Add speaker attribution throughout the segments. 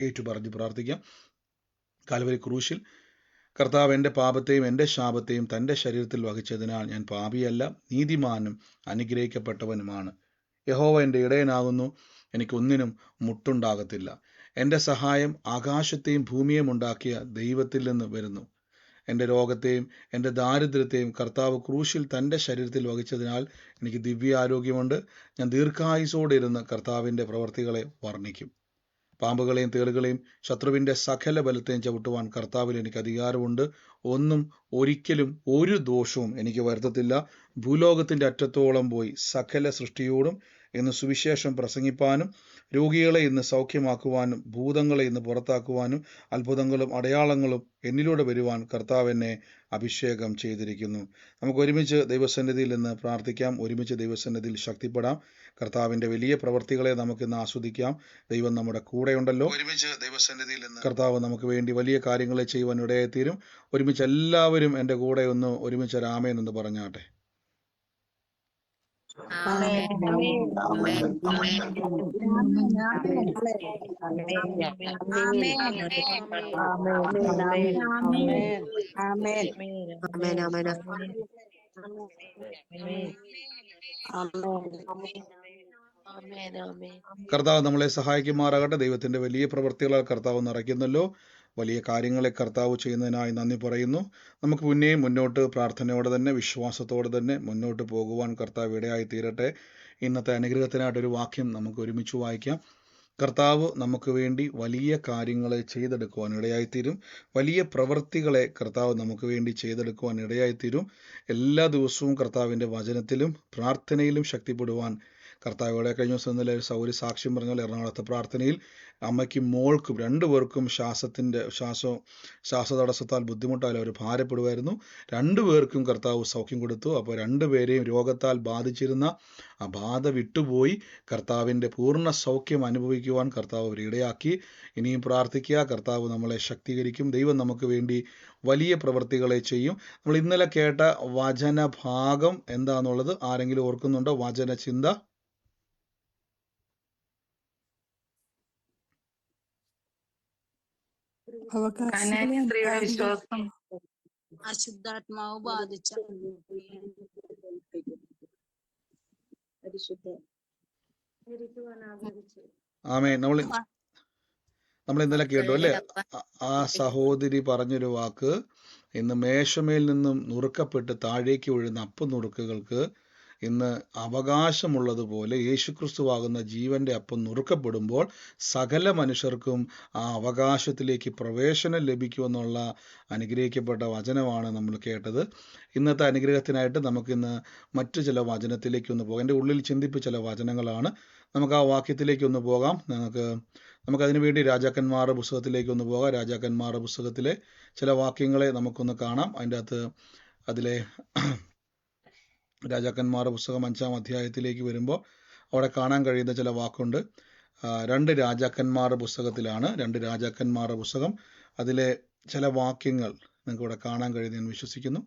Speaker 1: ഏറ്റുപറഞ്ഞ് പ്രാർത്ഥിക്കാം. കാൽവരി ക്രൂശിൽ കർത്താവ് എൻ്റെ പാപത്തെയും എൻ്റെ ശാപത്തെയും തൻ്റെ ശരീരത്തിൽ വഹിച്ചതിനാൽ ഞാൻ പാപിയല്ല, നീതിമാനും അനുഗ്രഹിക്കപ്പെട്ടവനുമാണ്. യഹോവ എൻ്റെ ഇടയനാകുന്നു, എനിക്കൊന്നിനും മുട്ടുണ്ടാകത്തില്ല. എൻ്റെ സഹായം ആകാശത്തെയും ഭൂമിയെയും ഉണ്ടാക്കിയ ദൈവത്തിൽ നിന്ന് വരുന്നു. എൻ്റെ രോഗത്തെയും എൻ്റെ ദാരിദ്ര്യത്തെയും കർത്താവ് ക്രൂശിൽ തൻ്റെ ശരീരത്തിൽ വഹിച്ചതിനാൽ എനിക്ക് ദിവ്യാരോഗ്യമുണ്ട്. ഞാൻ ദീർഘായുസോടെ ഇരുന്ന് കർത്താവിൻ്റെ പ്രവർത്തികളെ വർണ്ണിക്കും. പാമ്പുകളെയും തേളുകളെയും ശത്രുവിൻ്റെ സകല ബലത്തെയും ചവിട്ടുവാൻ കർത്താവിൽ എനിക്ക് അധികാരമുണ്ട്. ഒന്നും ഒരിക്കലും ഒരു ദോഷവും എനിക്ക് വരുത്തത്തില്ല. ഭൂലോകത്തിൻ്റെ അറ്റത്തോളം പോയി സകല സൃഷ്ടിയോടും ഇന്ന് സുവിശേഷം പ്രസംഗിപ്പാനും രോഗികളെ ഇന്ന് സൗഖ്യമാക്കുവാനും ഭൂതങ്ങളെ ഇന്ന് പുറത്താക്കുവാനും അത്ഭുതങ്ങളും അടയാളങ്ങളും എന്നിലൂടെ വരുവാൻ കർത്താവ് എന്നെ അഭിഷേകം ചെയ്തിരിക്കുന്നു. നമുക്ക് ഒരുമിച്ച് ദൈവസന്നിധിയിൽ നിന്ന് പ്രാർത്ഥിക്കാം, ഒരുമിച്ച് ദൈവസന്നിധിയിൽ ശക്തിപ്പെടാം. കർത്താവിൻ്റെ വലിയ പ്രവർത്തികളെ നമുക്കിന്ന് ആസ്വദിക്കാം. ദൈവം നമ്മുടെ കൂടെയുണ്ടല്ലോ. ഒരുമിച്ച് ദൈവസന്നിധിയിൽ നിന്ന് കർത്താവ് നമുക്ക് വേണ്ടി വലിയ കാര്യങ്ങളെ ചെയ്യുവാൻ ഇടയായിത്തീരും. ഒരുമിച്ച് എല്ലാവരും എൻ്റെ കൂടെ ഒന്ന് ഒരുമിച്ച് ആമേൻ എന്ന് പറഞ്ഞാട്ടെ. കർത്താവ് നമ്മളെ സഹായിക്കുമാറാകട്ടെ. ദൈവത്തിന്റെ വലിയ പ്രവൃത്തികളാൽ കർത്താവ് നിറയ്ക്കുന്നല്ലോ. വലിയ കാര്യങ്ങളെ കർത്താവ് ചെയ്യുന്നതിനായി നന്ദി പറയുന്നു. നമുക്ക് പിന്നെയും മുന്നോട്ട് പ്രാർത്ഥനയോടെ തന്നെ വിശ്വാസത്തോടെ തന്നെ മുന്നോട്ട് പോകുവാൻ കർത്താവ് ഇടയായി തീരട്ടെ. ഇന്നത്തെ അനുഗ്രഹത്തിനായിട്ടൊരു വാക്യം നമുക്ക് ഒരുമിച്ച് വായിക്കാം. കർത്താവ് നമുക്ക് വേണ്ടി വലിയ കാര്യങ്ങളെ ചെയ്തെടുക്കുവാൻ ഇടയായിത്തീരും. വലിയ പ്രവൃത്തികളെ കർത്താവ് നമുക്ക് വേണ്ടി ചെയ്തെടുക്കുവാൻ ഇടയായിത്തീരും. എല്ലാ ദിവസവും കർത്താവിൻ്റെ വചനത്തിലും പ്രാർത്ഥനയിലും ശക്തിപ്പെടുവാൻ കർത്താവ് ഇവിടെ കഴിഞ്ഞ ദിവസം ഇന്നലെ സൗരി സാക്ഷ്യം പറഞ്ഞാൽ എറണാകുളത്തെ പ്രാർത്ഥനയിൽ അമ്മയ്ക്കും മോൾക്കും രണ്ടുപേർക്കും ശ്വാസതടസ്സത്താൽ ബുദ്ധിമുട്ടാൽ അവർ ഭാരപ്പെടുമായിരുന്നു. രണ്ടുപേർക്കും കർത്താവ് സൗഖ്യം കൊടുത്തു. അപ്പോൾ രണ്ടുപേരെയും രോഗത്താൽ ബാധിച്ചിരുന്ന ആ ബാധ വിട്ടുപോയി കർത്താവിൻ്റെ പൂർണ്ണ സൗഖ്യം അനുഭവിക്കുവാൻ കർത്താവ് അവർ ഇടയാക്കി. ഇനിയും പ്രാർത്ഥിക്കുക, കർത്താവ് നമ്മളെ ശക്തീകരിക്കും. ദൈവം നമുക്ക് വേണ്ടി വലിയ പ്രവൃത്തികളെ ചെയ്യും. നമ്മൾ ഇന്നലെ കേട്ട വചനഭാഗം എന്താണെന്നുള്ളത് ആരെങ്കിലും ഓർക്കുന്നുണ്ടോ? വചന ചിന്ത
Speaker 2: വിശ്വാസം അശുദ്ധാത്മാവ് ബാധിച്ച
Speaker 1: ആമേൻ. നമ്മൾ ഇന്നലെ കേട്ടു അല്ലേ? ആ സഹോദരി പറഞ്ഞൊരു വാക്ക്, ഇന്ന് മേശമേൽ നിന്നും നുറുക്കപ്പെട്ട് താഴേക്ക് വീഴുന്ന അപ്പം നുറുക്കുകൾക്ക് ഇന്ന് അവകാശമുള്ളതുപോലെ യേശുക്രിസ്തുവാകുന്ന ജീവന്റെ അപ്പം നുറുക്കപ്പെടുമ്പോൾ സകല മനുഷ്യർക്കും ആ അവകാശത്തിലേക്ക് പ്രവേശനം ലഭിക്കുമെന്നുള്ള അനുഗ്രഹിക്കപ്പെട്ട വചനമാണ് നമ്മൾ കേട്ടത്. ഇന്നത്തെ അനുഗ്രഹത്തിനായിട്ട് നമുക്കിന്ന് മറ്റു ചില വചനത്തിലേക്ക് ഒന്ന് പോകാം. എൻ്റെ ഉള്ളിൽ ചിന്തിപ്പിച്ച ചില വചനങ്ങളാണ്. നമുക്ക് ആ വാക്യത്തിലേക്ക് ഒന്ന് പോകാം. നമുക്കതിനു വേണ്ടി രാജാക്കന്മാരുടെ പുസ്തകത്തിലേക്ക് ഒന്ന് പോകാം. രാജാക്കന്മാരുടെ പുസ്തകത്തിലെ ചില വാക്യങ്ങളെ നമുക്കൊന്ന് കാണാം. അതിലെ രാജാക്കന്മാരുടെ പുസ്തകം 5-ാം അധ്യായത്തിലേക്ക് വരുമ്പോൾ അവിടെ കാണാൻ കഴിയുന്ന ചില വാക്കുണ്ട്. 2 രാജാക്കന്മാരുടെ പുസ്തകത്തിലാണ്. 2 രാജാക്കന്മാരുടെ പുസ്തകം, അതിലെ ചില വാക്യങ്ങൾ നിങ്ങൾക്ക് ഇവിടെ കാണാൻ കഴിയുന്ന ഞാൻ വിശ്വസിക്കുന്നു.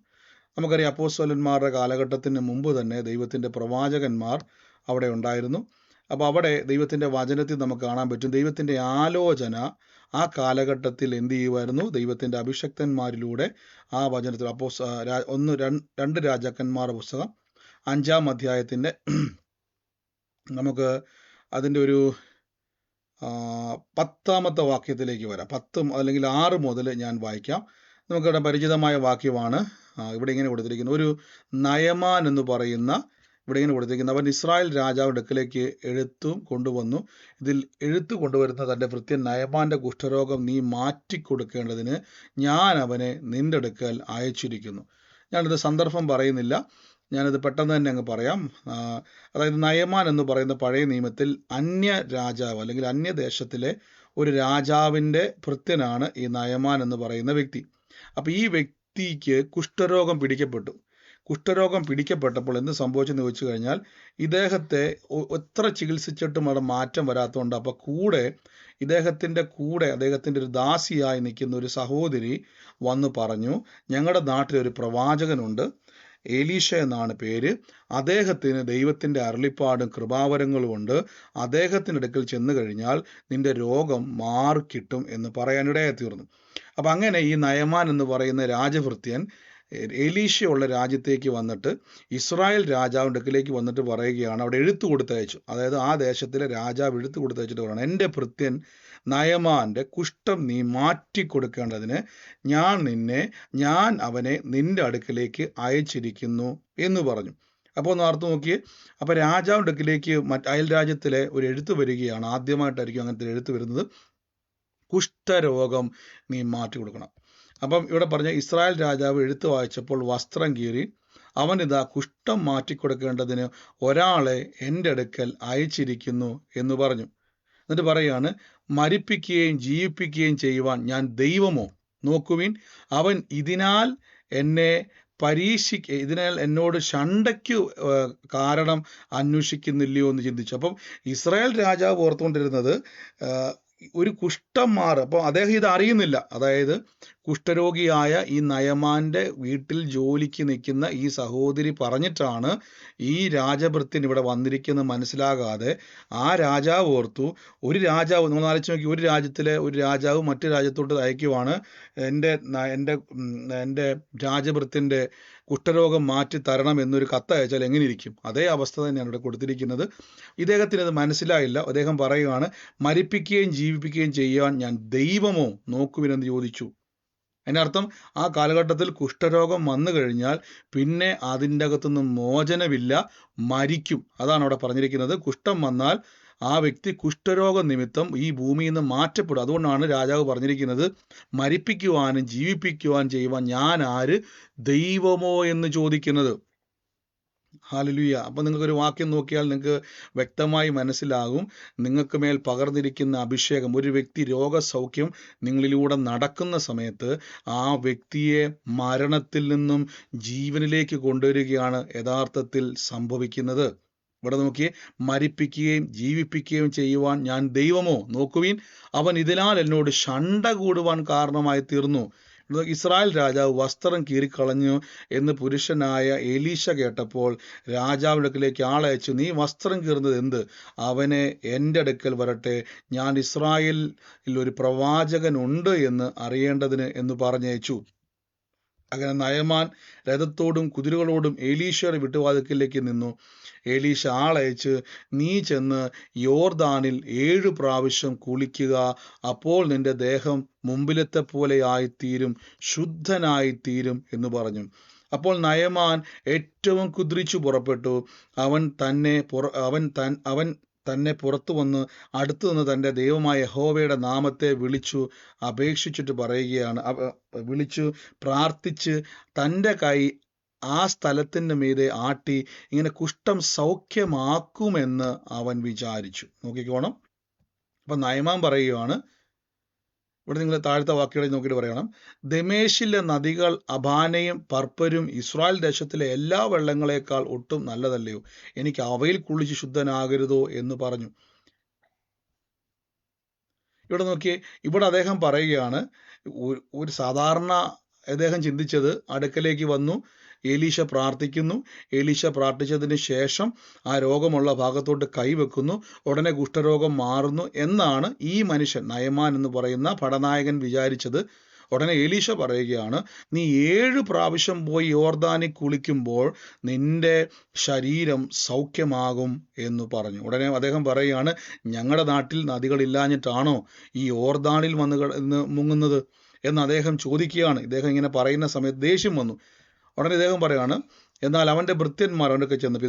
Speaker 1: നമുക്കറിയാം, അപ്പോസ്തലന്മാരുടെ കാലഘട്ടത്തിന് മുമ്പ് തന്നെ ദൈവത്തിൻ്റെ പ്രവാചകന്മാർ അവിടെ ഉണ്ടായിരുന്നു. അപ്പോൾ അവിടെ ദൈവത്തിൻ്റെ വചനത്തിൽ നമുക്ക് കാണാൻ പറ്റും. ദൈവത്തിൻ്റെ ആലോചന ആ കാലഘട്ടത്തിൽ എന്ത് ചെയ്യുമായിരുന്നു? ദൈവത്തിൻ്റെ അഭിഷക്തന്മാരിലൂടെ ആ വചനത്തിൽ 2 രാജാക്കന്മാരുടെ പുസ്തകം 5-ാം അധ്യായത്തിൻ്റെ നമുക്ക് അതിൻ്റെ ഒരു 10-ാമത്തെ വാക്യത്തിലേക്ക് വരാം. 10 അല്ലെങ്കിൽ 6 മുതൽ ഞാൻ വായിക്കാം. നമുക്കിവിടെ പരിചിതമായ വാക്യമാണ്. ഇവിടെ ഇങ്ങനെ കൊടുത്തിരിക്കുന്നു. ഒരു നയമാൻ എന്ന് പറയുന്ന ഇവിടെ ഇങ്ങനെ കൊടുത്തിരിക്കുന്നു. അവൻ ഇസ്രായേൽ രാജാവിൻ്റെ അടുക്കലേക്ക് എഴുത്തും കൊണ്ടുവന്നു. ഇതിൽ എഴുത്ത് കൊണ്ടുവരുന്ന തൻ്റെ ഭൃത്യൻ നയമാൻ്റെ കുഷ്ഠരോഗം നീ മാറ്റിക്കൊടുക്കേണ്ടതിന് ഞാൻ അവനെ നിന്റെ അടുക്കൽ അയച്ചിരിക്കുന്നു. ഞാനിത് സന്ദർഭം പറയുന്നില്ല, ഞാനിത് പെട്ടെന്ന് തന്നെ അങ്ങ് പറയാം. അതായത് നയമാൻ എന്ന് പറയുന്ന പഴയ നിയമത്തിൽ അന്യ രാജാവ് അല്ലെങ്കിൽ അന്യദേശത്തിലെ ഒരു രാജാവിൻ്റെ ഭൃത്യനാണ് ഈ നയമാൻ എന്ന് പറയുന്ന വ്യക്തി. അപ്പോൾ ഈ വ്യക്തിക്ക് കുഷ്ഠരോഗം പിടിക്കപ്പെട്ടു. കുഷ്ഠരോഗം പിടിക്കപ്പെട്ടപ്പോൾ എന്ത് സംഭവിച്ചെന്ന് ചോദിച്ചു കഴിഞ്ഞാൽ, ഇദ്ദേഹത്തെ എത്ര ചികിത്സിച്ചിട്ടും അവിടെ മാറ്റം വരാത്തതുകൊണ്ട് അപ്പോൾ ഇദ്ദേഹത്തിൻ്റെ ഒരു ദാസിയായി നിൽക്കുന്ന ഒരു സഹോദരി വന്നു പറഞ്ഞു, ഞങ്ങളുടെ നാട്ടിലൊരു പ്രവാചകനുണ്ട്, എലീശ എന്നാണ് പേര്. അദ്ദേഹത്തിന് ദൈവത്തിൻ്റെ അരുളിപ്പാടും കൃപാവരങ്ങളും ഉണ്ട്. അദ്ദേഹത്തിൻ്റെ അടുക്കൽ ചെന്ന് കഴിഞ്ഞാൽ നിന്റെ രോഗം മാറിക്കിട്ടും എന്ന് പറയാനിടയായി തീർന്നു. അപ്പം അങ്ങനെ ഈ നയമാൻ എന്ന് പറയുന്ന രാജഭൃത്യൻ എലീശയുള്ള രാജ്യത്തേക്ക് വന്നിട്ട് ഇസ്രായേൽ രാജാവിൻ്റെ അടുക്കിലേക്ക് വന്നിട്ട് പറയുകയാണ്, അവിടെ എഴുത്തു കൊടുത്തയച്ചു. അതായത് ആ ദേശത്തിലെ രാജാവ് എഴുത്തു കൊടുത്തയച്ചിട്ട് പറയണം, എൻ്റെ ഭൃത്യൻ നയമാൻ്റെ കുഷ്ഠം നീ മാറ്റിക്കൊടുക്കേണ്ടതിന് ഞാൻ അവനെ നിന്റെ അടുക്കിലേക്ക് അയച്ചിരിക്കുന്നു എന്ന് പറഞ്ഞു. അപ്പോൾ ഒന്ന് ഓർത്ത് നോക്കിയേ. അപ്പോൾ രാജാവിൻ്റെ അടുക്കിലേക്ക് അയൽ രാജ്യത്തിലെ ഒരു എഴുത്ത് വരികയാണ്. ആദ്യമായിട്ടായിരിക്കും അങ്ങനത്തെ എഴുത്ത് വരുന്നത്. കുഷ്ഠരോഗം നീ മാറ്റി കൊടുക്കണം. അപ്പം ഇവിടെ പറഞ്ഞ ഇസ്രായേൽ രാജാവ് എഴുത്ത് വായിച്ചപ്പോൾ വസ്ത്രം കീറി, അവനിതാ കുഷ്ഠം മാറ്റിക്കൊടുക്കേണ്ടതിന് ഒരാളെ എൻ്റെ അടുക്കൽ അയച്ചിരിക്കുന്നു എന്ന് പറഞ്ഞു. എന്നിട്ട് പറയാണ്, മരിപ്പിക്കുകയും ജീവിപ്പിക്കുകയും ചെയ്യുവാൻ ഞാൻ ദൈവമോ? നോക്കുവിൻ, അവൻ ഇതിനാൽ എന്നോട് ഷണ്ടയ്ക്ക് കാരണം അന്വേഷിക്കുന്നില്ലയോ എന്ന് ചിന്തിച്ചു. അപ്പം ഇസ്രായേൽ രാജാവ് ഓർത്തുകൊണ്ടിരുന്നത് ഒരു കുഷ്ഠം മാറും. അപ്പോൾ അദ്ദേഹം ഇത് അറിയുന്നില്ല. അതായത് കുഷ്ഠരോഗിയായ ഈ നയമാൻ്റെ വീട്ടിൽ ജോലിക്ക് നിൽക്കുന്ന ഈ സഹോദരി പറഞ്ഞിട്ടാണ് ഈ രാജഭൃത്യൻ ഇവിടെ വന്നിരിക്കുന്നത് മനസ്സിലാകാതെ ആ രാജാവ് ഓർത്തു, ഒരു രാജാവ്, നമ്മൾ ആലോചിച്ച് നോക്കി, ഒരു രാജ്യത്തിലെ ഒരു രാജാവ് മറ്റു രാജ്യത്തോട്ട് അയക്കുവാണ്, എൻ്റെ രാജഭൃത്യൻ്റെ കുഷ്ഠരോഗം മാറ്റി തരണം എന്നൊരു കത്ത് അയച്ചാൽ എങ്ങനെ ഇരിക്കും? അതേ അവസ്ഥ തന്നെയാണ് ഇവിടെ കൊടുത്തിരിക്കുന്നത്. ഇദ്ദേഹത്തിന് അത് മനസ്സിലായില്ല. അദ്ദേഹം പറയുകയാണ്, മരിപ്പിക്കുകയും ജീവിപ്പിക്കുകയും ചെയ്യാൻ ഞാൻ ദൈവമോ? നോക്കുവിനെന്ന് ചോദിച്ചു. അതിനർത്ഥം ആ കാലഘട്ടത്തിൽ കുഷ്ഠരോഗം വന്നു കഴിഞ്ഞാൽ പിന്നെ അതിൻ്റെ അകത്തുനിന്ന് മോചനമില്ല, മരിക്കും. അതാണ് അവിടെ പറഞ്ഞിരിക്കുന്നത്. കുഷ്ഠം വന്നാൽ ആ വ്യക്തി കുഷ്ഠരോഗ നിമിത്തം ഈ ഭൂമിയിൽ നിന്ന് മാറ്റപ്പെടും. അതുകൊണ്ടാണ് രാജാവ് പറഞ്ഞിരിക്കുന്നത്, മരിപ്പിക്കുവാനും ജീവിപ്പിക്കുവാൻ ചെയ്യുവാൻ ഞാൻ ആര്? ദൈവമോ എന്ന് ചോദിക്കുന്നത്. ഹല്ലേലൂയ. അപ്പം നിങ്ങൾക്കൊരു വാക്യം നോക്കിയാൽ നിങ്ങൾക്ക് വ്യക്തമായി മനസ്സിലാകും, നിങ്ങൾക്ക് മേൽ പകർന്നിരിക്കുന്ന അഭിഷേകം. ഒരു വ്യക്തി രോഗസൗഖ്യം നിങ്ങളിലൂടെ നടക്കുന്ന സമയത്ത് ആ വ്യക്തിയെ മരണത്തിൽ നിന്നും ജീവനിലേക്ക് കൊണ്ടുവരികയാണ് യഥാർത്ഥത്തിൽ സംഭവിക്കുന്നത്. ഇവിടെ നോക്കിയേ, മരിപ്പിക്കുകയും ജീവിപ്പിക്കുകയും ചെയ്യുവാൻ ഞാൻ ദൈവമോ? നോക്കുവിൻ, അവൻ ഇതിനാൽ എന്നോട് ഷണ്ട കൂടുവാൻ കാരണമായി തീർന്നു. ഇസ്രായേൽ രാജാവ് വസ്ത്രം കീറിക്കളഞ്ഞു എന്ന് പുരുഷനായ എലീശ കേട്ടപ്പോൾ രാജാവിൻ്റെ അടുക്കലേക്ക് ആളയച്ചു, നീ വസ്ത്രം കീറുന്നത് എന്ത്? അവനെ എൻ്റെ അടുക്കൽ വരട്ടെ, ഞാൻ ഇസ്രായേലിൽ ഒരു പ്രവാചകൻ ഉണ്ട് എന്ന് അറിയേണ്ടതിന് എന്ന് പറഞ്ഞയച്ചു. അങ്ങനെ നയമാൻ രഥത്തോടും കുതിരകളോടും എലീശയുടെ വിട്ടുവാതിക്കലേക്ക് നിന്നു. എലീശ ആളയച്ച്, നീ ചെന്ന് യോർദാനിൽ 7 പ്രാവശ്യം കുളിക്കുക, അപ്പോൾ നിന്റെ ദേഹം മുമ്പിലത്തെ പോലെ ആയിത്തീരും, ശുദ്ധനായിത്തീരും എന്ന് പറഞ്ഞു. അപ്പോൾ നയമാൻ ഏറ്റവും കുതിരിച്ചു പുറപ്പെട്ടു. അവൻ തന്നെ പുറത്തു വന്ന് അടുത്തു നിന്ന് തൻ്റെ ദൈവമായ യഹോവയുടെ നാമത്തെ വിളിച്ചു പ്രാർത്ഥിച്ച് തൻ്റെ കൈ ആ സ്ഥലത്തിൻ്റെ മീതെ ആട്ടി ഇങ്ങനെ കുഷ്ഠം സൗഖ്യമാക്കുമെന്ന് അവൻ വിചാരിച്ചു. നോക്കിക്കോണം. അപ്പം നയമാൻ പറയുകയാണ്, ഇവിടെ നിങ്ങൾ താഴത്തെ വാക്കുകളിൽ നോക്കിയിട്ട് പറയണം, ദമേശിലെ നദികൾ അബാനയും പർപ്പരും ഇസ്രായേൽ ദേശത്തിലെ എല്ലാ വെള്ളങ്ങളെക്കാൾ ഒട്ടും നല്ലതല്ലയോ? എനിക്ക് അവയിൽ കുളിച്ച് ശുദ്ധനാകരുതോ എന്ന് പറഞ്ഞു. ഇവിടെ നോക്കിയേ, ഇവിടെ അദ്ദേഹം പറയുകയാണ്, ഒരു സാധാരണ അദ്ദേഹം ചിന്തിച്ചത്, അടുക്കലേക്ക് വന്നു, എലീശ പ്രാർത്ഥിക്കുന്നു, എലീശ പ്രാർത്ഥിച്ചതിന് ശേഷം ആ രോഗമുള്ള ഭാഗത്തോട്ട് കൈവെക്കുന്നു, ഉടനെ കുഷ്ഠരോഗം മാറുന്നു എന്നാണ് ഈ മനുഷ്യൻ നയമാൻ എന്ന് പറയുന്ന പടനായകൻ വിചാരിച്ചത്. ഉടനെ എലീശ പറയുകയാണ്, നീ 7 പ്രാവശ്യം പോയി യോർദാനിൽ കുളിക്കുമ്പോൾ നിന്റെ ശരീരം സൗഖ്യമാകും എന്ന് പറഞ്ഞു. ഉടനെ അദ്ദേഹം പറയുകയാണ്, ഞങ്ങളുടെ നാട്ടിൽ നദികളില്ലാഞ്ഞിട്ടാണോ ഈ യോർദാനിൽ വന്ന് മുങ്ങുന്നത് എന്ന് അദ്ദേഹം ചോദിക്കുകയാണ്. ഇദ്ദേഹം ഇങ്ങനെ പറയുന്ന സമയത്ത് ദേഷ്യം വന്നു. ഉടനെ ഇദ്ദേഹം പറയാണ്, എന്നാൽ അവൻ്റെ ഭൃത്യന്മാർ അവനൊക്കെ ചെന്ന്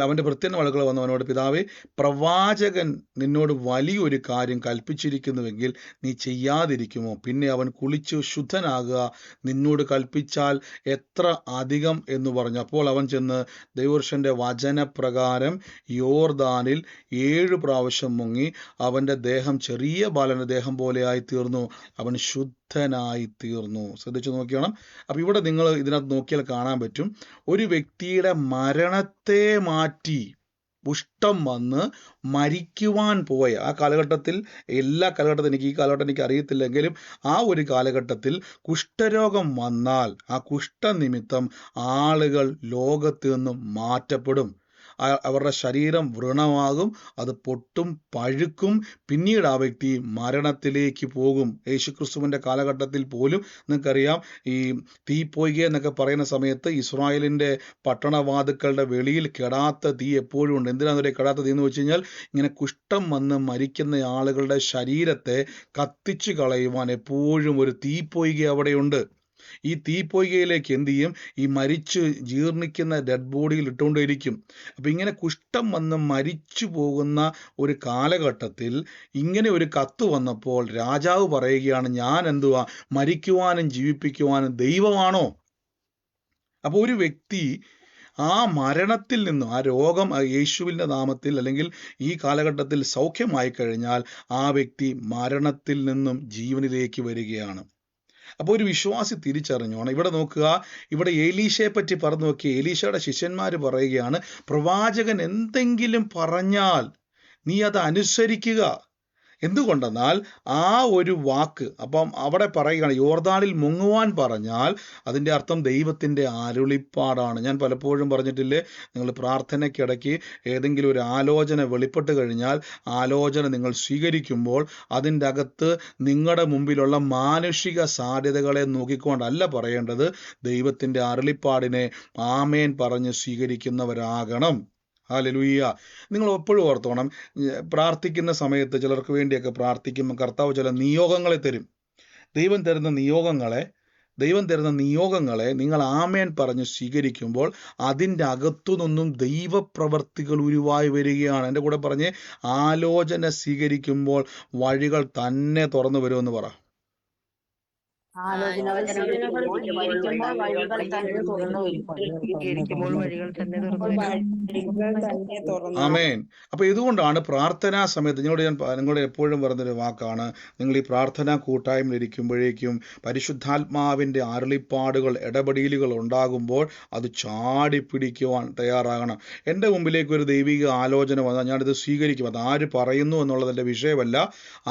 Speaker 1: അവൻ്റെ ഭൃത്യന്മാർ വന്നവനോട്, പിതാവേ, പ്രവാചകൻ നിന്നോട് വലിയൊരു കാര്യം കൽപ്പിച്ചിരിക്കുന്നുവെങ്കിൽ നീ ചെയ്യാതിരിക്കുമോ? പിന്നെ അവൻ കുളിച്ചു ശുദ്ധനാകുക നിന്നോട് കൽപ്പിച്ചാൽ എത്ര അധികം എന്ന് പറഞ്ഞു. അപ്പോൾ അവൻ ചെന്ന് ദൈവപുരുഷന്റെ വചനപ്രകാരം യോർദാനിൽ 7 പ്രാവശ്യം മുങ്ങി. അവൻ്റെ ദേഹം ചെറിയ ബാലന്റെ ദേഹം പോലെയായി തീർന്നു, അവൻ ശുദ്ധനായി തീർന്നു. ശ്രദ്ധിച്ചു നോക്കണം. അപ്പം ഇവിടെ നിങ്ങൾ ഇതിനകത്ത് നോക്കിയാൽ കാണാൻ പറ്റും, ഒരു വ്യക്തിയുടെ മരണത്തെ മാറ്റി കുഷ്ഠം വന്ന് മരിക്കുവാൻ പോയ ആ കാലഘട്ടത്തിൽ, എല്ലാ കാലഘട്ടത്തിൽ, ഈ കാലഘട്ടം എനിക്ക് അറിയത്തില്ലെങ്കിലും ആ ഒരു കാലഘട്ടത്തിൽ കുഷ്ഠരോഗം വന്നാൽ ആ കുഷ്ഠനിമിത്തം ആളുകൾ ലോകത്ത് നിന്നും മാറ്റപ്പെടും. അവരുടെ ശരീരം വ്രണമാകും, അത് പൊട്ടും, പഴുക്കും, പിന്നീട് ആ വ്യക്തി മരണത്തിലേക്ക് പോകും. യേശുക്രിസ്തുവിൻ്റെ കാലഘട്ടത്തിൽ പോലും നിങ്ങൾക്കറിയാം, ഈ തീപ്പൊയ്ക എന്നൊക്കെ പറയുന്ന സമയത്ത് ഇസ്രായേലിൻ്റെ പട്ടണവാതുക്കളുടെ വെളിയിൽ കെടാത്ത തീ എപ്പോഴും ഉണ്ട്. എന്തിനാണ് ഒരു കെടാത്ത തീ എന്ന് വെച്ച് കഴിഞ്ഞാൽ, ഇങ്ങനെ കുഷ്ഠം വന്ന് മരിക്കുന്ന ആളുകളുടെ ശരീരത്തെ കത്തിച്ചു കളയുവാൻ എപ്പോഴും ഒരു തീപ്പൊയ്ക അവിടെയുണ്ട്. ഈ തീപ്പൊയ്കയിലേക്ക് എന്ത് ചെയ്യും, ഈ മരിച്ച് ജീർണിക്കുന്ന ഡെഡ് ബോഡിയിൽ ഇട്ടുകൊണ്ടിരിക്കും. അപ്പം ഇങ്ങനെ കുഷ്ഠം വന്ന് മരിച്ചു പോകുന്ന ഒരു കാലഘട്ടത്തിൽ ഇങ്ങനെ ഒരു കത്ത് വന്നപ്പോൾ രാജാവ് പറയുകയാണ്, ഞാൻ എന്തുവാ, മരിക്കുവാനും ജീവിപ്പിക്കുവാനും ദൈവമാണോ? അപ്പോൾ ഒരു വ്യക്തി ആ മരണത്തിൽ നിന്നും, ആ രോഗം യേശുവിൻ്റെ നാമത്തിൽ അല്ലെങ്കിൽ ഈ കാലഘട്ടത്തിൽ സൗഖ്യമായി കഴിഞ്ഞാൽ ആ വ്യക്തി മരണത്തിൽ നിന്നും ജീവനിലേക്ക് വരികയാണ്. അപ്പോൾ ഒരു വിശ്വാസി തിരിച്ചറിഞ്ഞോണം. ഇവിടെ നോക്കുക, ഇവിടെ ഏലീശയെ പറ്റി പറഞ്ഞു നോക്കി. ഏലീശയുടെ ശിഷ്യന്മാർ പറയുകയാണ്, പ്രവാചകൻ എന്തെങ്കിലും പറഞ്ഞാൽ നീ അത് അനുസരിക്കുക. എന്തുകൊണ്ടെന്നാൽ ആ ഒരു വാക്ക്, അപ്പം അവിടെ പറയുകയാണ്, യോർദാനിൽ മുങ്ങുവാൻ പറഞ്ഞാൽ അതിൻ്റെ അർത്ഥം ദൈവത്തിൻ്റെ അരുളിപ്പാടാണ്. ഞാൻ പലപ്പോഴും പറഞ്ഞിട്ടില്ലേ, നിങ്ങൾ പ്രാർത്ഥനയ്ക്കിടയ്ക്ക് ഏതെങ്കിലും ഒരു ആലോചന വെളിപ്പെട്ട് കഴിഞ്ഞാൽ ആലോചന നിങ്ങൾ സ്വീകരിക്കുമ്പോൾ അതിൻ്റെ അകത്ത് നിങ്ങളുടെ മുമ്പിലുള്ള മാനുഷിക സാധ്യതകളെ നോക്കിക്കൊണ്ടല്ല പറയേണ്ടത്, ദൈവത്തിൻ്റെ അരുളിപ്പാടിനെ ആമേൻ പറഞ്ഞ് സ്വീകരിക്കുന്നവരാകണം. ഹല്ലേലൂയ. നിങ്ങൾ എപ്പോഴും ഓർത്തോണം, പ്രാർത്ഥിക്കുന്ന സമയത്ത് ചിലർക്ക് വേണ്ടിയൊക്കെ പ്രാർത്ഥിക്കുമ്പോൾ കർത്താവ് ചില നിയോഗങ്ങളെ തരും. ദൈവം തരുന്ന നിയോഗങ്ങളെ നിങ്ങൾ ആമേൻ പറഞ്ഞ് സ്വീകരിക്കുമ്പോൾ അതിൻ്റെ അകത്തു നിന്നും ദൈവപ്രവർത്തികൾ ഉരുവായി വരികയാണ്. എൻ്റെ കൂടെ പറഞ്ഞ്, ആലോചന സ്വീകരിക്കുമ്പോൾ വഴികൾ തന്നെ തുറന്നു വരുമെന്ന് പറ. ആമേൻ. അപ്പൊ ഇതുകൊണ്ടാണ് പ്രാർത്ഥനാ സമയത്ത് നിങ്ങളോട് എപ്പോഴും പറഞ്ഞൊരു വാക്കാണ്, നിങ്ങൾ ഈ പ്രാർത്ഥനാ കൂട്ടായ്മയിൽ ഇരിക്കുമ്പോഴേക്കും പരിശുദ്ധാത്മാവിൻ്റെ അരുളിപ്പാടുകൾ, ഇടപെടലുകൾ ഉണ്ടാകുമ്പോൾ അത് ചാടി പിടിക്കുവാൻ തയ്യാറാകണം. എൻ്റെ മുമ്പിലേക്ക് ഒരു ദൈവിക ആലോചന വന്നാൽ ഞാനിത് സ്വീകരിക്കും. അത് ആര് പറയുന്നു എന്നുള്ളതിൻ്റെ വിഷയമല്ല,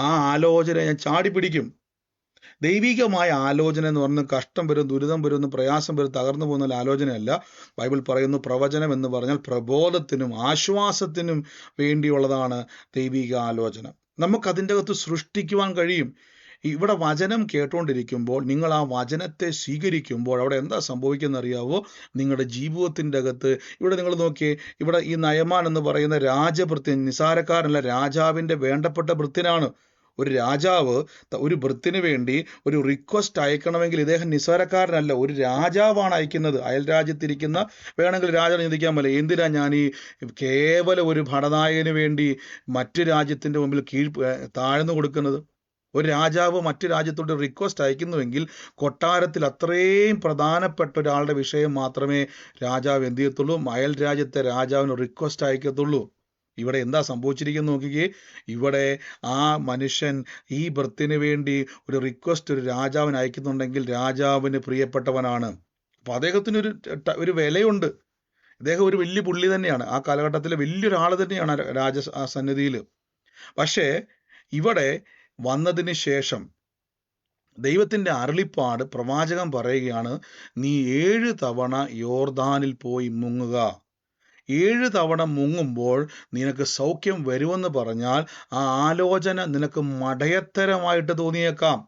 Speaker 1: ആ ആലോചന ഞാൻ ചാടി പിടിക്കും. ദൈവികമായ ആലോചന എന്ന് പറഞ്ഞാൽ കഷ്ടം വരും, ദുരിതം വരുന്നു, പ്രയാസം വരും, തകർന്നു പോകുന്ന ആലോചനയല്ല. ബൈബിൾ പറയുന്നു, പ്രവചനം എന്ന് പറഞ്ഞാൽ പ്രബോധത്തിനും ആശ്വാസത്തിനും വേണ്ടിയുള്ളതാണ് ദൈവിക ആലോചന. നമുക്കതിൻ്റെ അകത്ത് സൃഷ്ടിക്കുവാൻ കഴിയും. ഇവിടെ വചനം കേട്ടുകൊണ്ടിരിക്കുമ്പോൾ നിങ്ങൾ ആ വചനത്തെ സ്വീകരിക്കുമ്പോൾ അവിടെ എന്താ സംഭവിക്കുന്നത് അറിയാവോ? നിങ്ങളുടെ ജീവിതത്തിൻ്റെ അകത്ത്, ഇവിടെ നിങ്ങൾ നോക്കിയേ, ഇവിടെ ഈ നയമാൻ എന്ന് പറയുന്ന രാജഭൃത്യൻ, നിസാരക്കാരനല്ല, രാജാവിൻ്റെ വേണ്ടപ്പെട്ട ഭൃത്യനാണ്. ഒരു രാജാവ് ഒരു ഭൃത്തിന് വേണ്ടി ഒരു റിക്വസ്റ്റ് അയക്കണമെങ്കിൽ ഇദ്ദേഹം നിസ്സാരക്കാരനല്ല, ഒരു രാജാവാണ് അയക്കുന്നത്. അയൽ രാജ്യത്തിരിക്കുന്ന, വേണമെങ്കിൽ രാജാവ് ചിന്തിക്കാൻ പോലെ, എന്തിനാ ഞാൻ ഈ കേവലം ഒരു ഭടനായകന് വേണ്ടി മറ്റു രാജ്യത്തിൻ്റെ മുമ്പിൽ താഴ്ന്നു കൊടുക്കുന്നത്? ഒരു രാജാവ് മറ്റു രാജ്യത്തോട് റിക്വസ്റ്റ് അയക്കുന്നുവെങ്കിൽ കൊട്ടാരത്തിൽ അത്രയും പ്രധാനപ്പെട്ട ഒരാളുടെ വിഷയം മാത്രമേ രാജാവ് എന്ത് ചെയ്യത്തുള്ളൂ, അയൽ രാജ്യത്തെ രാജാവിന് റിക്വസ്റ്റ് അയക്കത്തുള്ളൂ. ഇവിടെ എന്താ സംഭവിച്ചിരിക്കുന്നത് നോക്കിക്കേ. ഇവിടെ ആ മനുഷ്യൻ ഈ ഭൃത്തിന് വേണ്ടി ഒരു റിക്വസ്റ്റ് ഒരു രാജാവിന് അയക്കുന്നുണ്ടെങ്കിൽ രാജാവിന് പ്രിയപ്പെട്ടവനാണ്. അപ്പം അദ്ദേഹത്തിനൊരു ഒരു വിലയുണ്ട്. അദ്ദേഹം ഒരു വലിയ പുള്ളി തന്നെയാണ്, ആ കാലഘട്ടത്തിലെ വലിയൊരാൾ തന്നെയാണ് രാജസന്നിധിയിൽ. പക്ഷേ ഇവിടെ വന്നതിന് ശേഷം ദൈവത്തിൻ്റെ അരുളിപ്പാട്, പ്രവാചകൻ പറയുകയാണ്, നീ 7 തവണ യോർദാനിൽ പോയി മുങ്ങുക. 7 തവണ മുങ്ങുമ്പോൾ നിനക്ക് സൗഖ്യം വരുമെന്ന് പറഞ്ഞാൽ ആ ആലോചന നിനക്ക് മടയത്തരമായിട്ട് തോന്നിയേക്കാം.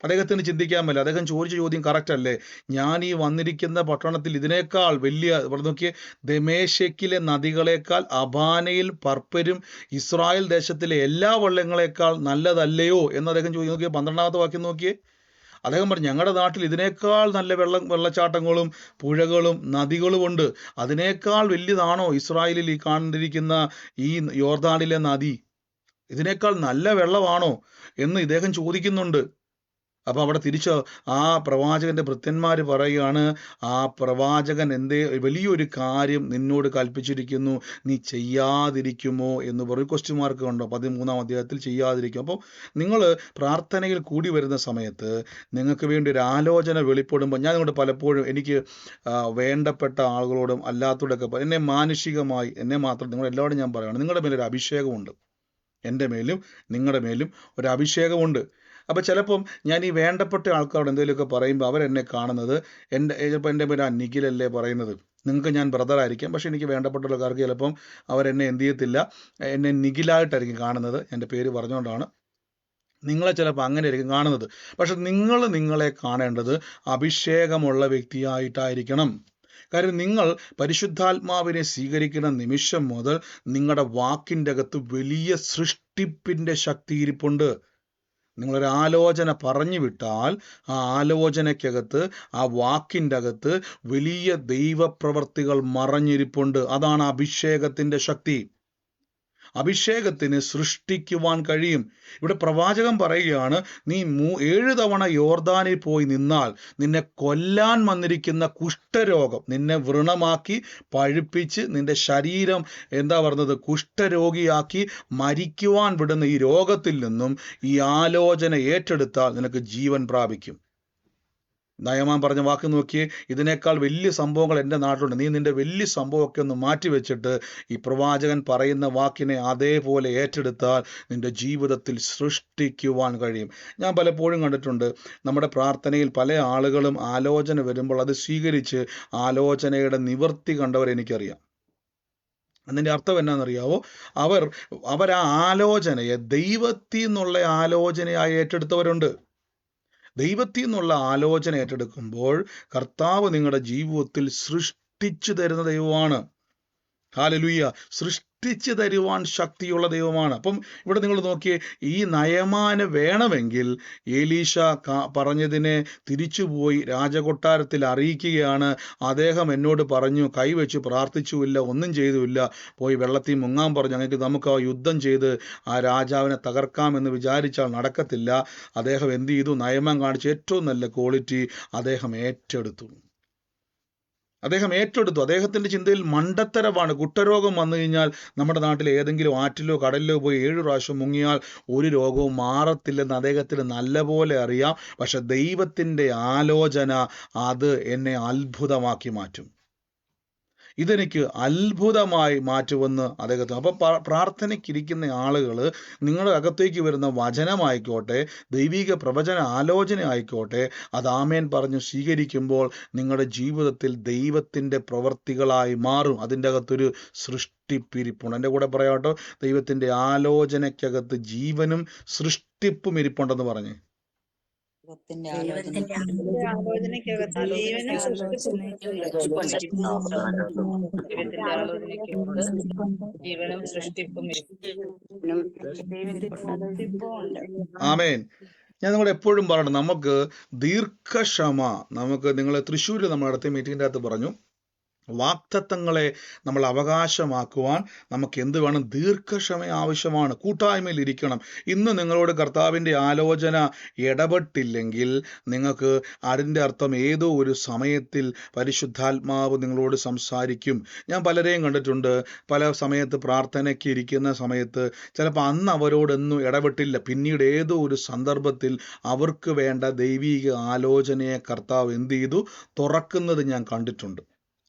Speaker 1: അദ്ദേഹത്തിന് ചിന്തിക്കാൻ പറ്റില്ല. അദ്ദേഹം ചോദിച്ച ചോദ്യം കറക്റ്റ് അല്ലേ? ഞാൻ ഈ വന്നിരിക്കുന്ന പട്ടണത്തിൽ ഇതിനേക്കാൾ വലിയ, ഇവിടെ നോക്കിയേ, ദമേശക്കിലെ നദികളേക്കാൾ അബാനയിൽ പർപ്പരും ഇസ്രായേൽ ദേശത്തിലെ എല്ലാ വള്ളങ്ങളേക്കാൾ നല്ലതല്ലയോ എന്ന് അദ്ദേഹം ചോദിച്ചു. നോക്കിയേ, 12ാമത്തെ വാക്യം നോക്കിയേ. അദ്ദേഹം പറഞ്ഞു, ഞങ്ങളുടെ നാട്ടിൽ ഇതിനേക്കാൾ നല്ല വെള്ളച്ചാട്ടങ്ങളും പുഴകളും നദികളും ഉണ്ട്. അതിനേക്കാൾ വലിയതാണോ ഇസ്രായേലിൽ ഈ കണ്ടിരിക്കുന്ന ഈ യോർദാനിലെ നദി? ഇതിനേക്കാൾ നല്ല വെള്ളമാണോ എന്ന് ഇദ്ദേഹം ചോദിക്കുന്നുണ്ട്. അപ്പോൾ അവിടെ തിരിച്ച് ആ പ്രവാചകന്റെ ഭൃത്യന്മാർ പറയുകയാണ്, ആ പ്രവാചകൻ വലിയൊരു കാര്യം നിന്നോട് കൽപ്പിച്ചിരിക്കുന്നു, നീ ചെയ്യാതിരിക്കുമോ എന്ന് പറയും. ക്വസ്റ്റ്യൻ മാർക്ക് കണ്ടോ 13-ാം അധ്യായത്തിൽ ചെയ്യാതിരിക്കും. അപ്പോൾ നിങ്ങൾ പ്രാർത്ഥനയിൽ കൂടി വരുന്ന സമയത്ത് നിങ്ങൾക്ക് വേണ്ടി ഒരു ആലോചന വെളിപ്പെടുമ്പോൾ, ഞാൻ നിങ്ങളുടെ പലപ്പോഴും എനിക്ക് വേണ്ടപ്പെട്ട ആളുകളോടും അല്ലാത്തവരോടൊക്കെ എന്നെ മാനുഷികമായി എന്നെ മാത്രം നിങ്ങളെല്ലാവരും ഞാൻ പറയുകയാണ്, നിങ്ങളുടെ മേലൊരു അഭിഷേകമുണ്ട്. എൻ്റെ മേലും നിങ്ങളുടെ മേലും ഒരു അഭിഷേകമുണ്ട്. അപ്പോൾ ചിലപ്പം ഞാൻ ഈ വേണ്ടപ്പെട്ട ആൾക്കാരോട് എന്തെങ്കിലുമൊക്കെ പറയുമ്പോൾ അവരെന്നെ കാണുന്നത് ചിലപ്പോൾ എൻ്റെ പേര് നിഖിലല്ലേ പറയുന്നത്, നിങ്ങൾക്ക് ഞാൻ ബ്രദറായിരിക്കാം, പക്ഷേ എനിക്ക് വേണ്ടപ്പെട്ട ആൾക്കാർക്ക് ചിലപ്പം അവരെന്നെ എന്ത് ചെയ്യത്തില്ല, എന്നെ നിഖിലായിട്ടായിരിക്കും കാണുന്നത്. എൻ്റെ പേര് പറഞ്ഞുകൊണ്ടാണ്. നിങ്ങളെ ചിലപ്പോൾ അങ്ങനെ ആയിരിക്കും കാണുന്നത്. പക്ഷെ നിങ്ങളെ കാണേണ്ടത് അഭിഷേകമുള്ള വ്യക്തിയായിട്ടായിരിക്കണം. കാര്യം നിങ്ങൾ പരിശുദ്ധാത്മാവിനെ സ്വീകരിക്കുന്ന നിമിഷം മുതൽ നിങ്ങളുടെ വാക്കിൻ്റെ അകത്ത് വലിയ സൃഷ്ടിപ്പിൻ്റെ ശക്തി ഇരിപ്പുണ്ട്. നിങ്ങളൊരു ആലോചന പറഞ്ഞു വിട്ടാൽ ആ ആലോചനയ്ക്കകത്ത്, ആ വാക്കിൻ്റെ അകത്ത് വലിയ ദൈവപ്രവർത്തികൾ മറഞ്ഞിരിപ്പുണ്ട്. അതാണ് അഭിഷേകത്തിൻ്റെ ശക്തി. അഭിഷേകത്തിന് സൃഷ്ടിക്കുവാൻ കഴിയും. ഇവിടെ പ്രവാചകൻ പറയുകയാണ്, നീ 7 തവണ യോർദാനിൽ പോയി നിന്നാൽ നിന്നെ കൊല്ലാൻ വന്നിരിക്കുന്ന കുഷ്ഠരോഗം നിന്നെ വ്രണമാക്കി പഴുപ്പിച്ച് നിന്റെ ശരീരം കുഷ്ഠരോഗിയാക്കി മരിക്കുവാൻ വിടുന്ന ഈ രോഗത്തിൽ നിന്നും ഈ ആലോചന ഏറ്റെടുത്താൽ നിനക്ക് ജീവൻ പ്രാപിക്കും. നയമാൻ പറഞ്ഞ വാക്ക് നോക്കിയേ, ഇതിനേക്കാൾ വലിയ സംഭവങ്ങൾ എൻ്റെ നാട്ടിലുണ്ട്. നീ നിൻ്റെ വലിയ സംഭവമൊക്കെ ഒന്ന് മാറ്റിവെച്ചിട്ട് ഈ പ്രവാചകൻ പറയുന്ന വാക്കിനെ അതേപോലെ ഏറ്റെടുത്താൽ നിൻ്റെ ജീവിതത്തിൽ സൃഷ്ടിക്കുവാൻ കഴിയും. ഞാൻ പലപ്പോഴും കണ്ടിട്ടുണ്ട്, നമ്മുടെ പ്രാർത്ഥനയിൽ പല ആളുകളും ആലോചന വരുമ്പോൾ അത് സ്വീകരിച്ച് ആലോചനയുടെ നിവൃത്തി കണ്ടവരെ എനിക്കറിയാം. അതിൻ്റെ അർത്ഥം എന്നാണെന്നറിയാവോ? അവർ ആ ആലോചനയെ ദൈവത്തിൽ നിന്നുള്ള ആലോചനയായി ഏറ്റെടുത്തവരുണ്ട്. ദൈവത്തിൽ നിന്നുള്ള ആലോചന ഏറ്റെടുക്കുമ്പോൾ കർത്താവ് നിങ്ങളുടെ ജീവിതത്തിൽ സൃഷ്ടിച്ചു തരുന്ന ദൈവമാണ്. ഹല്ലേലൂയ. സൃഷ്ടിച്ചു തരുവാൻ ശക്തിയുള്ള ദൈവമാണ്. അപ്പം ഇവിടെ നിങ്ങൾ നോക്കിയേ, ഈ നയമാന് വേണമെങ്കിൽ എലീശ പറഞ്ഞതിനെ തിരിച്ചുപോയി രാജകൊട്ടാരത്തിൽ അറിയിക്കുകയാണ്. അദ്ദേഹം എന്നോട് പറഞ്ഞു, കൈവച്ച് പ്രാർത്ഥിച്ചുമില്ല, ഒന്നും ചെയ്തുമില്ല, പോയി വെള്ളത്തിൽ മുങ്ങാൻ പറഞ്ഞു. അങ്ങനെ നമുക്ക് ആ യുദ്ധം ചെയ്ത് ആ രാജാവിനെ തകർക്കാമെന്ന് വിചാരിച്ചാൽ നടക്കത്തില്ല. അദ്ദേഹം എന്ത് ചെയ്തു? നയമാൻ കാണിച്ച ഏറ്റവും നല്ല ക്വാളിറ്റി അദ്ദേഹം ഏറ്റെടുത്തു. അദ്ദേഹത്തിൻ്റെ ചിന്തയിൽ മണ്ടത്തരമാണ്. കുഷ്ഠരോഗം വന്നു കഴിഞ്ഞാൽ നമ്മുടെ നാട്ടിൽ ഏതെങ്കിലും ആറ്റിലോ കടലിലോ പോയി 7 പ്രാവശ്യം മുങ്ങിയാൽ ഒരു രോഗവും മാറത്തില്ലെന്ന് അദ്ദേഹത്തിന് നല്ലപോലെ അറിയാം. പക്ഷെ ദൈവത്തിൻ്റെ ആലോചന അത് എന്നെ അത്ഭുതമാക്കി മാറ്റും. ഇതെനിക്ക് അത്ഭുതമായി മാറ്റുമെന്ന് അദ്ദേഹത്തിന്. അപ്പം പ്രാർത്ഥനയ്ക്കിരിക്കുന്ന ആളുകൾ നിങ്ങളുടെ അകത്തേക്ക് വരുന്ന വചനമായിക്കോട്ടെ, ദൈവിക പ്രവചന ആലോചന ആയിക്കോട്ടെ, അത് ആമേൻ പറഞ്ഞ് സ്വീകരിക്കുമ്പോൾ നിങ്ങളുടെ ജീവിതത്തിൽ ദൈവത്തിൻ്റെ പ്രവർത്തികളായി മാറും. അതിൻ്റെ അകത്തൊരു സൃഷ്ടിപ്പിരിപ്പുണ്ട്. എൻ്റെ കൂടെ പറയാട്ടോ, ദൈവത്തിൻ്റെ ആലോചനയ്ക്കകത്ത് ജീവനും സൃഷ്ടിപ്പും ഇരിപ്പുണ്ടെന്ന് പറഞ്ഞേ. ആമേൻ. ഞാൻ നിങ്ങളോട് എപ്പോഴും പറയണം, നമുക്ക് ദീർഘക്ഷമ, നിങ്ങൾ തൃശ്ശൂരിൽ നമ്മൾ അടുത്ത മീറ്റിങ്ങിൻ്റെ അകത്ത് പറഞ്ഞു, വാഗ്ദത്തങ്ങളെ നമ്മൾ അവകാശമാക്കുവാൻ നമുക്ക് എന്ത് വേണം? ദീർഘക്ഷമ ആവശ്യമാണ്. കൂട്ടായ്മയിൽ ഇരിക്കണം. ഇന്ന് നിങ്ങളോട് കർത്താവിൻ്റെ ആലോചന ഇടപെട്ടില്ലെങ്കിൽ നിങ്ങൾക്ക് അതിൻ്റെ അർത്ഥം ഏതോ ഒരു സമയത്തിൽ പരിശുദ്ധാത്മാവ് നിങ്ങളോട് സംസാരിക്കും. ഞാൻ പലരെയും കണ്ടിട്ടുണ്ട്, പല സമയത്ത് പ്രാർത്ഥനയ്ക്ക് ഇരിക്കുന്ന സമയത്ത് ചിലപ്പോൾ അന്ന് അവരോടൊന്നും ഇടപെട്ടില്ല, പിന്നീട് ഏതോ ഒരു സന്ദർഭത്തിൽ അവർക്ക് വേണ്ട ദൈവിക ആലോചനയെ കർത്താവ് എന്ത് ചെയ്തു? തുറക്കുന്നത് ഞാൻ കണ്ടിട്ടുണ്ട്.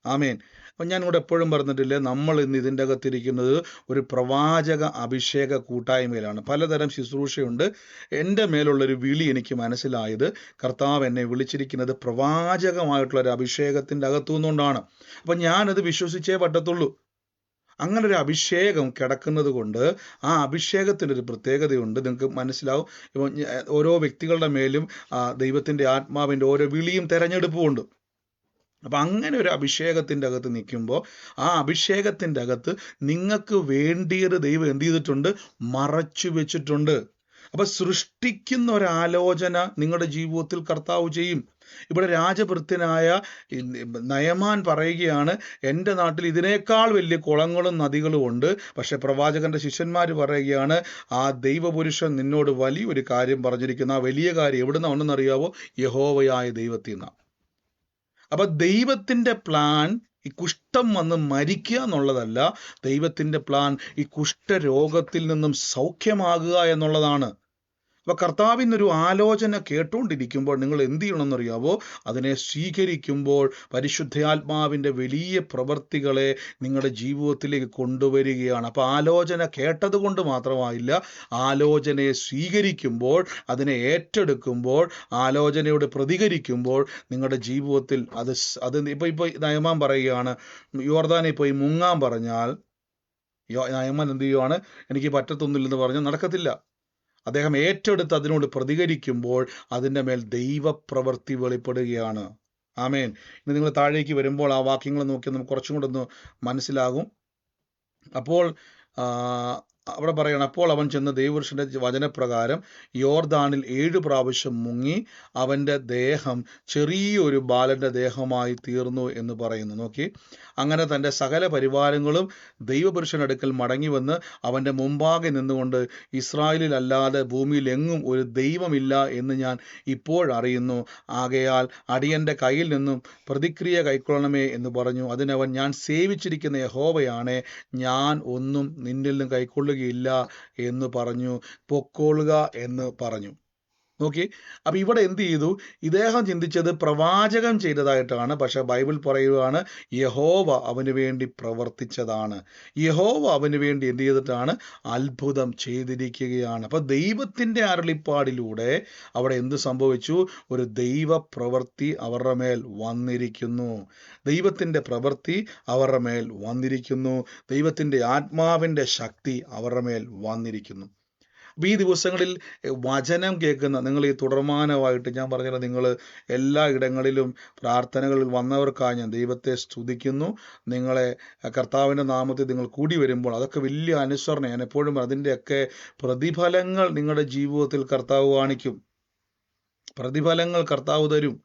Speaker 1: ആമേൻ. അപ്പം ഞാൻ ഇവിടെ എപ്പോഴും പറഞ്ഞിട്ടില്ലേ, നമ്മൾ ഇന്ന് ഇതിൻ്റെ അകത്തിരിക്കുന്നത് ഒരു പ്രവാചക അഭിഷേക കൂട്ടായ്മയിലാണ്. പലതരം ശുശ്രൂഷയുണ്ട്. എൻ്റെ മേലുള്ളൊരു വിളി എനിക്ക് മനസ്സിലായത്, കർത്താവ് എന്നെ വിളിച്ചിരിക്കുന്നത് പ്രവാചകമായിട്ടുള്ളൊരു അഭിഷേകത്തിൻ്റെ അകത്തുനിന്നുകൊണ്ടാണ്. അപ്പം ഞാനത് വിശ്വസിച്ചേ പറ്റത്തുള്ളൂ. അങ്ങനൊരു അഭിഷേകം കിടക്കുന്നത് കൊണ്ട് ആ അഭിഷേകത്തിനൊരു പ്രത്യേകതയുണ്ട്. നിങ്ങൾക്ക് മനസ്സിലാവും. ഇപ്പം ഓരോ വ്യക്തികളുടെ മേലും ദൈവത്തിൻ്റെ ആത്മാവിൻ്റെ ഓരോ വിളിയും തെരഞ്ഞെടുപ്പുമുണ്ട്. അപ്പം അങ്ങനെ ഒരു അഭിഷേകത്തിൻ്റെ അകത്ത് നിൽക്കുമ്പോൾ ആ അഭിഷേകത്തിൻ്റെ അകത്ത് നിങ്ങൾക്ക് വേണ്ടിയത് ദൈവം എന്ത് ചെയ്തിട്ടുണ്ട്? മറച്ചു വെച്ചിട്ടുണ്ട്. അപ്പൊ സൃഷ്ടിക്കുന്ന ഒരാലോചന നിങ്ങളുടെ ജീവിതത്തിൽ കർത്താവ് ചെയ്യും. ഇവിടെ രാജഭൃത്യനായ ഈ നയമാൻ പറയുകയാണ്, എൻ്റെ നാട്ടിൽ ഇതിനേക്കാൾ വലിയ കുളങ്ങളും നദികളും ഉണ്ട്. പക്ഷെ പ്രവാചകന്റെ ശിഷ്യന്മാർ പറയുകയാണ്, ആ ദൈവപുരുഷൻ നിന്നോട് വലിയൊരു കാര്യം പറഞ്ഞിരിക്കുന്ന ആ വലിയ കാര്യം എവിടുന്ന ഉണ്ടെന്നറിയാവോ? യഹോവയായ ദൈവത്തിൽ നിന്നാണ്. അപ്പൊ ദൈവത്തിന്റെ പ്ലാൻ ഈ കുഷ്ഠം വന്ന് മരിക്കുക എന്നുള്ളതല്ല. ദൈവത്തിന്റെ പ്ലാൻ ഈ കുഷ്ഠരോഗത്തിൽ നിന്നും സൗഖ്യമാകുക എന്നുള്ളതാണ്. അപ്പൊ കർത്താവിനൊരു ആലോചന കേട്ടുകൊണ്ടിരിക്കുമ്പോൾ നിങ്ങൾ എന്ത് ചെയ്യണമെന്നറിയാവോ? അതിനെ സ്വീകരിക്കുമ്പോൾ പരിശുദ്ധാത്മാവിൻ്റെ വലിയ പ്രവൃത്തികളെ നിങ്ങളുടെ ജീവിതത്തിലേക്ക് കൊണ്ടുവരികയാണ്. അപ്പൊ ആലോചന കേട്ടത് കൊണ്ട് മാത്രമായില്ല, ആലോചനയെ സ്വീകരിക്കുമ്പോൾ, അതിനെ ഏറ്റെടുക്കുമ്പോൾ, ആലോചനയോട് പ്രതികരിക്കുമ്പോൾ നിങ്ങളുടെ ജീവിതത്തിൽ അത് ഇപ്പൊ നയമാൻ പറയുകയാണ്, യോർദാനിൽ പോയി മുങ്ങാൻ പറഞ്ഞാൽ നയമാൻ എന്ത് ചെയ്യുവാണ്? എനിക്ക് പറ്റത്തൊന്നുമില്ലെന്ന് പറഞ്ഞാൽ നടക്കത്തില്ല. അദ്ദേഹം ഏറ്റെടുത്ത് അതിനോട് പ്രതികരിക്കുമ്പോൾ അതിൻ്റെ മേൽ ദൈവപ്രവൃത്തി വെളിപ്പെടുകയാണ്. ആമേൻ. ഇനി നിങ്ങൾ താഴേക്ക് വരുമ്പോൾ ആ വാക്യങ്ങൾ നോക്കി നമുക്ക് കുറച്ചും കൂടെ ഒന്ന് മനസ്സിലാകും. അപ്പോൾ അവിടെ പറയണം, അപ്പോൾ അവൻ ചെന്ന് ദൈവപുരുഷന്റെ വചനപ്രകാരം യോർദാനിൽ 7 പ്രാവശ്യം മുങ്ങി അവൻ്റെ ദേഹം ചെറിയൊരു ബാലന്റെ ദേഹമായി തീർന്നു എന്ന് പറയുന്നു. നോക്കി, അങ്ങനെ തൻ്റെ സകല പരിവാരങ്ങളും ദൈവപുരുഷനടുക്കൽ മടങ്ങി വന്ന് അവൻ്റെ മുമ്പാകെ നിന്നുകൊണ്ട്, ഇസ്രായേലിൽ അല്ലാതെ ഭൂമിയിൽ എങ്ങും ഒരു ദൈവമില്ല എന്ന് ഞാൻ ഇപ്പോഴറിയുന്നു. ആകയാൽ അടിയൻ്റെ കയ്യിൽ നിന്നും പ്രതിക്രിയ കൈക്കൊള്ളണമേ എന്ന് പറഞ്ഞു. അതിനവൻ, ഞാൻ സേവിച്ചിരിക്കുന്ന യഹോവയാണേ, ഞാൻ ഒന്നും നിന്നിൽ നിന്നും കൈക്കൊള്ളുകയില്ല എന്ന് പറഞ്ഞു. പൊക്കോളുക എന്ന് പറഞ്ഞു. നോക്കി, അപ്പൊ ഇവിടെ എന്ത് ചെയ്തു? ഇദ്ദേഹം ചിന്തിച്ചത് പ്രവാചകൻ ചെയ്തതായിട്ടാണ്. പക്ഷെ ബൈബിൾ പറയുകയാണ്, യഹോവ അവന് വേണ്ടി പ്രവർത്തിച്ചതാണ്. യഹോവ അവന് വേണ്ടി എന്ത് ചെയ്തിട്ടാണ്? അത്ഭുതം ചെയ്തിരിക്കുകയാണ്. അപ്പൊ ദൈവത്തിന്റെ അരുളിപ്പാടിലൂടെ അവിടെ എന്ത് സംഭവിച്ചു? ഒരു ദൈവ പ്രവൃത്തി അവരുടെ മേൽ വന്നിരിക്കുന്നു. ദൈവത്തിന്റെ പ്രവൃത്തി അവരുടെ മേൽ വന്നിരിക്കുന്നു. ദൈവത്തിന്റെ ആത്മാവിന്റെ ശക്തി അവരുടെ മേൽ വന്നിരിക്കുന്നു. അപ്പം ഈ ദിവസങ്ങളിൽ വചനം കേൾക്കുന്ന നിങ്ങൾ, ഈ തുടർമാനമായിട്ട് ഞാൻ പറഞ്ഞത്, നിങ്ങൾ എല്ലാ ഇടങ്ങളിലും പ്രാർത്ഥനകളിൽ വന്നവർക്കായി ഞാൻ ദൈവത്തെ സ്തുതിക്കുന്നു. നിങ്ങളെ കർത്താവിൻ്റെ നാമത്തിൽ നിങ്ങൾ കൂടി വരുമ്പോൾ അതൊക്കെ വലിയ അനുസരണ. ഞാൻ എപ്പോഴും അതിൻ്റെയൊക്കെ പ്രതിഫലങ്ങൾ നിങ്ങളുടെ ജീവിതത്തിൽ കർത്താവ് കാണിക്കും. പ്രതിഫലങ്ങൾ കർത്താവ് തരും.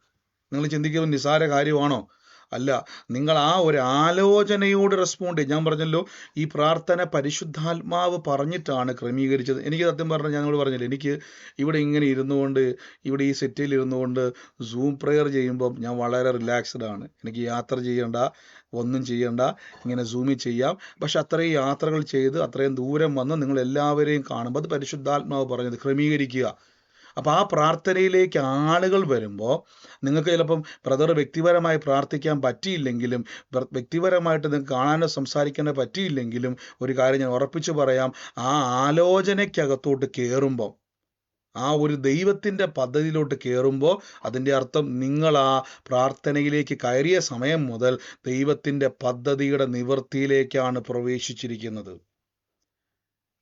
Speaker 1: നിങ്ങൾ ചിന്തിക്കുമ്പോൾ നിസ്സാര കാര്യമാണോ? അല്ല. നിങ്ങൾ ആ ഒരു ആലോചനയോട് റെസ്പോണ്ട് ചെയ്യും. ഞാൻ പറഞ്ഞല്ലോ, ഈ പ്രാർത്ഥന പരിശുദ്ധാത്മാവ് പറഞ്ഞിട്ടാണ് ക്രമീകരിച്ചത്. എനിക്ക് സത്യം പറഞ്ഞാൽ ഞാൻ നിങ്ങളോട് പറഞ്ഞില്ല, എനിക്ക് ഇവിടെ ഇങ്ങനെ ഇരുന്നുകൊണ്ട്, ഇവിടെ ഈ സെറ്റിൽ ഇരുന്നുകൊണ്ട് സൂം പ്രെയർ ചെയ്യുമ്പം ഞാൻ വളരെ റിലാക്സ്ഡ് ആണ്. എനിക്ക് യാത്ര ചെയ്യേണ്ട, ഒന്നും ചെയ്യേണ്ട, ഇങ്ങനെ സൂമിൽ ചെയ്യാം. പക്ഷെ അത്രയും യാത്രകൾ ചെയ്ത് അത്രയും ദൂരം വന്ന് നിങ്ങൾ എല്ലാവരെയും കാണുമ്പോൾ അത് പരിശുദ്ധാത്മാവ് പറഞ്ഞത് ക്രമീകരിക്കുക. അപ്പോൾ ആ പ്രാർത്ഥനയിലേക്ക് ആളുകൾ വരുമ്പോൾ നിങ്ങൾക്ക് ചിലപ്പം ബ്രദർ വ്യക്തിപരമായി പ്രാർത്ഥിക്കാൻ പറ്റിയില്ലെങ്കിലും, വ്യക്തിപരമായിട്ട് നിങ്ങൾക്ക് കാണാനോ സംസാരിക്കാനോ പറ്റിയില്ലെങ്കിലും, ഒരു കാര്യം ഞാൻ ഉറപ്പിച്ചു പറയാം, ആ ആലോചനയ്ക്കകത്തോട്ട് കയറുമ്പോൾ, ആ ഒരു ദൈവത്തിൻ്റെ പദ്ധതിയിലോട്ട് കയറുമ്പോൾ, അതിൻ്റെ അർത്ഥം നിങ്ങൾ ആ പ്രാർത്ഥനയിലേക്ക് കയറിയ സമയം മുതൽ ദൈവത്തിൻ്റെ പദ്ധതിയുടെ നിവൃത്തിയിലേക്കാണ് പ്രവേശിച്ചിരിക്കുന്നത്.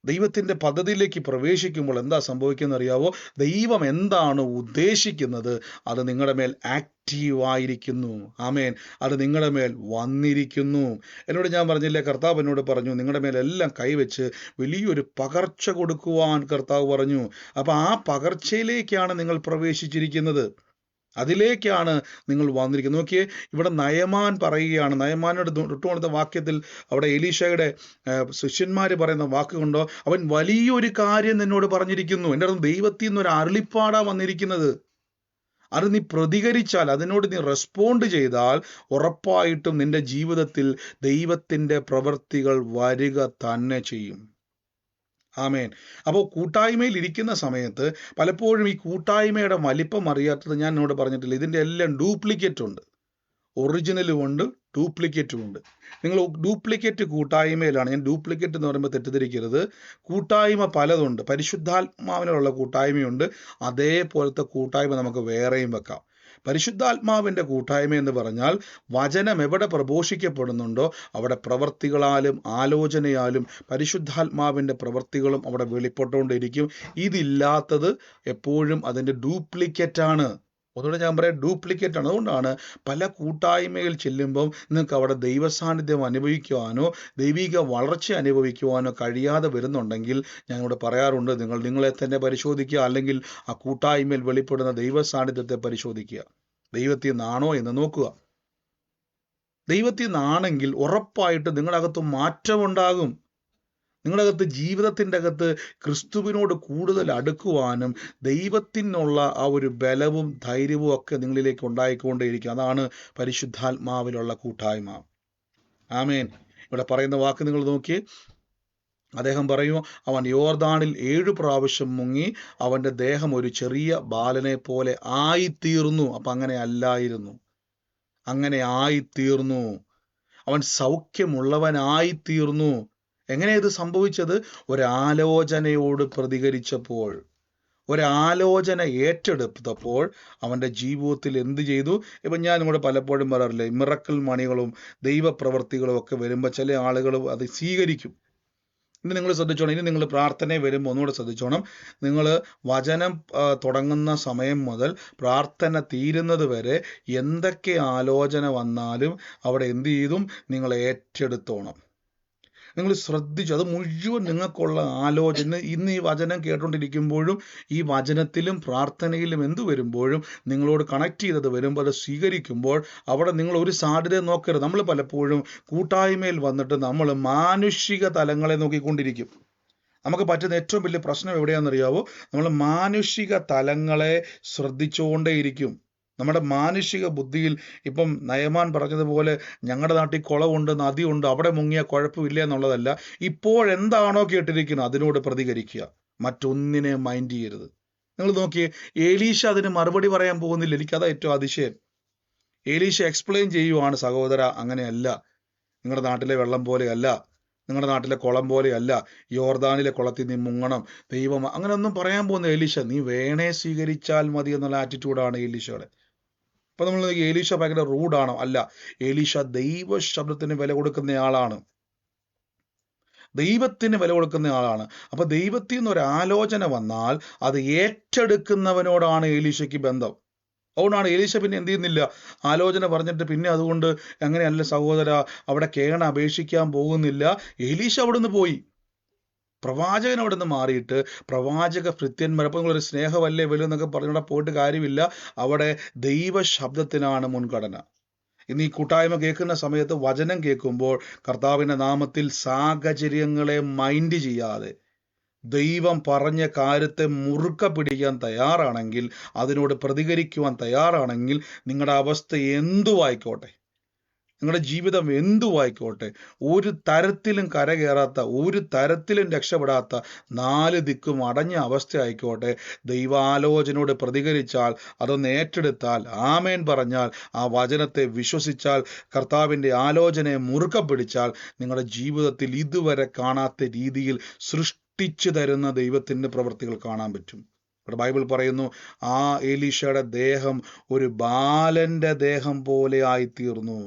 Speaker 1: ദൈവത്തിൻ്റെ പദ്ധതിയിലേക്ക് പ്രവേശിക്കുമ്പോൾ എന്താ സംഭവിക്കുന്നത് അറിയാവോ? ദൈവം എന്താണ് ഉദ്ദേശിക്കുന്നത് അത് നിങ്ങളുടെ മേൽ ആക്റ്റീവായിരിക്കുന്നു. ആമേൻ. അത് നിങ്ങളുടെ മേൽ വന്നിരിക്കുന്നു. എന്നോട് ഞാൻ പറഞ്ഞില്ലേ, കർത്താവ് എന്നോട് പറഞ്ഞു, നിങ്ങളുടെ മേലെല്ലാം കൈവച്ച് വലിയൊരു പകർച്ച കൊടുക്കുവാൻ കർത്താവ് പറഞ്ഞു. അപ്പം ആ പകർച്ചയിലേക്കാണ് നിങ്ങൾ പ്രവേശിച്ചിരിക്കുന്നത്. അതിലേക്കാണ് നിങ്ങൾ വന്നിരിക്കുന്നത്. നോക്കിയേ, ഇവിടെ നയമാൻ പറയുകയാണ്. നയമാനോട് തൊട്ടുകൊടുത്ത വാക്യത്തിൽ അവിടെ എലീശയുടെ ശിഷ്യന്മാർ പറയുന്ന വാക്കുകൊണ്ടോ, അവൻ വലിയൊരു കാര്യം നിന്നോട് പറഞ്ഞിരിക്കുന്നു. എൻ്റെ അർത്ഥം ദൈവത്തിൽ നിന്നൊരു അരുളിപ്പാടാ വന്നിരിക്കുന്നത്. അത് നീ പ്രതികരിച്ചാൽ, അതിനോട് നീ റെസ്പോണ്ട് ചെയ്താൽ, ഉറപ്പായിട്ടും നിന്റെ ജീവിതത്തിൽ ദൈവത്തിൻ്റെ പ്രവൃത്തികൾ വരിക തന്നെ ചെയ്യും. ആമേൻ. അപ്പോൾ കൂട്ടായ്മയിൽ ഇരിക്കുന്ന സമയത്ത് പലപ്പോഴും ഈ കൂട്ടായ്മയുടെ വലിപ്പം അറിയാത്തത് ഞാൻ എന്നോട് പറഞ്ഞിട്ടില്ല. ഇതിൻ്റെ എല്ലാം ഡ്യൂപ്ലിക്കേറ്റ് ഉണ്ട്. ഒറിജിനലും ഉണ്ട്, ഡ്യൂപ്ലിക്കേറ്റും ഉണ്ട്. നിങ്ങൾ ഡ്യൂപ്ലിക്കേറ്റ് കൂട്ടായ്മയിലാണ്. ഞാൻ ഡ്യൂപ്ലിക്കേറ്റ് എന്ന് പറയുമ്പോൾ തെറ്റിദ്ധരിക്കരുത്. കൂട്ടായ്മ പലതുണ്ട്. പരിശുദ്ധാത്മാവിനുള്ള കൂട്ടായ്മയുണ്ട്. അതേപോലത്തെ കൂട്ടായ്മ നമുക്ക് വേറെയും വെക്കാം. പരിശുദ്ധാത്മാവിൻ്റെ കൂട്ടായ്മ എന്ന് പറഞ്ഞാൽ വചനം എവിടെ പ്രഘോഷിക്കപ്പെടുന്നുണ്ടോ അവിടെ പ്രവർത്തികളാലും ആലോചനയാലും പരിശുദ്ധാത്മാവിൻ്റെ പ്രവർത്തികളും അവിടെ വെളിപ്പെട്ടുകൊണ്ടിരിക്കും. ഇതില്ലാത്തത് എപ്പോഴും അതിൻ്റെ ഡ്യൂപ്ലിക്കേറ്റാണ്. ഒന്നുകൂടെ ഞാൻ പറയാം, ഡ്യൂപ്ലിക്കേറ്റ് ആണ്. അതുകൊണ്ടാണ് പല കൂട്ടായ്മയിൽ ചെല്ലുമ്പം നിങ്ങൾക്ക് അവിടെ ദൈവസാന്നിധ്യം അനുഭവിക്കുവാനോ ദൈവിക വളർച്ച അനുഭവിക്കുവാനോ കഴിയാതെ വരുന്നുണ്ടെങ്കിൽ ഞാൻ ഇവിടെ പറയാറുണ്ട്, നിങ്ങളെ തന്നെ പരിശോധിക്കുക, അല്ലെങ്കിൽ ആ കൂട്ടായ്മയിൽ വെളിപ്പെടുന്ന ദൈവ സാന്നിധ്യത്തെ പരിശോധിക്കുക. ദൈവത്തിൽ നിന്നാണോ എന്ന് നോക്കുക. ദൈവത്തിൽ നിന്നാണെങ്കിൽ ഉറപ്പായിട്ട് നിങ്ങളുടെ അകത്ത് മാറ്റമുണ്ടാകും. നിങ്ങളുടെ അകത്ത്, ജീവിതത്തിൻ്റെ അകത്ത് ക്രിസ്തുവിനോട് കൂടുതൽ അടുക്കുവാനും ദൈവത്തിനുള്ള ആ ഒരു ബലവും ധൈര്യവും ഒക്കെ നിങ്ങളിലേക്ക് ഉണ്ടായിക്കൊണ്ടേയിരിക്കും. അതാണ് പരിശുദ്ധാത്മാവിലുള്ള കൂട്ടായ്മ. ആമേൻ. ഇവിടെ പറയുന്ന വാക്ക് നിങ്ങൾ നോക്കി. അദ്ദേഹം പറയുന്നു, അവൻ യോർദാനിൽ 7 പ്രാവശ്യം മുങ്ങി അവൻ്റെ ദേഹം ഒരു ചെറിയ ബാലനെ പോലെ ആയിത്തീർന്നു. അപ്പം അങ്ങനെ അല്ലായിരുന്നു, അങ്ങനെ ആയിത്തീർന്നു. അവൻ സൗഖ്യമുള്ളവനായിത്തീർന്നു. എങ്ങനെ ഇത് സംഭവിച്ചത്? ഒരാലോചനയോട് പ്രതികരിച്ചപ്പോൾ, ഒരാലോചന ഏറ്റെടുത്തപ്പോൾ അവൻ്റെ ജീവിതത്തിൽ എന്ത് ചെയ്തു? ഇപ്പം ഞാൻ ഇവിടെ പലപ്പോഴും പറയാറില്ലേ, മിറക്കിൾ മണികളും ദൈവപ്രവർത്തികളും ഒക്കെ വരുമ്പോൾ ചില ആളുകൾ അത് സ്വീകരിക്കും. ഇനി നിങ്ങൾ ശ്രദ്ധിച്ചോണം. ഇനി നിങ്ങൾ പ്രാർത്ഥനയിൽ വരുമ്പോൾ ഒന്നുകൂടെ ശ്രദ്ധിച്ചോണം. നിങ്ങൾ വചനം തുടങ്ങുന്ന സമയം മുതൽ പ്രാർത്ഥന തീരുന്നത് വരെ എന്തൊക്കെ ആലോചന വന്നാലും അവിടെ എന്ത് ചെയ്തും നിങ്ങൾ ഏറ്റെടുത്തോണം. നിങ്ങൾ ശ്രദ്ധിച്ചു, അത് മുഴുവൻ നിങ്ങൾക്കുള്ള ആലോചന. ഇന്ന് ഈ വചനം കേട്ടുകൊണ്ടിരിക്കുമ്പോഴും ഈ വചനത്തിലും പ്രാർത്ഥനയിലും എന്തു വരുമ്പോഴും നിങ്ങളോട് കണക്ട് ചെയ്തത് വരുമ്പോൾ അത് സ്വീകരിക്കുമ്പോൾ അവിടെ നിങ്ങൾ ഒരു സാധ്യത നോക്കരുത്. നമ്മൾ പലപ്പോഴും കൂട്ടായ്മയിൽ വന്നിട്ട് നമ്മൾ മാനുഷിക തലങ്ങളെ നോക്കിക്കൊണ്ടിരിക്കും. നമുക്ക് പറ്റുന്ന ഏറ്റവും വലിയ പ്രശ്നം എവിടെയാണെന്നറിയാവോ? നമ്മൾ മാനുഷിക തലങ്ങളെ ശ്രദ്ധിച്ചുകൊണ്ടേയിരിക്കും. നമ്മുടെ മാനുഷിക ബുദ്ധിയിൽ, ഇപ്പം നയമാൻ പറഞ്ഞതുപോലെ ഞങ്ങളുടെ നാട്ടിൽ കുളമുണ്ട്, നദിയുണ്ട്, അവിടെ മുങ്ങിയ കുഴപ്പമില്ല എന്നുള്ളതല്ല. ഇപ്പോഴെന്താണോ കേട്ടിരിക്കുന്നത് അതിനോട് പ്രതികരിക്കുക, മറ്റൊന്നിനെ മൈൻഡ് ചെയ്യരുത്. നിങ്ങൾ നോക്കിയേ, ഏലീശ അതിന് മറുപടി പറയാൻ പോകുന്നില്ല. എനിക്കതാ ഏറ്റവും അതിശയം. ഏലീശ എക്സ്പ്ലെയിൻ ചെയ്യുവാണ്, സഹോദര അങ്ങനെയല്ല, നിങ്ങളുടെ നാട്ടിലെ വെള്ളം പോലെയല്ല, നിങ്ങളുടെ നാട്ടിലെ കുളം പോലെയല്ല, യോർദാനിലെ കുളത്തിൽ നീ മുങ്ങണം, ദൈവം അങ്ങനെയൊന്നും പറയാൻ പോകുന്ന ഏലീശ. നീ വേണേ സ്വീകരിച്ചാൽ മതി എന്നുള്ള ആറ്റിറ്റ്യൂഡാണ് ഏലീശയുടെ. അപ്പൊ നമ്മൾ ഏലീശ ഭയങ്കര റൂഡാണോ? അല്ല. ഏലീശ ദൈവ ശബ്ദത്തിന് വില കൊടുക്കുന്നയാളാണ്, ദൈവത്തിന് വില കൊടുക്കുന്ന ആളാണ്. അപ്പൊ ദൈവത്തിൽ നിന്ന് ഒരു ആലോചന വന്നാൽ അത് ഏറ്റെടുക്കുന്നവനോടാണ് ഏലീശയ്ക്ക് ബന്ധം. അതുകൊണ്ടാണ് ഏലീശ പിന്നെ എന്ത് ചെയ്യുന്നില്ല, ആലോചന പറഞ്ഞിട്ട് പിന്നെ അതുകൊണ്ട് അങ്ങനെയല്ല സഹോദര, അവിടെ കേണ അപേക്ഷിക്കാൻ പോകുന്നില്ല. ഏലീശ അവിടുന്ന് പോയി, പ്രവാചകൻ അവിടെ നിന്ന് മാറിയിട്ട് പ്രവാചക ഭൃത്യന്മാർ. അപ്പോൾ നിങ്ങളൊരു സ്നേഹമല്ലേ വലുതെന്നൊക്കെ പറഞ്ഞിവിടെ പോയിട്ട് കാര്യമില്ല. അവിടെ ദൈവ ശബ്ദത്തിനാണ് മുൻഗണന. ഇന്ന് ഈ കൂട്ടായ്മ കേൾക്കുന്ന സമയത്ത് വചനം കേൾക്കുമ്പോൾ കർത്താവിൻ്റെ നാമത്തിൽ സാഹചര്യങ്ങളെ മൈൻഡ് ചെയ്യാതെ ദൈവം പറഞ്ഞ കാര്യത്തെ മുറുക്ക പിടിക്കാൻ തയ്യാറാണെങ്കിൽ, അതിനോട് പ്രതികരിക്കുവാൻ തയ്യാറാണെങ്കിൽ, നിങ്ങളുടെ അവസ്ഥ എന്തുവായിക്കോട്ടെ, നിങ്ങളുടെ ജീവിതം എന്തുവായിക്കോട്ടെ, ഒരു തരത്തിലും കരകയറാത്ത, ഒരു തരത്തിലും രക്ഷപ്പെടാത്ത 4 ദിക്കും അടഞ്ഞ അവസ്ഥ ആയിക്കോട്ടെ, ദൈവാലോചനയോട് പ്രതികരിച്ചാൽ, അതൊന്ന് ഏറ്റെടുത്താൽ, ആമേൻ പറഞ്ഞാൽ, ആ വചനത്തെ വിശ്വസിച്ചാൽ, കർത്താവിൻ്റെ ആലോചനയെ മുറുക്ക പിടിച്ചാൽ, നിങ്ങളുടെ ജീവിതത്തിൽ ഇതുവരെ കാണാത്ത രീതിയിൽ സൃഷ്ടിച്ചു തരുന്ന ദൈവത്തിൻ്റെ പ്രവൃത്തികൾ കാണാൻ പറ്റും. ഇവിടെ ബൈബിൾ പറയുന്നു, ആ എലീശയുടെ ദേഹം ഒരു ബാലന്റെ ദേഹം പോലെ ആയിത്തീർന്നു.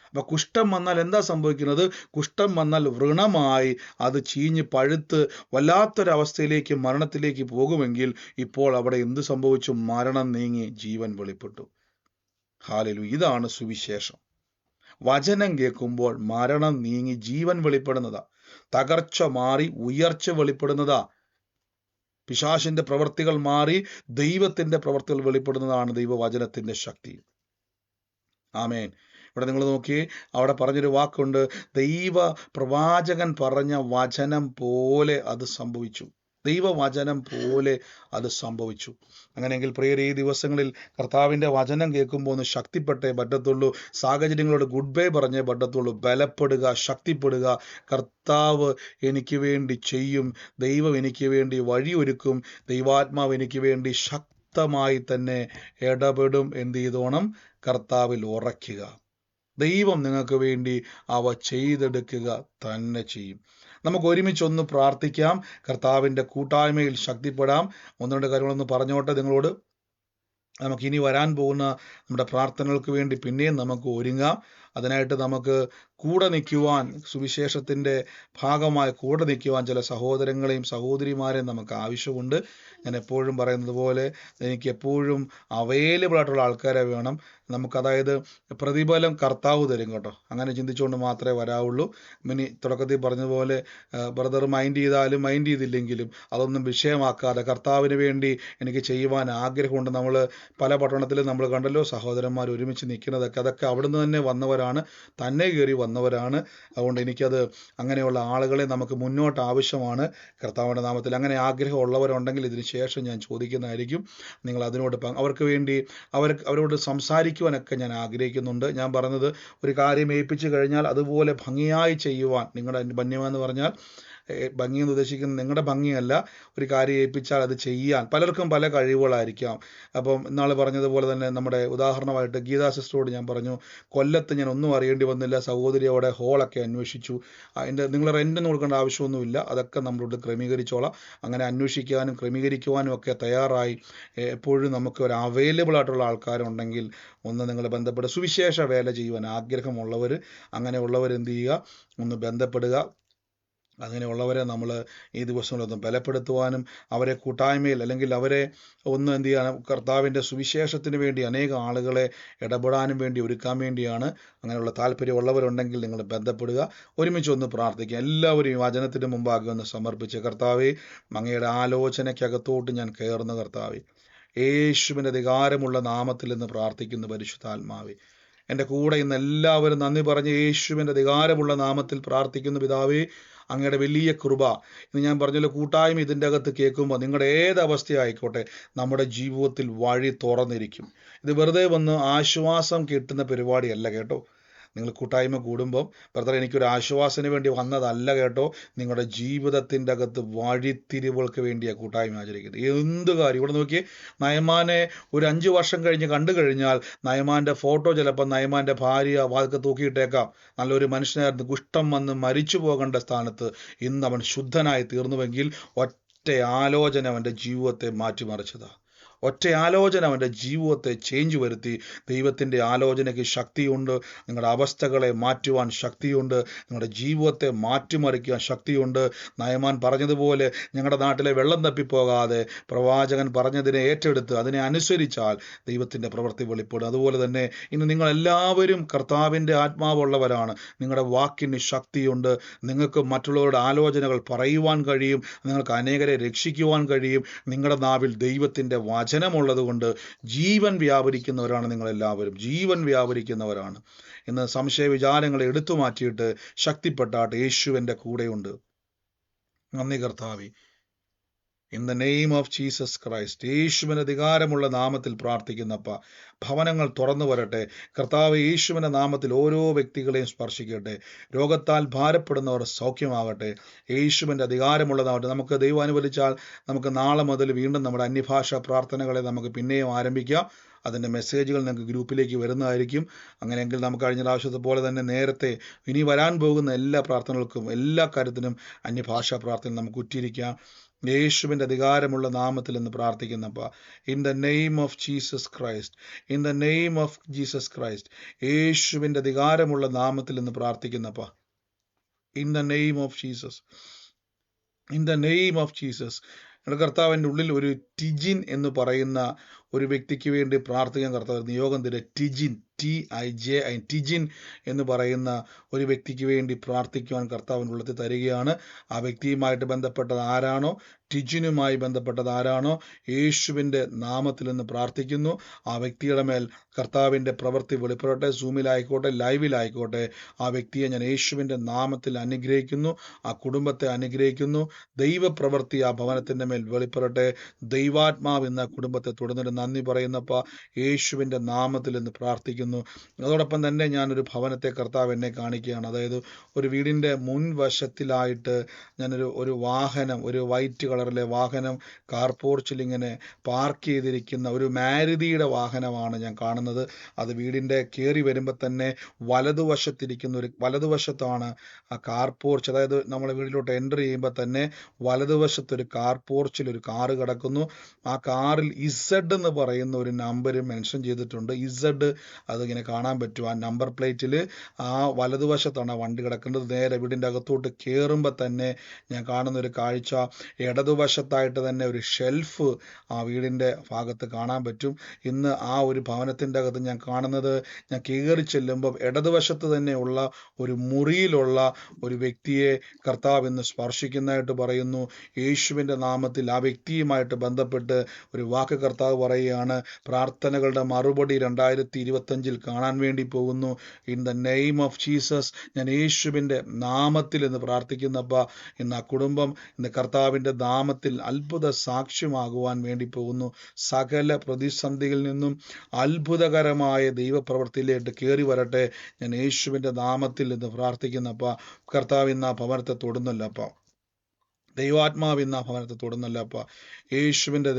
Speaker 1: അപ്പൊ കുഷ്ഠം വന്നാൽ എന്താ സംഭവിക്കുന്നത്? കുഷ്ഠം വന്നാൽ വ്രണമായി അത് ചീഞ്ഞ് പഴുത്ത് വല്ലാത്തൊരവസ്ഥയിലേക്ക്, മരണത്തിലേക്ക് പോകുമെങ്കിൽ ഇപ്പോൾ അവിടെ എന്ത് സംഭവിച്ചു? മരണം നീങ്ങി ജീവൻ വെളിപ്പെട്ടു. ഹല്ലേലൂയ. ഇതാണ് സുവിശേഷം. വചനം കേൾക്കുമ്പോൾ മരണം നീങ്ങി ജീവൻ വെളിപ്പെടുന്നതാ, തകർച്ച മാറി ഉയർച്ച വെളിപ്പെടുന്നതാ, പിശാചിന്റെ പ്രവർത്തികൾ മാറി ദൈവത്തിന്റെ പ്രവർത്തികൾ വെളിപ്പെടുന്നതാണ് ദൈവവചനത്തിന്റെ ശക്തി. ആമേൻ. ഇവിടെ നിങ്ങൾ നോക്കിയേ, അവിടെ പറഞ്ഞൊരു വാക്കുണ്ട്, ദൈവ പ്രവാചകൻ പറഞ്ഞ വചനം പോലെ അത് സംഭവിച്ചു. ദൈവവചനം പോലെ അത് സംഭവിച്ചു. അങ്ങനെയെങ്കിൽ പ്രിയരെ, ഈ ദിവസങ്ങളിൽ കർത്താവിൻ്റെ വചനം കേൾക്കുമ്പോൾ ഒന്ന് ശക്തിപ്പെട്ടേ പറ്റത്തുള്ളൂ. സാഹചര്യങ്ങളോട് ഗുഡ് ബൈ പറഞ്ഞേ പറ്റത്തുള്ളൂ. ബലപ്പെടുക, ശക്തിപ്പെടുക. കർത്താവ് എനിക്ക് വേണ്ടി ചെയ്യും, ദൈവം എനിക്ക് വേണ്ടി വഴിയൊരുക്കും, ദൈവാത്മാവ് എനിക്ക് വേണ്ടി ശക്തമായി തന്നെ ഇടപെടും. എന്ത് ചെയ്തോണം? കർത്താവിൽ ഉറയ്ക്കുക. ദൈവം നിങ്ങൾക്ക് വേണ്ടി അവ ചെയ്തെടുക്കുക തന്നെ ചെയ്യും. നമുക്ക് ഒരുമിച്ചൊന്ന് പ്രാർത്ഥിക്കാം, കർത്താവിൻ്റെ കൂട്ടായ്മയിൽ ശക്തിപ്പെടാം. 1-2 കാര്യങ്ങളൊന്ന് പറഞ്ഞോട്ടെ നിങ്ങളോട്. നമുക്കിനി വരാൻ പോകുന്ന നമ്മുടെ പ്രാർത്ഥനകൾക്ക് വേണ്ടി പിന്നെയും നമുക്ക് ഒരുങ്ങാം. അതിനായിട്ട് നമുക്ക് കൂടെ നിൽക്കുവാൻ, സുവിശേഷത്തിൻ്റെ ഭാഗമായി കൂടെ നിൽക്കുവാൻ ചില സഹോദരങ്ങളെയും സഹോദരിമാരെയും നമുക്ക് ആവശ്യമുണ്ട്. ഞാൻ എപ്പോഴും പറയുന്നത് പോലെ എനിക്ക് എപ്പോഴും അവൈലബിൾ ആയിട്ടുള്ള ആൾക്കാരെ വേണം നമുക്ക്. അതായത് പ്രതിഫലം കർത്താവ് തരും കേട്ടോ, അങ്ങനെ ചിന്തിച്ചുകൊണ്ട് മാത്രമേ വരാവുള്ളൂ. തുടക്കത്തിൽ പറഞ്ഞതുപോലെ ബ്രദർ മൈൻഡ് ചെയ്താലും മൈൻഡ് ചെയ്തില്ലെങ്കിലും അതൊന്നും വിഷയമാക്കാതെ കർത്താവിന് വേണ്ടി എനിക്ക് ചെയ്യുവാൻ ആഗ്രഹമുണ്ട്. നമ്മൾ പല പട്ടണത്തിലും നമ്മൾ കണ്ടല്ലോ സഹോദരന്മാർ ഒരുമിച്ച് നിൽക്കുന്നതൊക്കെ, അതൊക്കെ അവിടുന്ന് തന്നെ വന്നവരാണ്, തന്നെ കയറി വന്നവരാണ്. അതുകൊണ്ട് എനിക്കത് അങ്ങനെയുള്ള ആളുകളെ നമുക്ക് മുന്നോട്ട് ആവശ്യമാണ് കർത്താവിൻ്റെ നാമത്തിൽ. അങ്ങനെ ആഗ്രഹമുള്ളവരുണ്ടെങ്കിൽ ഇതിന് ശേഷം ഞാൻ ചോദിക്കുന്നതായിരിക്കും. നിങ്ങൾ അതിനോട് അവർക്ക് വേണ്ടി അവരോട് സംസാരിക്കുവാനൊക്കെ ഞാൻ ആഗ്രഹിക്കുന്നുണ്ട്. ഞാൻ പറഞ്ഞത്, ഒരു കാര്യം ഏൽപ്പിച്ചു കഴിഞ്ഞാൽ അതുപോലെ ഭംഗിയായി ചെയ്യുവാൻ, നിങ്ങളുടെ ഭംഗിയെന്ന് പറഞ്ഞാൽ ഭംഗി എന്ന് ഉദ്ദേശിക്കുന്നത് നിങ്ങളുടെ ഭംഗിയല്ല, ഒരു കാര്യം ഏൽപ്പിച്ചാൽ അത് ചെയ്യാൻ പലർക്കും പല കഴിവുകളായിരിക്കാം. അപ്പം ഇന്നാൾ പറഞ്ഞതുപോലെ തന്നെ നമ്മുടെ ഉദാഹരണമായിട്ട് ഗീതാ സിസ്റ്ററോട് ഞാൻ പറഞ്ഞു, കൊല്ലത്ത് ഞാൻ ഒന്നും അറിയേണ്ടി വന്നില്ല, സഹോദരി അവിടെ ഹോളൊക്കെ അന്വേഷിച്ചു. നിങ്ങൾ റെൻ്റൊന്നും കൊടുക്കേണ്ട ആവശ്യമൊന്നുമില്ല, അതൊക്കെ നമ്മളോട് ക്രമീകരിച്ചോളാം. അങ്ങനെ അന്വേഷിക്കാനും ക്രമീകരിക്കുവാനും ഒക്കെ തയ്യാറായി. എപ്പോഴും നമുക്ക് ഒരു അവൈലബിൾ ആയിട്ടുള്ള ആൾക്കാരുണ്ടെങ്കിൽ ഒന്ന് നിങ്ങൾ ബന്ധപ്പെടുക. സുവിശേഷ വേല ചെയ്യുവാൻ ആഗ്രഹമുള്ളവർ, അങ്ങനെയുള്ളവർ എന്ത് ചെയ്യുക, ഒന്ന് ബന്ധപ്പെടുക. അങ്ങനെയുള്ളവരെ നമ്മൾ ഈ ദിവസങ്ങളൊന്ന് ബലപ്പെടുത്തുവാനും അവരെ കൂട്ടായ്മയിൽ അല്ലെങ്കിൽ അവരെ ഒന്ന് എന്ത് ചെയ്യാനും കർത്താവിൻ്റെ സുവിശേഷത്തിന് വേണ്ടി അനേകം ആളുകളെ ഇടപെടാനും വേണ്ടി ഒരുക്കാൻ വേണ്ടിയാണ്. അങ്ങനെയുള്ള താല്പര്യമുള്ളവരുണ്ടെങ്കിൽ നിങ്ങൾ ബന്ധപ്പെടുക, ഒരുമിച്ച് ഒന്ന് പ്രാർത്ഥിക്കുക. എല്ലാവരും ഈ വചനത്തിന് മുമ്പാകെ ഒന്ന് സമർപ്പിച്ച്, കർത്താവേ, അങ്ങയുടെ ആലോചനയ്ക്കകത്തോട്ട് ഞാൻ കയറുന്ന കർത്താവേ, യേശുവിൻ്റെ അധികാരമുള്ള നാമത്തിൽ നിന്ന് പ്രാർത്ഥിക്കുന്ന പരിശുദ്ധാത്മാവേ, എൻ്റെ കൂടെ ഇന്ന് എല്ലാവരും നന്ദി പറഞ്ഞ് യേശുവിൻ്റെ അധികാരമുള്ള നാമത്തിൽ പ്രാർത്ഥിക്കുന്ന പിതാവേ, അങ്ങയുടെ വലിയ കൃപ ഇന്ന് ഞാൻ പറഞ്ഞല്ലോ, കൂട്ടായ്മ ഇതിൻ്റെ അകത്ത് കേൾക്കുമ്പോൾ നിങ്ങളുടെ ഏതവസ്ഥയായിക്കോട്ടെ നമ്മുടെ ജീവിതത്തിൽ വഴി തുറന്നിരിക്കും. ഇത് വെറുതെ വന്ന് ആശ്വാസം കിട്ടുന്ന പരിപാടിയല്ല കേട്ടോ. നിങ്ങൾ കൂട്ടായ്മ കൂടുമ്പം ബ്രദർ എനിക്കൊരു ആശ്വാസത്തിന് വേണ്ടി വന്നതല്ല കേട്ടോ, നിങ്ങളുടെ ജീവിതത്തിൻ്റെ അകത്ത് വഴിത്തിരിവുകൾക്ക് വേണ്ടിയാണ് കൂട്ടായ്മ ആചരിക്കുന്നത്. എന്ത് കാര്യം ഇവിടെ നോക്കിയേ, നയമാനെ ഒരു 5 വർഷം കഴിഞ്ഞ് കണ്ടു കഴിഞ്ഞാൽ നയമാൻ്റെ ഫോട്ടോ ചിലപ്പോൾ നയമാൻ്റെ ഭാര്യ വാതിൽക്ക് തൂക്കിയിട്ടേക്കാം. നല്ലൊരു മനുഷ്യനായിരുന്നു, കുഷ്ഠം വന്ന് മരിച്ചു പോകേണ്ട സ്ഥാനത്ത് ഇന്ന് അവൻ ശുദ്ധനായി തീർന്നുവെങ്കിൽ ഒറ്റ ആലോചന അവൻ്റെ ജീവിതത്തെ മാറ്റിമറിച്ചതാണ്. ഒറ്റ ആലോചന അവൻ്റെ ജീവിതത്തെ ചേഞ്ച് വരുത്തി. ദൈവത്തിൻ്റെ ആലോചനയ്ക്ക് ശക്തിയുണ്ട്. നിങ്ങളുടെ അവസ്ഥകളെ മാറ്റുവാൻ ശക്തിയുണ്ട്. നിങ്ങളുടെ ജീവിതത്തെ മാറ്റിമറിക്കുവാൻ ശക്തിയുണ്ട്. നയമാൻ പറഞ്ഞതുപോലെ ഞങ്ങളുടെ നാട്ടിലെ വെള്ളം തപ്പിപ്പോകാതെ പ്രവാചകൻ പറഞ്ഞതിനെ ഏറ്റെടുത്ത് അതിനെ അനുസരിച്ചാൽ ദൈവത്തിൻ്റെ പ്രവൃത്തി വെളിപ്പെടും. അതുപോലെ തന്നെ ഇന്ന് നിങ്ങളെല്ലാവരും കർത്താവിൻ്റെ ആത്മാവുള്ളവരാണ്. നിങ്ങളുടെ വാക്കിന് ശക്തിയുണ്ട്. നിങ്ങൾക്ക് മറ്റുള്ളവരുടെ ആലോചനകൾ പറയുവാൻ കഴിയും. നിങ്ങൾക്ക് അനേകരെ രക്ഷിക്കുവാൻ കഴിയും. നിങ്ങളുടെ നാവിൽ ദൈവത്തിൻ്റെ വചനമുള്ളത് കൊണ്ട് ജീവൻ വ്യാപരിക്കുന്നവരാണ് നിങ്ങളെല്ലാവരും. ജീവൻ വ്യാപരിക്കുന്നവരാണ്. ഇന്ന് സംശയ വിചാരങ്ങളെ എടുത്തു മാറ്റിയിട്ട് ശക്തിപ്പെട്ടാട്ട് യേശുവിൻ്റെ കൂടെയുണ്ട്. നന്ദി കർത്താവേ. In the name of Jesus Christ, യേശുവിൻ്റെ അധികാരമുള്ള നാമത്തിൽ പ്രാർത്ഥിക്കുന്നപ്പ ഭവനങ്ങൾ തുറന്നു വരട്ടെ. കർത്താവ് യേശുവിൻ്റെ നാമത്തിൽ ഓരോ വ്യക്തികളെയും സ്പർശിക്കട്ടെ. രോഗത്താൽ ഭാരപ്പെടുന്നവർ സൗഖ്യമാകട്ടെ. യേശുവിൻ്റെ അധികാരമുള്ള നാമത്തിൽ നമുക്ക് ദൈവം അനുവദിച്ചാൽ നമുക്ക് നാളെ മുതൽ വീണ്ടും നമ്മുടെ അന്യഭാഷാ പ്രാർത്ഥനകളെ നമുക്ക് പിന്നെയും ആരംഭിക്കാം. അതിൻ്റെ മെസ്സേജുകൾ നിങ്ങൾക്ക് ഗ്രൂപ്പിലേക്ക് വരുന്നതായിരിക്കും. അങ്ങനെയെങ്കിൽ നമുക്ക് കഴിഞ്ഞ പ്രാവശ്യത്തെ പോലെ തന്നെ നേരത്തെ ഇനി വരാൻ പോകുന്ന എല്ലാ പ്രാർത്ഥനകൾക്കും എല്ലാ കാര്യത്തിനും അന്യഭാഷാ പ്രാർത്ഥന നമുക്ക് ഉറ്റിരിക്കാം. യേശുവിൻ്റെ അധികാരമുള്ള നാമത്തിൽ എന്ന് പ്രാർത്ഥിക്കുന്നപ്പ, in the name of Jesus Christ, in the name of Jesus Christ, യേശുവിൻ്റെ അധികാരമുള്ള നാമത്തിൽ എന്ന് പ്രാർത്ഥിക്കുന്നപ്പ, in the name of Jesus, in the name of Jesus. കർത്താവിൻ്റെ ഉള്ളിൽ ഒരു ടിജിൻ എന്ന് പറയുന്ന ഒരു വ്യക്തിക്ക് വേണ്ടി പ്രാർത്ഥിക്കാൻ കർത്താവ് നിയോഗം തരിക. ടിജിൻ, TIJIN, ടിജിൻ എന്ന് പറയുന്ന ഒരു വ്യക്തിക്ക് വേണ്ടി പ്രാർത്ഥിക്കുവാൻ കർത്താവിൻ്റെ ഉള്ളത്തിൽ തരികയാണ്. ആ വ്യക്തിയുമായിട്ട് ബന്ധപ്പെട്ടത് ആരാണോ, ടിജിനുമായി ബന്ധപ്പെട്ടത് ആരാണോ, യേശുവിൻ്റെ നാമത്തിൽ നിന്ന് പ്രാർത്ഥിക്കുന്നു. ആ വ്യക്തിയുടെ മേൽ കർത്താവിൻ്റെ പ്രവൃത്തി വെളിപ്പെടട്ടെ. സൂമിലായിക്കോട്ടെ, ലൈവിലായിക്കോട്ടെ, ആ വ്യക്തിയെ ഞാൻ യേശുവിൻ്റെ നാമത്തിൽ അനുഗ്രഹിക്കുന്നു. ആ കുടുംബത്തെ അനുഗ്രഹിക്കുന്നു. ദൈവപ്രവൃത്തി ആ ഭവനത്തിൻ്റെ മേൽ വെളിപ്പെടട്ടെ. ദൈവാത്മാവ് ഇന്ന് ആ കുടുംബത്തെ തുടർന്നിട്ട് നന്ദി പറയുന്നപ്പ യേശുവിൻ്റെ നാമത്തിൽ എന്ന് പ്രാർത്ഥിക്കുന്നു. അതോടൊപ്പം തന്നെ ഞാനൊരു ഭവനത്തെ കർത്താവ് എന്നെ കാണിക്കുകയാണ്. അതായത് ഒരു വീടിൻ്റെ മുൻവശത്തിലായിട്ട് ഞാനൊരു വാഹനം, ഒരു വൈറ്റ് കളറിലെ വാഹനം കാർ പോർച്ചിൽ ഇങ്ങനെ പാർക്ക് ചെയ്തിരിക്കുന്ന ഒരു മാരുതിയുടെ വാഹനമാണ് ഞാൻ കാണുന്നത്. അത് വീടിൻ്റെ കയറി വരുമ്പോൾ തന്നെ വലതുവശത്താണ് ആ കാർ പോർച്ച്. അതായത് നമ്മൾ വീട്ടിലോട്ട് എൻ്റർ ചെയ്യുമ്പോൾ തന്നെ വലതുവശത്തൊരു കാർ പോർച്ചിൽ ഒരു കാറ് കിടക്കുന്നു. ആ കാറിൽ ഇസഡ് എന്ന് പറയുന്ന ഒരു നമ്പർ മെൻഷൻ ചെയ്തിട്ടുണ്ട്. ഇസഡ്, അത് അതിങ്ങനെ കാണാൻ പറ്റും. ആ നമ്പർ പ്ലേറ്റിൽ ആ വലതുവശത്താണ് ആ വണ്ടി കിടക്കുന്നത്. നേരെ വീടിൻ്റെ അകത്തോട്ട് കയറുമ്പോൾ തന്നെ ഞാൻ കാണുന്ന ഒരു കാഴ്ച, ഇടതുവശത്തായിട്ട് തന്നെ ഒരു ഷെൽഫ് ആ വീടിൻ്റെ ഭാഗത്ത് കാണാൻ പറ്റും. ഇന്ന് ആ ഒരു ഭവനത്തിൻ്റെ അകത്ത് ഞാൻ കാണുന്നത്, ഞാൻ കയറി ചെല്ലുമ്പോൾ ഇടതുവശത്ത് തന്നെയുള്ള ഒരു മുറിയിലുള്ള ഒരു വ്യക്തിയെ കർത്താവ് ഇന്ന് സ്പർശിക്കുന്നതായിട്ട് പറയുന്നു. യേശുവിൻ്റെ നാമത്തിൽ ആ വ്യക്തിയുമായിട്ട് ബന്ധപ്പെട്ട് ഒരു വാക്ക് കർത്താവ് പറയുകയാണ്. പ്രാർത്ഥനകളുടെ മറുപടി 2025 കാണാൻ വേണ്ടി പോകുന്നു. In the name of Jesus, ഞാൻ യേശുവിൻ്റെ നാമത്തിൽ എന്ന് പ്രാർത്ഥിക്കുന്നപ്പോൾ ഇന്ന് ആ കുടുംബം ഇന്ന് കർത്താവിൻ്റെ നാമത്തിൽ അത്ഭുത സാക്ഷ്യമാകുവാൻ വേണ്ടി പോകുന്നു. സകല പ്രതിസന്ധിയിൽ നിന്നും അത്ഭുതകരമായ ദൈവപ്രവൃത്തിയിലേക്ക് കയറി വരട്ടെ. ഞാൻ യേശുവിൻ്റെ നാമത്തിൽ എന്ന് പ്രാർത്ഥിക്കുന്നപ്പോൾ കർത്താവ് ഇന്ന് ആ ഭവനത്തെ തൊടുന്നല്ലപ്പോൾ, ദൈവാത്മാവ് ഇന്ന് ആ ഭവനത്തെ തൊടുന്നല്ലപ്പോൾ, യേശുവിൻ്റെ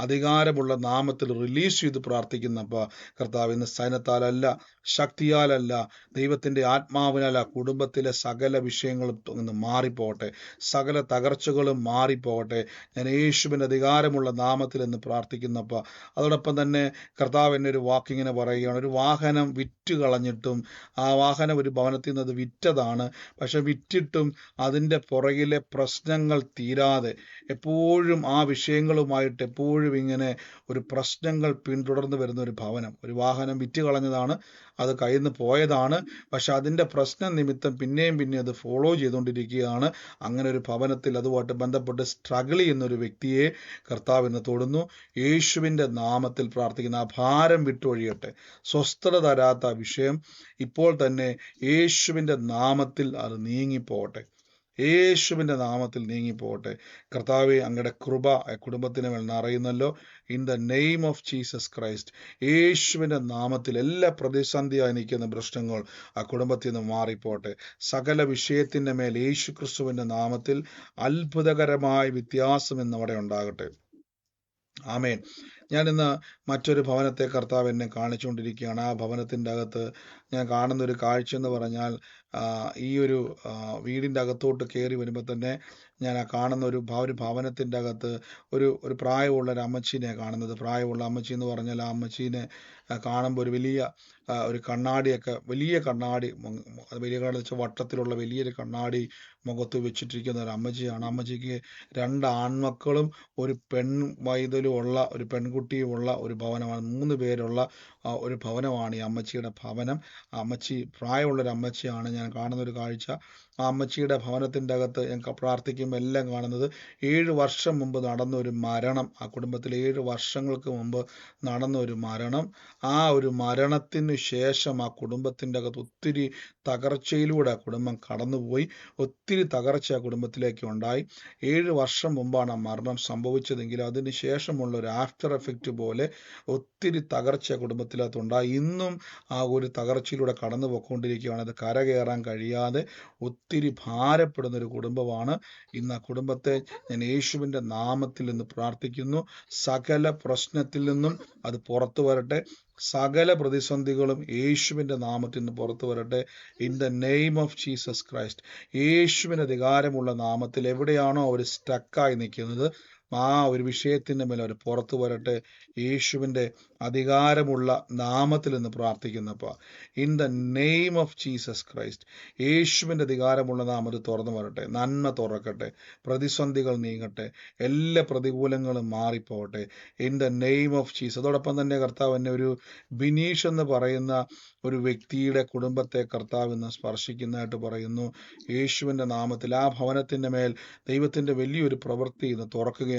Speaker 1: അധികാരമുള്ള നാമത്തിൽ റിലീസ് ചെയ്ത് പ്രാർത്ഥിക്കുന്നപ്പോൾ കർത്താവ് ഇന്ന് സൈന്യത്താലല്ല, ശക്തിയാലല്ല, ദൈവത്തിൻ്റെ ആത്മാവിനല്ല, കുടുംബത്തിലെ സകല വിഷയങ്ങളും ഇന്ന് മാറിപ്പോകട്ടെ, സകല തകർച്ചകളും മാറിപ്പോകട്ടെ. ഞാൻ യേശുവിൻ്റെ അധികാരമുള്ള നാമത്തിൽ എന്ന് പ്രാർത്ഥിക്കുന്നപ്പോൾ അതോടൊപ്പം തന്നെ കർത്താവ് എന്നെ ഒരു വാക്കിങ്ങനെ പറയുകയാണ്. ഒരു വാഹനം വിറ്റ് കളഞ്ഞിട്ടും, ആ വാഹനം ഒരു ഭവനത്തിൽ നിന്ന് അത് വിറ്റതാണ്, പക്ഷെ വിറ്റിട്ടും അതിൻ്റെ പുറകിലെ പ്രശ്നങ്ങൾ തീരാതെ എപ്പോഴും ആ വിഷയങ്ങളുമായിട്ട് എപ്പോഴും ഇങ്ങനെ ഒരു പ്രശ്നങ്ങൾ പിന്തുടർന്ന് വരുന്ന ഒരു ഭവനം. ഒരു വാഹനം വിറ്റ് കളഞ്ഞതാണ്, അത് കയ്യിൽ നിന്ന് പോയതാണ്, പക്ഷെ അതിൻ്റെ പ്രശ്നം നിമിത്തം പിന്നെയും അത് ഫോളോ ചെയ്തുകൊണ്ടിരിക്കുകയാണ്. അങ്ങനെ ഒരു ഭവനത്തിൽ അതുമായിട്ട് ബന്ധപ്പെട്ട് സ്ട്രഗിൾ ചെയ്യുന്ന ഒരു വ്യക്തിയെ കർത്താവ് ഇന്ന് തൊടുന്നു. യേശുവിൻ്റെ നാമത്തിൽ പ്രാർത്ഥിക്കുന്ന ആ ഭാരം വിട്ടൊഴിയട്ടെ. സ്വസ്ഥത തരാത്ത വിഷയം ഇപ്പോൾ തന്നെ യേശുവിൻ്റെ നാമത്തിൽ അത് നീങ്ങിപ്പോകട്ടെ. യേശുവിൻ്റെ നാമത്തിൽ നീങ്ങിപ്പോകട്ടെ. കർത്താവെ, അങ്ങയുടെ കൃപ കുടുംബത്തിന് മേൽ നിറയുന്നല്ലോ. In the name of Jesus Christ, യേശുവിൻ്റെ നാമത്തിൽ എല്ലാ പ്രതിസന്ധിയായി നിൽക്കുന്ന പ്രശ്നങ്ങൾ ആ കുടുംബത്തിൽ നിന്ന് മാറിപ്പോട്ടെ. സകല വിഷയത്തിൻ്റെ മേൽ യേശു ക്രിസ്തുവിൻ്റെ നാമത്തിൽ അത്ഭുതകരമായ വ്യത്യാസം ഇന്നവിടെ ഉണ്ടാകട്ടെ. ആമേൻ. ഞാനിന്ന് മറ്റൊരു ഭവനത്തെ കർത്താവ് എന്നെ കാണിച്ചുകൊണ്ടിരിക്കുകയാണ്. ആ ഭവനത്തിൻ്റെ അകത്ത് ഞാൻ കാണുന്നൊരു കാഴ്ച എന്ന് പറഞ്ഞാൽ, ഈ ഒരു വീടിൻ്റെ അകത്തോട്ട് കയറി വരുമ്പോൾ തന്നെ ഞാൻ ആ കാണുന്ന ഒരു ഭവനത്തിൻ്റെ അകത്ത് ഒരു പ്രായമുള്ള ഒരു അമ്മച്ചീനെ കാണുന്നത്. പ്രായമുള്ള അമ്മച്ചി എന്ന് പറഞ്ഞാൽ ആ അമ്മച്ചീനെ കാണുമ്പോൾ ഒരു വലിയ ഒരു കണ്ണാടിയൊക്കെ, വലിയ കണ്ണാടി, വലിയ കണ്ണാടി വെച്ചാൽ വട്ടത്തിലുള്ള വലിയൊരു കണ്ണാടി മുഖത്ത് വെച്ചിട്ടിരിക്കുന്ന ഒരു അമ്മച്ചിയാണ്. അമ്മച്ചിക്ക് 2 ആൺമക്കളും ഒരു വൈതലും ഉള്ള ഒരു പെൺകുട്ടിയും ഉള്ള ഒരു ഭവനമാണ്. 3 പേരുള്ള ഒരു ഭവനമാണ് ഈ അമ്മച്ചിയുടെ ഭവനം. അമ്മച്ചി പ്രായമുള്ളൊരു അമ്മച്ചിയാണ്. ഞാൻ കാണുന്നൊരു കാഴ്ച, ആ അമ്മച്ചിയുടെ ഭവനത്തിൻ്റെ അകത്ത് ഞാൻ പ്രാർത്ഥിക്കുമ്പോൾ എല്ലാം കാണുന്നത് 7 വർഷം മുമ്പ് നടന്ന ഒരു മരണം. ആ കുടുംബത്തിൽ 7 വർഷങ്ങൾക്ക് മുമ്പ് നടന്ന ഒരു മരണം. ആ ഒരു മരണത്തിന് ശേഷം ആ കുടുംബത്തിൻ്റെ അകത്ത് ഒത്തിരി തകർച്ചയിലൂടെ ആ കുടുംബം കടന്നുപോയി. ഒത്തിരി തകർച്ച ആ കുടുംബത്തിലേക്ക് ഉണ്ടായി. 7 വർഷം മുമ്പാണ് ആ മരണം സംഭവിച്ചതെങ്കിൽ അതിന് ശേഷമുള്ള ഒരു ആഫ്റ്റർ എഫക്റ്റ് പോലെ ഒത്തിരി തകർച്ച കുടുംബത്തിനകത്തുണ്ടായി. ഇന്നും ആ ഒരു തകർച്ചയിലൂടെ കടന്നു പോയിക്കൊണ്ടിരിക്കുകയാണ്. അത് കരകയറാൻ കഴിയാതെ ഒത്തിരി ഭാരപ്പെടുന്ന ഒരു കുടുംബമാണ്. ഇന്ന് ആ കുടുംബത്തെ ഞാൻ യേശുവിൻ്റെ നാമത്തിൽ നിന്ന് പ്രാർത്ഥിക്കുന്നു. സകല പ്രശ്നത്തിൽ നിന്നും അത് പുറത്തു വരട്ടെ. സകല പ്രതിസന്ധികളും യേശുവിൻ്റെ നാമത്തിൽ നിന്ന് പുറത്തു വരട്ടെ. In the name of Jesus Christ, യേശുവിൻ്റെ അധികാരമുള്ള നാമത്തിൽ എവിടെയാണോ അവർ സ്റ്റക്കായി നിൽക്കുന്നത് ആ ഒരു വിഷയത്തിൻ്റെ മേലെ അവർ പുറത്തു വരട്ടെ. യേശുവിൻ്റെ അധികാരമുള്ള നാമത്തിൽ നിന്ന് പ്രാർത്ഥിക്കുന്നപ്പോൾ in the name of Jesus Christ, യേശുവിൻ്റെ അധികാരമുള്ള നാമത്തിൽ തുറന്നു വരട്ടെ. നന്മ തുറക്കട്ടെ, പ്രതിസന്ധികൾ നീങ്ങട്ടെ, എല്ലാ പ്രതികൂലങ്ങളും മാറിപ്പോകട്ടെ. In the name of Jesus. അതോടൊപ്പം തന്നെ കർത്താവ് എന്നെ ഒരു ബിനീഷ് എന്ന് പറയുന്ന ഒരു വ്യക്തിയുടെ കുടുംബത്തെ കർത്താവ് ഇന്ന് സ്പർശിക്കുന്നതായിട്ട് പറയുന്നു. യേശുവിൻ്റെ നാമത്തിൽ ആ ഭവനത്തിൻ്റെ മേൽ ദൈവത്തിൻ്റെ വലിയൊരു പ്രവൃത്തി ഇന്ന് തുറക്കുകയാണ്.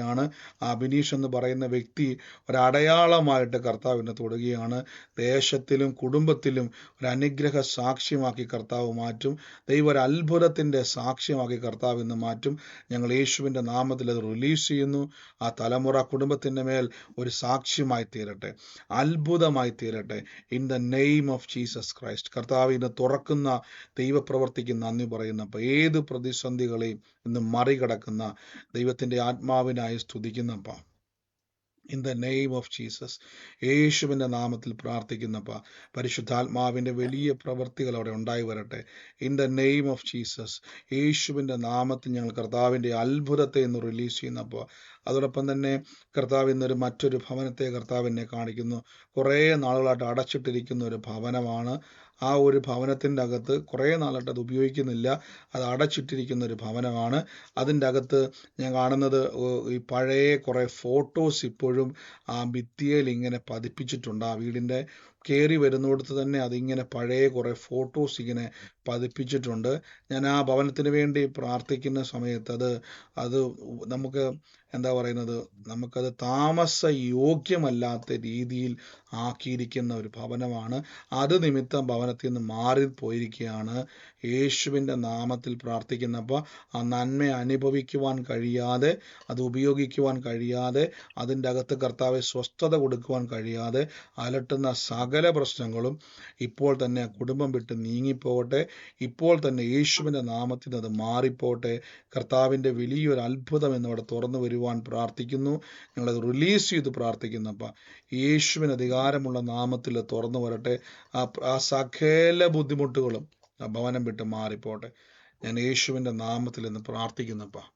Speaker 1: ആ ബിനീഷ് എന്ന് പറയുന്ന വ്യക്തി ഒരടയാളമായിട്ട് കർത്താവ് ഇന്ന് തൊടുകയാണ്. ദേശത്തിലും കുടുംബത്തിലും ഒരു അനുഗ്രഹ സാക്ഷ്യമാക്കി കർത്താവ് മാറ്റും. ദൈവം ഒരു അത്ഭുതത്തിൻ്റെ സാക്ഷ്യമാക്കി കർത്താവ് ഇന്ന് മാറ്റും. ഞങ്ങൾ യേശുവിൻ്റെ നാമത്തിൽ അത് റിലീസ് ചെയ്യുന്നു. ആ തലമുറ കുടുംബത്തിൻ്റെ മേൽ ഒരു സാക്ഷ്യമായി തീരട്ടെ, അത്ഭുതമായി തീരട്ടെ. In the name of Jesus Christ. കർത്താവ് ഇന്ന് തുറക്കുന്ന ദൈവപ്രവർത്തിക്ക് നന്ദി പറയുന്നപ്പോൾ ഏത് പ്രതിസന്ധികളെയും ഇന്ന് മറികടക്കുന്ന ദൈവത്തിൻ്റെ ആത്മാവിനായി സ്തുതിക്കുന്നപ്പോൾ in the name of Jesus, യേശുവിൻ്റെ നാമത്തിൽ പ്രാർത്ഥിക്കുന്നപ്പോൾ പരിശുദ്ധാത്മാവിൻ്റെ വലിയ പ്രവൃത്തികൾ അവിടെ ഉണ്ടായി വരട്ടെ. In the name of Jesus, യേശുവിൻ്റെ നാമത്തിൽ ഞങ്ങൾ കർത്താവിൻ്റെ അത്ഭുതത്തെ ഇന്ന് റിലീസ് ചെയ്യുന്നപ്പോൾ അതോടൊപ്പം തന്നെ കർത്താവ് ഇന്നൊരു മറ്റൊരു ഭവനത്തെ കർത്താവ് എന്നെ കാണിക്കുന്നു. കുറേ നാളുകളായിട്ട് അടച്ചിട്ടിരിക്കുന്ന ഒരു ഭവനമാണ്. ആ ഒരു ഭവനത്തിൻ്റെ അകത്ത് കുറേ നാളായിട്ട് അത് ഉപയോഗിക്കുന്നില്ല, അത് അടച്ചിട്ടിരിക്കുന്ന ഒരു ഭവനമാണ്. അതിൻ്റെ അകത്ത് ഞാൻ കാണുന്നത് ഈ പഴയ കുറേ ഫോട്ടോസ് ഇപ്പോഴും ആ ഭിത്തിയിൽ ഇങ്ങനെ പതിപ്പിച്ചിട്ടുണ്ട്. ആ വീടിൻ്റെ കയറി വരുന്നിടത്ത് തന്നെ അതിങ്ങനെ പഴയ കുറേ ഫോട്ടോസ് ഇങ്ങനെ പതിപ്പിച്ചിട്ടുണ്ട്. ഞാൻ ആ ഭവനത്തിന് വേണ്ടി പ്രാർത്ഥിക്കുന്ന സമയത്ത് അത് നമുക്ക് എന്താ പറയുന്നത്, നമുക്കത് താമസ യോഗ്യമല്ലാത്ത രീതിയിൽ ആക്കിയിരിക്കുന്ന ഒരു ഭവനമാണ്. അത് നിമിത്തം ഭവനത്തിൽ നിന്ന് മാറിപ്പോയിരിക്കുകയാണ്. യേശുവിൻ്റെ നാമത്തിൽ പ്രാർത്ഥിക്കുന്നപ്പോൾ ആ നന്മ അനുഭവിക്കുവാൻ കഴിയാതെ, അത് ഉപയോഗിക്കുവാൻ കഴിയാതെ, അതിൻ്റെ അകത്ത് കർത്താവെ സ്വസ്ഥത കൊടുക്കുവാൻ കഴിയാതെ അലട്ടുന്ന സകല പ്രശ്നങ്ങളും ഇപ്പോൾ തന്നെ കുടുംബം വിട്ട് നീങ്ങിപ്പോകട്ടെ. ഇപ്പോൾ തന്നെ യേശുവിൻ്റെ നാമത്തിൽ അത് മാറിപ്പോട്ടെ. കർത്താവിൻ്റെ വലിയൊരു അത്ഭുതം എന്നവിടെ തുറന്നു വരുവാൻ പ്രാർത്ഥിക്കുന്നു. ഞങ്ങളത് റിലീസ് ചെയ്ത് പ്രാർത്ഥിക്കുന്നപ്പോൾ യേശുവിന് അധികാരമുള്ള നാമത്തിൽ തുറന്നു വരട്ടെ. ആ സകല ബുദ്ധിമുട്ടുകളും ആ ഭവനം വിട്ട് മാറിപ്പോട്ടെ. ഞാൻ യേശുവിൻ്റെ നാമത്തിൽ ഇന്ന് പ്രാർത്ഥിക്കുന്നപ്പോൾ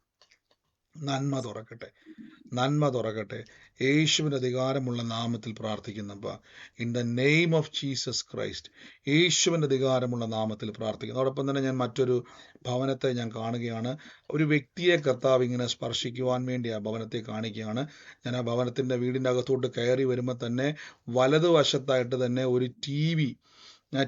Speaker 1: നന്മ തുറക്കട്ടെ, നന്മ തുറക്കട്ടെ. യേശുവിൻ്റെ അധികാരമുള്ള നാമത്തിൽ പ്രാർത്ഥിക്കുന്നപ്പോൾ in the name of Jesus Christ, യേശുവിൻ്റെ അധികാരമുള്ള നാമത്തിൽ പ്രാർത്ഥിക്കുന്നു. അതോടൊപ്പം തന്നെ ഞാൻ മറ്റൊരു ഭവനത്തെ ഞാൻ കാണുകയാണ്. ഒരു വ്യക്തിയെ കർത്താവ് ഇങ്ങനെ സ്പർശിക്കുവാൻ വേണ്ടി ആ ഭവനത്തെ കാണിക്കുകയാണ്. ഞാൻ ആ ഭവനത്തിൻ്റെ വീടിൻ്റെ അകത്തോട്ട് കയറി വരുമ്പോൾ തന്നെ വലതുവശത്തായിട്ട് തന്നെ ഒരു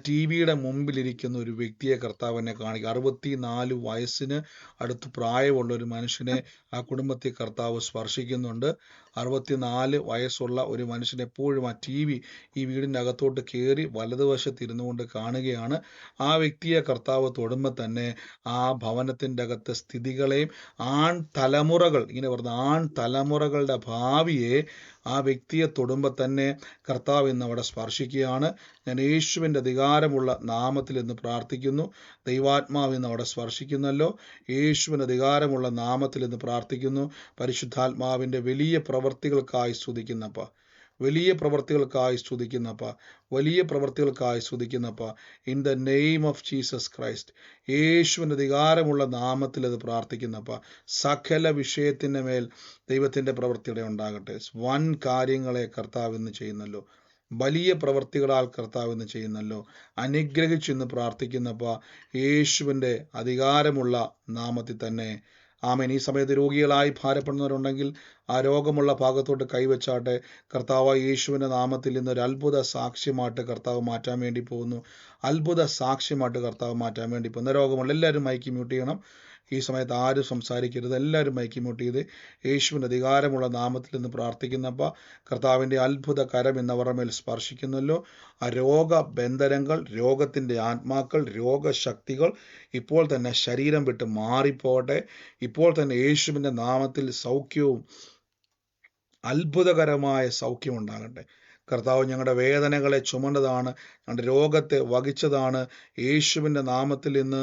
Speaker 1: ടി വിയുടെ മുമ്പിലിരിക്കുന്ന ഒരു വ്യക്തിയെ കർത്താവ് എന്നെ കാണിക്കുക. 64 വയസ്സിന് അടുത്ത് പ്രായമുള്ള ഒരു മനുഷ്യനെ ആ കുടുംബത്തിൽ കർത്താവ് സ്പർശിക്കുന്നുണ്ട്. 64 വയസ്സുള്ള ഒരു മനുഷ്യൻ എപ്പോഴും ആ ഈ വീടിൻ്റെ അകത്തോട്ട് കയറി വലതുവശത്ത് ഇരുന്നു കൊണ്ട് കാണുകയാണ്. ആ വ്യക്തിയെ കർത്താവ് തൊടുമ്പോൾ തന്നെ ആ ഭവനത്തിൻ്റെ അകത്തെ സ്ഥിതികളെയും ഇങ്ങനെ പറഞ്ഞ തലമുറകളുടെ ഭാവിയെ ആ വ്യക്തിയെ തൊടുമ്പോൾ തന്നെ കർത്താവ് ഇന്ന് അവിടെ സ്പർശിക്കുകയാണ്. ഞാൻ യേശുവിൻ്റെ അധികാരമുള്ള നാമത്തിൽ ഇന്ന് പ്രാർത്ഥിക്കുന്നു. ദൈവാത്മാവ് ഇന്ന് അവിടെ സ്പർശിക്കുന്നല്ലോ. യേശുവിൻ്റെ അധികാരമുള്ള നാമത്തിൽ ഇന്ന് പ്രാർത്ഥിക്കുന്നു. പരിശുദ്ധാത്മാവിൻ്റെ വലിയ പ്രവൃത്തികൾക്കായി സ്തുതിക്കുന്നപ്പ, വലിയ പ്രവൃത്തികൾക്കായി സ്തുതിക്കുന്നപ്പ in the name of Jesus Christ, യേശുവിൻ്റെ അധികാരമുള്ള നാമത്തിൽ അത് പ്രാർത്ഥിക്കുന്നപ്പ സകല വിഷയത്തിൻ്റെ മേൽ ദൈവത്തിൻ്റെ പ്രവൃത്തിയുടെ ഉണ്ടാകട്ടെ. വൻ കാര്യങ്ങളെ കർത്താവ് ഇന്ന് ചെയ്യുന്നല്ലോ, വലിയ പ്രവൃത്തികളാൽ കർത്താവ് ഇന്ന് ചെയ്യുന്നല്ലോ. അനുഗ്രഹിച്ചെന്ന് പ്രാർത്ഥിക്കുന്നപ്പ യേശുവിൻ്റെ അധികാരമുള്ള നാമത്തിൽ തന്നെ ആമേൻ. ഈ സമയത്ത് രോഗികളായി ഭാരപ്പെടുന്നവരുണ്ടെങ്കിൽ ആ രോഗമുള്ള ഭാഗത്തോട്ട് കൈവച്ചാട്ടെ. കർത്താവ് യേശുവിൻ്റെ നാമത്തിൽ ഇന്നൊരു അത്ഭുത സാക്ഷ്യമായിട്ട് കർത്താവ് മാറ്റാൻ വേണ്ടി പോകുന്നു. രോഗമുള്ള എല്ലാവരും മൈക്ക് മ്യൂട്ട് ചെയ്യണം. ഈ സമയത്ത് ആരും സംസാരിക്കരുത്, എല്ലാവരും മൈക്ക് മ്യൂട്ട് ചെയ്ത് യേശുവിൻ്റെ അധികാരമുള്ള നാമത്തിൽ നിന്ന് പ്രാർത്ഥിക്കുന്നപ്പോൾ കർത്താവിൻ്റെ അത്ഭുത കരം എന്നവരുടെ മേൽ സ്പർശിക്കുന്നല്ലോ. ആ രോഗബന്ധനങ്ങൾ, രോഗത്തിൻ്റെ ആത്മാക്കൾ, രോഗശക്തികൾ ഇപ്പോൾ തന്നെ ശരീരം വിട്ട് മാറിപ്പോകട്ടെ. ഇപ്പോൾ തന്നെ യേശുവിൻ്റെ നാമത്തിൽ സൗഖ്യവും അത്ഭുതകരമായ സൗഖ്യമുണ്ടാകട്ടെ. കർത്താവ് ഞങ്ങളുടെ വേദനകളെ ചുമന്നതാണ്, ഞങ്ങളുടെ രോഗത്തെ വഹിച്ചതാണ്. യേശുവിൻ്റെ നാമത്തിൽ ഇന്ന്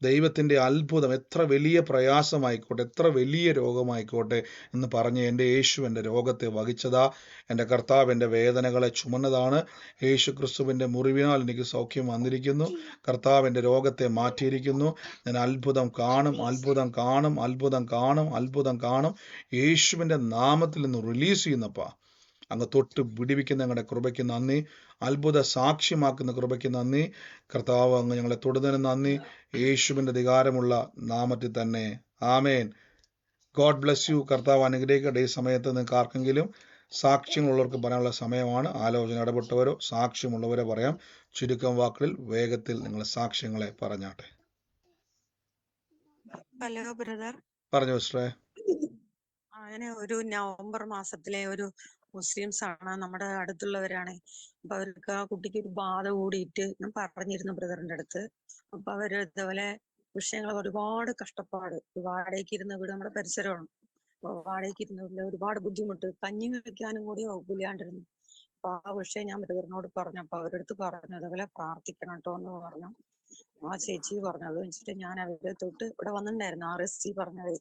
Speaker 1: ദൈവത്തിൻ്റെ അത്ഭുതം, എത്ര വലിയ പ്രയാസമായിക്കോട്ടെ, എത്ര വലിയ രോഗമായിക്കോട്ടെ എന്ന് പറഞ്ഞ് എൻ്റെ യേശു എൻ്റെ രോഗത്തെ വഹിച്ചതാ. എൻ്റെ കർത്താവ് എൻ്റെ വേദനകളെ ചുമന്നതാണ്. യേശു ക്രിസ്തുവിൻ്റെ മുറിവിനാൽ എനിക്ക് സൗഖ്യം വന്നിരിക്കുന്നു. കർത്താവ് എൻ്റെ രോഗത്തെ മാറ്റിയിരിക്കുന്നു. ഞാൻ അത്ഭുതം കാണും. യേശുവിൻ്റെ നാമത്തിൽ നിന്ന് റിലീസ് ചെയ്യുന്നപ്പാ അങ്ങ് തൊട്ട് വിടിവിക്കുന്ന ഞങ്ങളുടെ കൃപയ്ക്ക് നന്ദി. അത്ഭുത സാക്ഷ്യമാക്കുന്ന കൃപയ്ക്ക് നന്ദി. കർത്താവ് അങ്ങ് ഞങ്ങളെ തൊടുന്നതിന് നന്ദി. യേശുവിൻ്റെ അധികാരമുള്ള നാമത്തിൽ തന്നെ ആമേൻ. God bless you. കർത്താവ് അനുഗ്രഹിക്കട്ടെ. ഈ സമയത്ത് നിങ്ങൾക്ക് ആർക്കെങ്കിലും സാക്ഷ്യങ്ങളുള്ളവർക്ക് പറയാനുള്ള സമയമാണ്. ആലോചന ഇടപെട്ടവരോ സാക്ഷ്യമുള്ളവരോ പറയാം. ചുരുക്കം വാക്കുകളിൽ വേഗത്തിൽ നിങ്ങൾ സാക്ഷ്യങ്ങളെ പറഞ്ഞാട്ടെ.
Speaker 3: ഹലോ ബ്രദർ,
Speaker 1: പറഞ്ഞു സിസ്റ്ററെ.
Speaker 3: അങ്ങനെ ഒരു നവംബർ മാസത്തിലെ ഒരു മുസ്ലിംസ് ആണ്, നമ്മുടെ അടുത്തുള്ളവരാണ്. അപ്പൊ അവർക്ക് ആ കുട്ടിക്ക് ഒരു ബാധ കൂടിയിട്ട് ഞാൻ പറഞ്ഞിരുന്നു ബ്രദറിന്റെ അടുത്ത്. അപ്പൊ അവര് ഇതുപോലെ വിഷയങ്ങൾ, ഒരുപാട് കഷ്ടപ്പാട്, വാടകയ്ക്ക് ഇരുന്ന വീട് നമ്മുടെ പരിസരമാണ്. അപ്പൊ വാടകയ്ക്ക് ഇരുന്ന വീട്ടിൽ ഒരുപാട് ബുദ്ധിമുട്ട്, കഞ്ഞി വെക്കാനും കൂടി വകുപ്പില്ലാണ്ടിരുന്നു. അപ്പൊ ആ വിഷയം ഞാൻ ബ്രദറിനോട് പറഞ്ഞപ്പോ അവരടുത്ത് പറഞ്ഞു അതുപോലെ പ്രാർത്ഥിക്കണം കേട്ടോ എന്ന് പറഞ്ഞു. ആ ചേച്ചി പറഞ്ഞു. അത് വെച്ചിട്ട് ഞാൻ അവരെ തൊട്ട് ഇവിടെ വന്നിട്ടുണ്ടായിരുന്നു, RSC പറഞ്ഞത്.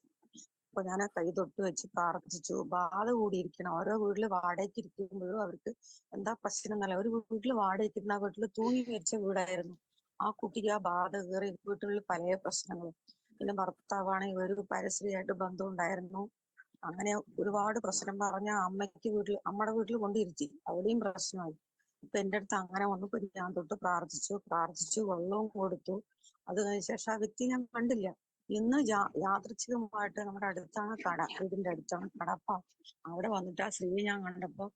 Speaker 3: അപ്പൊ ഞാൻ ആ കൈ തൊട്ട് വെച്ച് പ്രാർത്ഥിച്ചു. ബാധ കൂടിയിരിക്കണം. ഓരോ വീട്ടില് വാടകയ്ക്ക് ഇരിക്കുമ്പോഴും അവർക്ക് എന്താ പ്രശ്നം എന്നല്ല. ഒരു വീട്ടില് വാടകയ്ക്ക് ഇരുന്ന ആ വീട്ടില് തൂങ്ങി മരിച്ച വീടായിരുന്നു. ആ കുട്ടിക്ക് ആ ബാധ കയറി വീട്ടിൽ പല പ്രശ്നങ്ങളും. പിന്നെ ഭർത്താവാണെങ്കിൽ ഒരു പരസ്യമായിട്ട് ബന്ധം ഉണ്ടായിരുന്നു. അങ്ങനെ ഒരുപാട് പ്രശ്നം പറഞ്ഞ അമ്മയുടെ വീട്ടിൽ കൊണ്ടിരുത്തി. അവിടെയും പ്രശ്നമായി. ഇപ്പൊ എന്റെ അടുത്ത് അങ്ങനെ വന്നപ്പോ ഞാൻ തൊട്ട് പ്രാർത്ഥിച്ചു വെള്ളവും കൊടുത്തു. അത് കഴിഞ്ഞ ശേഷം ആ വ്യക്തി ഞാൻ കണ്ടില്ല. ഇന്ന് യാദൃച്ഛികമായിട്ട് നമ്മുടെ അടുത്താണ് കട, വീടിന്റെ അടുത്താണ് കട. അപ്പൊ അവിടെ വന്നിട്ട് ആ സ്ത്രീ ഞാൻ കണ്ടപ്പോ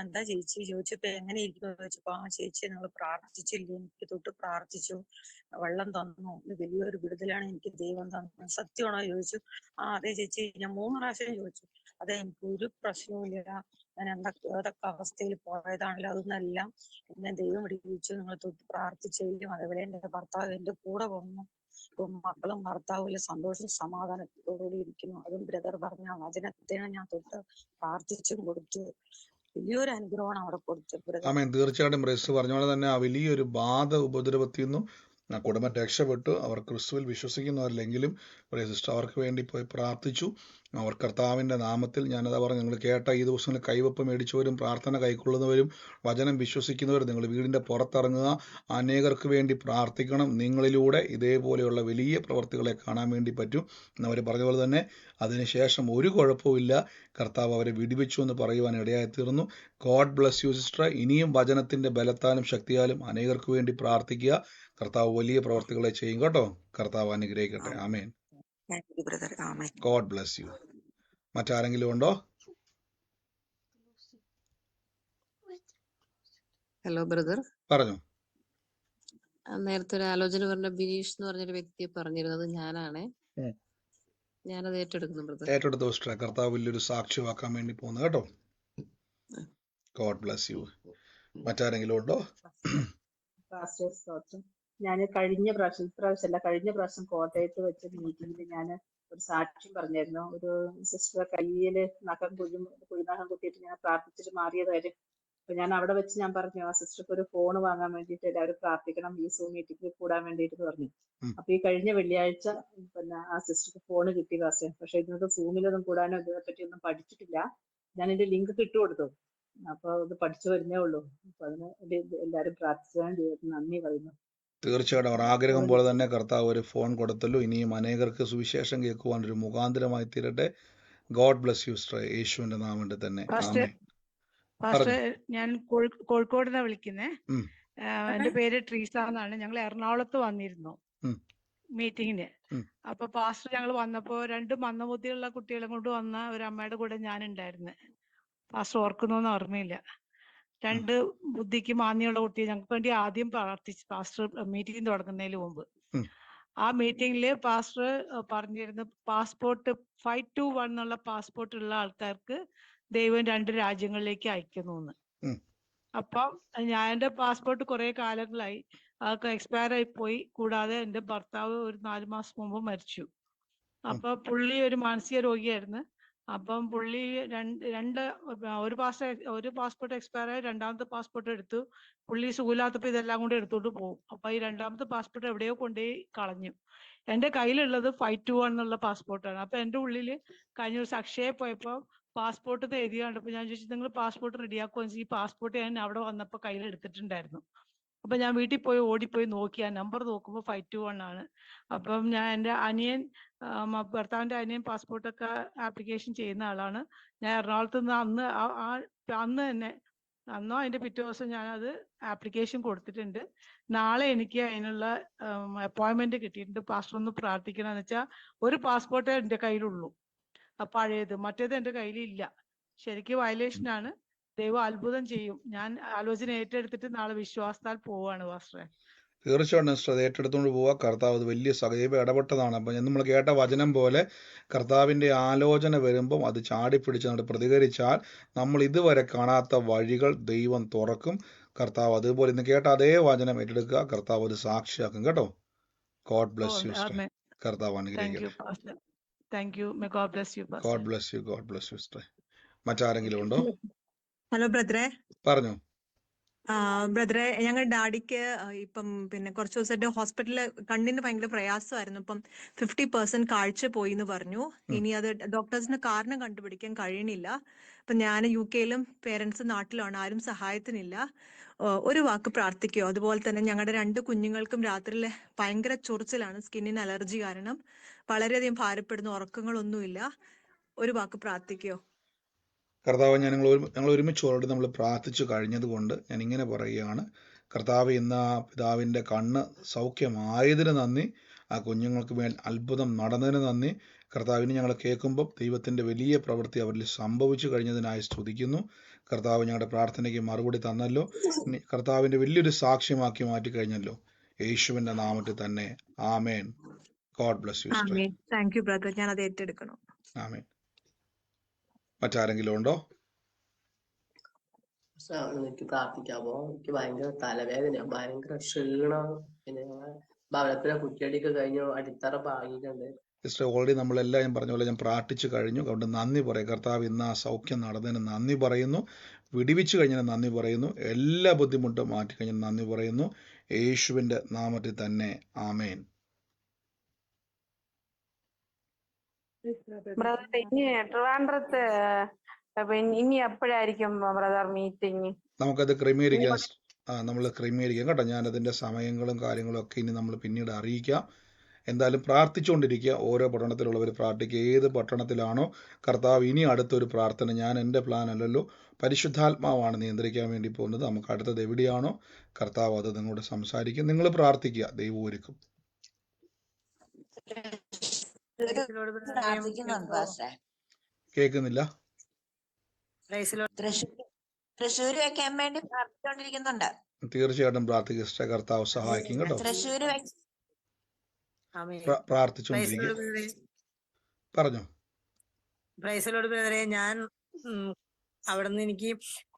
Speaker 3: എന്താ ചേച്ചി ചോദിച്ചപ്പോ എങ്ങനെ ഇരിക്കുന്നു ചോദിച്ചപ്പോ ചേച്ചി നിങ്ങൾ പ്രാർത്ഥിച്ചില്ലേ, എനിക്ക് തൊട്ട് പ്രാർത്ഥിച്ചു, വെള്ളം തന്നു, ഇത് വലിയൊരു വിടുതലാണ് എനിക്ക് ദൈവം തന്നു, സത്യമാണോ ചോദിച്ചു. അതെ ചേച്ചി, ഞാൻ 3 പ്രാവശ്യം ചോദിച്ചു. അതെ, എനിക്ക് ഒരു പ്രശ്നവുമില്ല, ഞാൻ ഏതൊക്കെ അവസ്ഥയിൽ പോയതാണല്ലോ അതൊന്നെല്ലാം എന്നെ ദൈവം വിടിവിച്ചു, നിങ്ങൾ തൊട്ട് പ്രാർത്ഥിച്ചതിലും അതേപോലെ എന്റെ ഭർത്താവ് എന്റെ കൂടെ വന്നു. ഇപ്പം മക്കളും ഭർത്താവിലെ സന്തോഷം സമാധാനത്തോടുകൂടി ഇരിക്കുന്നു. അതും ബ്രദർ പറഞ്ഞ വചനത്തെയാണ് ഞാൻ തൊട്ട് പ്രാർത്ഥിച്ചും കൊടുത്തു. വലിയൊരു അനുഗ്രഹമാണ് അവിടെ കൊടുത്തത് ബ്രദർ.
Speaker 1: ആമേൻ. തീർച്ചയായിട്ടും ബ്രദർ പറഞ്ഞ പോലെ തന്നെ ആ വലിയൊരു ബാധ ഉപദ്രവത്തിൽ നിന്നും ആ കുടുംബം രക്ഷപ്പെട്ടു. അവർ ക്രിസ്തുവിൽ വിശ്വസിക്കുന്നവരില്ലെങ്കിലും സിസ്റ്റർ അവർക്ക് വേണ്ടി പോയി പ്രാർത്ഥിച്ചു. അവർ കർത്താവിൻ്റെ നാമത്തിൽ, ഞാനതാ പറഞ്ഞു, നിങ്ങൾ കേട്ട ഈ ദിവസങ്ങളിൽ കൈവപ്പ് മേടിച്ചവരും പ്രാർത്ഥന കൈക്കൊള്ളുന്നവരും വചനം വിശ്വസിക്കുന്നവരും നിങ്ങൾ വീടിൻ്റെ പുറത്തിറങ്ങുക, അനേകർക്ക് വേണ്ടി പ്രാർത്ഥിക്കണം. നിങ്ങളിലൂടെ ഇതേപോലെയുള്ള വലിയ പ്രവർത്തികളെ കാണാൻ വേണ്ടി പറ്റും എന്നവർ പറഞ്ഞ പോലെ തന്നെ അതിനുശേഷം ഒരു കുഴപ്പമില്ല, കർത്താവ് അവരെ വിടിവിച്ചു എന്ന് പറയുവാൻ ഇടയായി തീർന്നു. God bless you sister. ഇനിയും വചനത്തിൻ്റെ ബലത്താലും ശക്തിയാലും അനേകർക്ക് വേണ്ടി പ്രാർത്ഥിക്കുക. കർത്താവ് വലിയ പ്രവർത്തികളെ ചെയ്യും കേട്ടോ. കർത്താവ് അനുഗ്രഹിക്കട്ടെ. ആമേൻ. God bless you. മറ്റാരെങ്കിലും ഉണ്ടോ?
Speaker 4: ഹലോ ബ്രദർ,
Speaker 1: പറഞ്ഞു.
Speaker 4: നേരത്തെ ഒരു ആലോചന പറഞ്ഞ ബിനീഷ് എന്ന് പറഞ്ഞൊരു വ്യക്തിയെ പറഞ്ഞിരുന്നത് ഞാനാണ്. ഞാനത് ഏറ്റെടുക്കുന്നു ബ്രദർ.
Speaker 1: ഏറ്റെടുത്ത സിസ്റ്റർ, കർത്താവ് വലിയൊരു സാക്ഷ്യമാക്കാൻ വേണ്ടി പോകുന്നു കേട്ടോ. God bless you. മറ്റാരെങ്കിലും ഉണ്ടോ?
Speaker 5: ഞാൻ കഴിഞ്ഞ പ്രാവശ്യം കോട്ടയത്ത് വെച്ച മീറ്റിംഗിൽ ഞാൻ ഒരു സാക്ഷ്യം പറഞ്ഞായിരുന്നു. ഒരു സിസ്റ്റർ കയ്യില് കുഴിനഖം കുത്തിയിട്ട് ഞാൻ പ്രാർത്ഥിച്ചിട്ട് മാറിയ കാര്യം. അപ്പൊ ഞാൻ അവിടെ വെച്ച് ഞാൻ പറഞ്ഞു, ആ സിസ്റ്റർക്ക് ഒരു ഫോൺ വാങ്ങാൻ വേണ്ടിയിട്ട് എല്ലാവരും പ്രാർത്ഥിക്കണം, ഈ സൂം മീറ്റിംഗിൽ കൂടാൻ വേണ്ടിയിട്ട് പറഞ്ഞു. അപ്പൊ ഈ കഴിഞ്ഞ വെള്ളിയാഴ്ച പിന്നെ ആ സിസ്റ്റർക്ക് ഫോൺ കിട്ടി കാശ്. പക്ഷെ ഇതിനകത്ത് സൂമിലൊന്നും കൂടാനോ ഇതിനെ പറ്റി ഒന്നും പഠിച്ചിട്ടില്ല. ഞാൻ ഇതിന്റെ ലിങ്ക് കിട്ടുകൊടുത്തു. അപ്പൊ ഇത് പഠിച്ചു വരുന്നേ ഉള്ളൂ. അപ്പൊ അതിന് എല്ലാവരും പ്രാർത്ഥിച്ചാൽ ദൈവത്തിന് നന്ദി പറയുന്നു.
Speaker 1: തീർച്ചയായിട്ടും അവർ ആഗ്രഹം പോലെ തന്നെ കർത്താവ് ഒരു ഫോൺ കൊടുത്തല്ലോ. ഇനിയും അനേകർക്ക് സുവിശേഷം കേൾക്കുവാൻ ഒരു മുഖാന്തരമായി തീരട്ടെ. ഗോഡ് ബ്ലസ് യു സിസ്റ്റർ, യേശുവിന്റെ നാമത്തിൽ തന്നെ.
Speaker 6: ഞാൻ കോഴിക്കോടിനാ വിളിക്കുന്നേ. എന്റെ പേര് ട്രീസ എന്നാണ്. ഞങ്ങൾ എറണാകുളത്ത് വന്നിരുന്നു മീറ്റിങ്ങിന്. അപ്പൊ പാസ്റ്റർ ഞങ്ങൾ വന്നപ്പോ 2 മന്ദബുദ്ധിയുള്ള കുട്ടികളെ കൊണ്ട് വന്ന ഒരു അമ്മയുടെ കൂടെ ഞാൻ ഉണ്ടായിരുന്നു. പാസ്റ്റർ ഓർക്കുന്നോന്ന് ഓർമ്മയില്ല. 2 ബുദ്ധിക്ക് മാന്യമുള്ള കുട്ടിയെ ഞങ്ങൾക്ക് വേണ്ടി ആദ്യം പ്രാർത്ഥിച്ചു പാസ്റ്റർ മീറ്റിംഗ് തുടങ്ങുന്നതിന് മുമ്പ്. ആ മീറ്റിംഗില് പാസ്റ്റർ പറഞ്ഞിരുന്നു, പാസ്പോർട്ട് 521 എന്നുള്ള പാസ്പോർട്ട് ഉള്ള ആൾക്കാർക്ക് ദൈവം 2 രാജ്യങ്ങളിലേക്ക് അയക്കുന്നു എന്ന്. അപ്പം എന്റെ പാസ്പോർട്ട് കുറെ കാലങ്ങളായി അതൊക്കെ എക്സ്പയർ ആയി പോയി. കൂടാതെ എന്റെ ഭർത്താവ് ഒരു 4 മാസം മുമ്പ് മരിച്ചു. അപ്പൊ പുള്ളി ഒരു മാനസിക രോഗിയായിരുന്നു. അപ്പം പുള്ളി ഒരു പാസ്പോർട്ട് എക്സ്പയർ ആയി 2ാമത്തെ പാസ്പോർട്ട് എടുത്തു. പുള്ളി സുഖമില്ലാത്തപ്പോ ഇതെല്ലാം കൂടി എടുത്തോണ്ട് പോകും. അപ്പൊ ഈ 2ാമത്തെ പാസ്പോർട്ട് എവിടെയോ കൊണ്ടുപോയി കളഞ്ഞു. എന്റെ കയ്യിലുള്ളത് 521 എന്നുള്ള പാസ്പോർട്ടാണ്. അപ്പൊ എന്റെ ഉള്ളില് കഴിഞ്ഞ ദിവസം അക്ഷയ പോയപ്പോ പാസ്പോർട്ട് എഴുതി കണ്ടപ്പോ ഞാൻ ചോദിച്ചു, നിങ്ങൾ പാസ്പോർട്ട് റെഡിയാക്കുമോ? ഈ പാസ്പോർട്ട് ഞാൻ അവിടെ വന്നപ്പോ കയ്യിൽ എടുത്തിട്ടുണ്ടായിരുന്നു. അപ്പൊ ഞാൻ വീട്ടിൽ പോയി ഓടിപ്പോയി നോക്കി, ആ നമ്പർ നോക്കുമ്പോൾ 521 ആണ്. അപ്പം ഞാൻ എൻ്റെ അനിയൻ, ഭർത്താവിന്റെ അനിയൻ പാസ്പോർട്ടൊക്കെ ആപ്ലിക്കേഷൻ ചെയ്യുന്ന ആളാണ്. ഞാൻ എറണാകുളത്ത് നിന്ന് അന്ന് തന്നെ അന്നോ അതിന്റെ പിറ്റേ ദിവസം ഞാനത് ആപ്ലിക്കേഷൻ കൊടുത്തിട്ടുണ്ട്. നാളെ എനിക്ക് അതിനുള്ള അപ്പോയിന്റ്മെന്റ് കിട്ടിയിട്ടുണ്ട്. പാസ്റ്റർ ഒന്ന് പ്രാർത്ഥിക്കണം. എന്ന് വെച്ചാൽ ഒരു പാസ്പോർട്ടേ എൻ്റെ കയ്യിലുള്ളൂ, പഴയത്, മറ്റേത് എൻ്റെ കയ്യിലില്ല. ശരിക്കും വയലേഷൻ ആണ്. ദൈവം അത്ഭുതം ചെയ്യും. ഞാൻ ആലോചന ഏറ്റെടുത്തിട്ട് നാളെ വിശ്വാസത്താൽ പോവാണ് പാസ്റ്ററെ.
Speaker 1: തീർച്ചയായിട്ടും സിസ്റ്റർ ഏറ്റെടുത്തുകൊണ്ട് പോവുക. കർത്താവ് വലിയ സദൈവ ഇടപെട്ടതാണ്. അപ്പം നമ്മൾ കേട്ട വചനം പോലെ കർത്താവിൻ്റെ ആലോചന വരുമ്പം അത് ചാടിപ്പിടിച്ച് നമ്മൾ പ്രതികരിച്ചാൽ നമ്മൾ ഇതുവരെ കാണാത്ത വഴികൾ ദൈവം തുറക്കും. കർത്താവ് അതുപോലെ ഇന്ന് കേട്ട അതേ വചനം ഏറ്റെടുക്കുക. കർത്താവ് അത് സാക്ഷിയാക്കും കേട്ടോ. God bless you sister. കർത്താവ് അനുഗ്രഹിക്കട്ടെ. God bless U. God bless you sister. മറ്റാരെങ്കിലും ഉണ്ടോ?
Speaker 7: ഹലോ ബ്രദറെ.
Speaker 1: പറഞ്ഞു.
Speaker 7: ബ്രദറെ, ഞങ്ങളുടെ ഡാഡിക്ക് ഇപ്പം പിന്നെ കുറച്ച് ദിവസമായിട്ട് ഹോസ്പിറ്റലിൽ കണ്ണിന് ഭയങ്കര പ്രയാസമായിരുന്നു. ഇപ്പം 50% കാഴ്ച പോയി എന്ന് പറഞ്ഞു. ഇനി അത് ഡോക്ടേഴ്സിന് കാരണം കണ്ടുപിടിക്കാൻ കഴിയണില്ല. അപ്പൊ ഞാൻ UK-ലും പേരൻസ് നാട്ടിലാണ്, ആരും സഹായത്തിനില്ല. ഒരു വാക്ക് പ്രാർത്ഥിക്കുകയോ? അതുപോലെ തന്നെ ഞങ്ങളുടെ 2 കുഞ്ഞുങ്ങൾക്കും രാത്രിയിൽ ഭയങ്കര ചൊറിച്ചിലാണ്, സ്കിന്നിന് അലർജി കാരണം വളരെയധികം ഭാരപ്പെടുന്നു, ഉറക്കങ്ങളൊന്നുമില്ല. ഒരു വാക്ക് പ്രാർത്ഥിക്കോ?
Speaker 1: കർത്താവ്, ഞങ്ങൾ ഒരുമിച്ച് ഓൾറെഡി നമ്മൾ പ്രാർത്ഥിച്ചു കഴിഞ്ഞതുകൊണ്ട് ഞാൻ ഇങ്ങനെ പറയുകയാണ്. കർത്താവ്, ഇന്ന് ആ പിതാവിൻ്റെ കണ്ണ് സൗഖ്യമായതിന് നന്ദി. ആ കുഞ്ഞുങ്ങൾക്ക് മേൽ അത്ഭുതം നടന്നതിന് നന്ദി. കർത്താവിന് ഞങ്ങൾ കേൾക്കുമ്പോൾ ദൈവത്തിൻ്റെ വലിയ പ്രവൃത്തി അവരിൽ സംഭവിച്ചു കഴിഞ്ഞതിനായി സ്തുതിക്കുന്നു. കർത്താവ് ഞങ്ങളുടെ പ്രാർത്ഥനയ്ക്ക് മറുപടി തന്നല്ലോ. ഇനി കർത്താവിൻ്റെ വലിയൊരു സാക്ഷ്യമാക്കി മാറ്റിക്കഴിഞ്ഞല്ലോ. യേശുവിൻ്റെ നാമത്തിൽ തന്നെ. ആമേൻ. God bless you sister.
Speaker 7: Thank you brother, ഞാൻ അത് ഏറ്റെടുക്കണം.
Speaker 1: ആമേൻ. മറ്റാരെങ്കിലും ഉണ്ടോ?
Speaker 8: എനിക്ക് പ്രാർത്ഥിക്കാമോ? എനിക്ക് ഭയങ്കര തലവേദന, ഭയങ്കര ക്ഷീണം. പിന്നെ ഭവനത്തിലെ കുറ്റിയടിക്ക് കഴിഞ്ഞു, അടിത്തറ പാകിയിട്ടുണ്ട്.
Speaker 1: സിസ്റ്റർ, ഓൾറെഡി നമ്മളെല്ലാം ഞാൻ പറഞ്ഞ പോലെ ഞാൻ പ്രാർത്ഥിച്ചു കഴിഞ്ഞു. അതുകൊണ്ട് നന്ദി പറയും. കർത്താവ് ഇന്ന് ആ സൗഖ്യം നടന്നതിന് നന്ദി പറയുന്നു. വിടിവിച്ചു കഴിഞ്ഞതിന് നന്ദി പറയുന്നു. എല്ലാ ബുദ്ധിമുട്ടും മാറ്റിക്കഴിഞ്ഞതിന് നന്ദി പറയുന്നു. യേശുവിൻ്റെ നാമത്തിൽ തന്നെ. ആമേൻ.
Speaker 9: ബ്രദർ, ഇനി ട്രിവാൻഡ്രത്ത് ഇനി എപ്പോഴായിരിക്കും ബ്രദർ മീറ്റിംഗ്?
Speaker 1: നമുക്കത് ക്രമീകരിക്കാം. നമ്മൾ ക്രമീകരിക്കാം കേട്ടോ. ഞാനതിൻ്റെ സമയങ്ങളും കാര്യങ്ങളും ഒക്കെ ഇനി നമ്മൾ പിന്നീട് അറിയിക്കാം. എന്തായാലും പ്രാർത്ഥിച്ചുകൊണ്ടിരിക്കുക. ഓരോ പട്ടണത്തിലുള്ളവർ പ്രാർത്ഥിക്കുക. ഏത് പട്ടണത്തിലാണോ കർത്താവ് ഇനി അടുത്തൊരു പ്രാർത്ഥന, ഞാൻ എൻ്റെ പ്ലാൻ അല്ലല്ലോ, പരിശുദ്ധാത്മാവാണ് നിയന്ത്രിക്കാൻ വേണ്ടി പോകുന്നത്. നമുക്ക് അടുത്തത് എവിടെയാണോ കർത്താവ് അത് നിങ്ങളോട് സംസാരിക്കും. നിങ്ങൾ പ്രാർത്ഥിക്കുക, ദൈവം ഒരുക്കും. കേൾക്കുന്നില്ല.
Speaker 10: തൃശ്ശൂർ വെക്കാൻ വേണ്ടി പ്രാർത്ഥിച്ചുകൊണ്ടിരിക്കുന്നുണ്ട്.
Speaker 1: തീർച്ചയായിട്ടും പ്രാർത്ഥിക്കുക. കർത്താവ് സഹായിക്കും കേട്ടോ. പ്രാർത്ഥിച്ചുകൊണ്ടിരിക്കുക. പറഞ്ഞോ.
Speaker 3: പ്രൈസലോട് ബ്രദറെ, ഞാൻ അവിടുന്ന് എനിക്ക്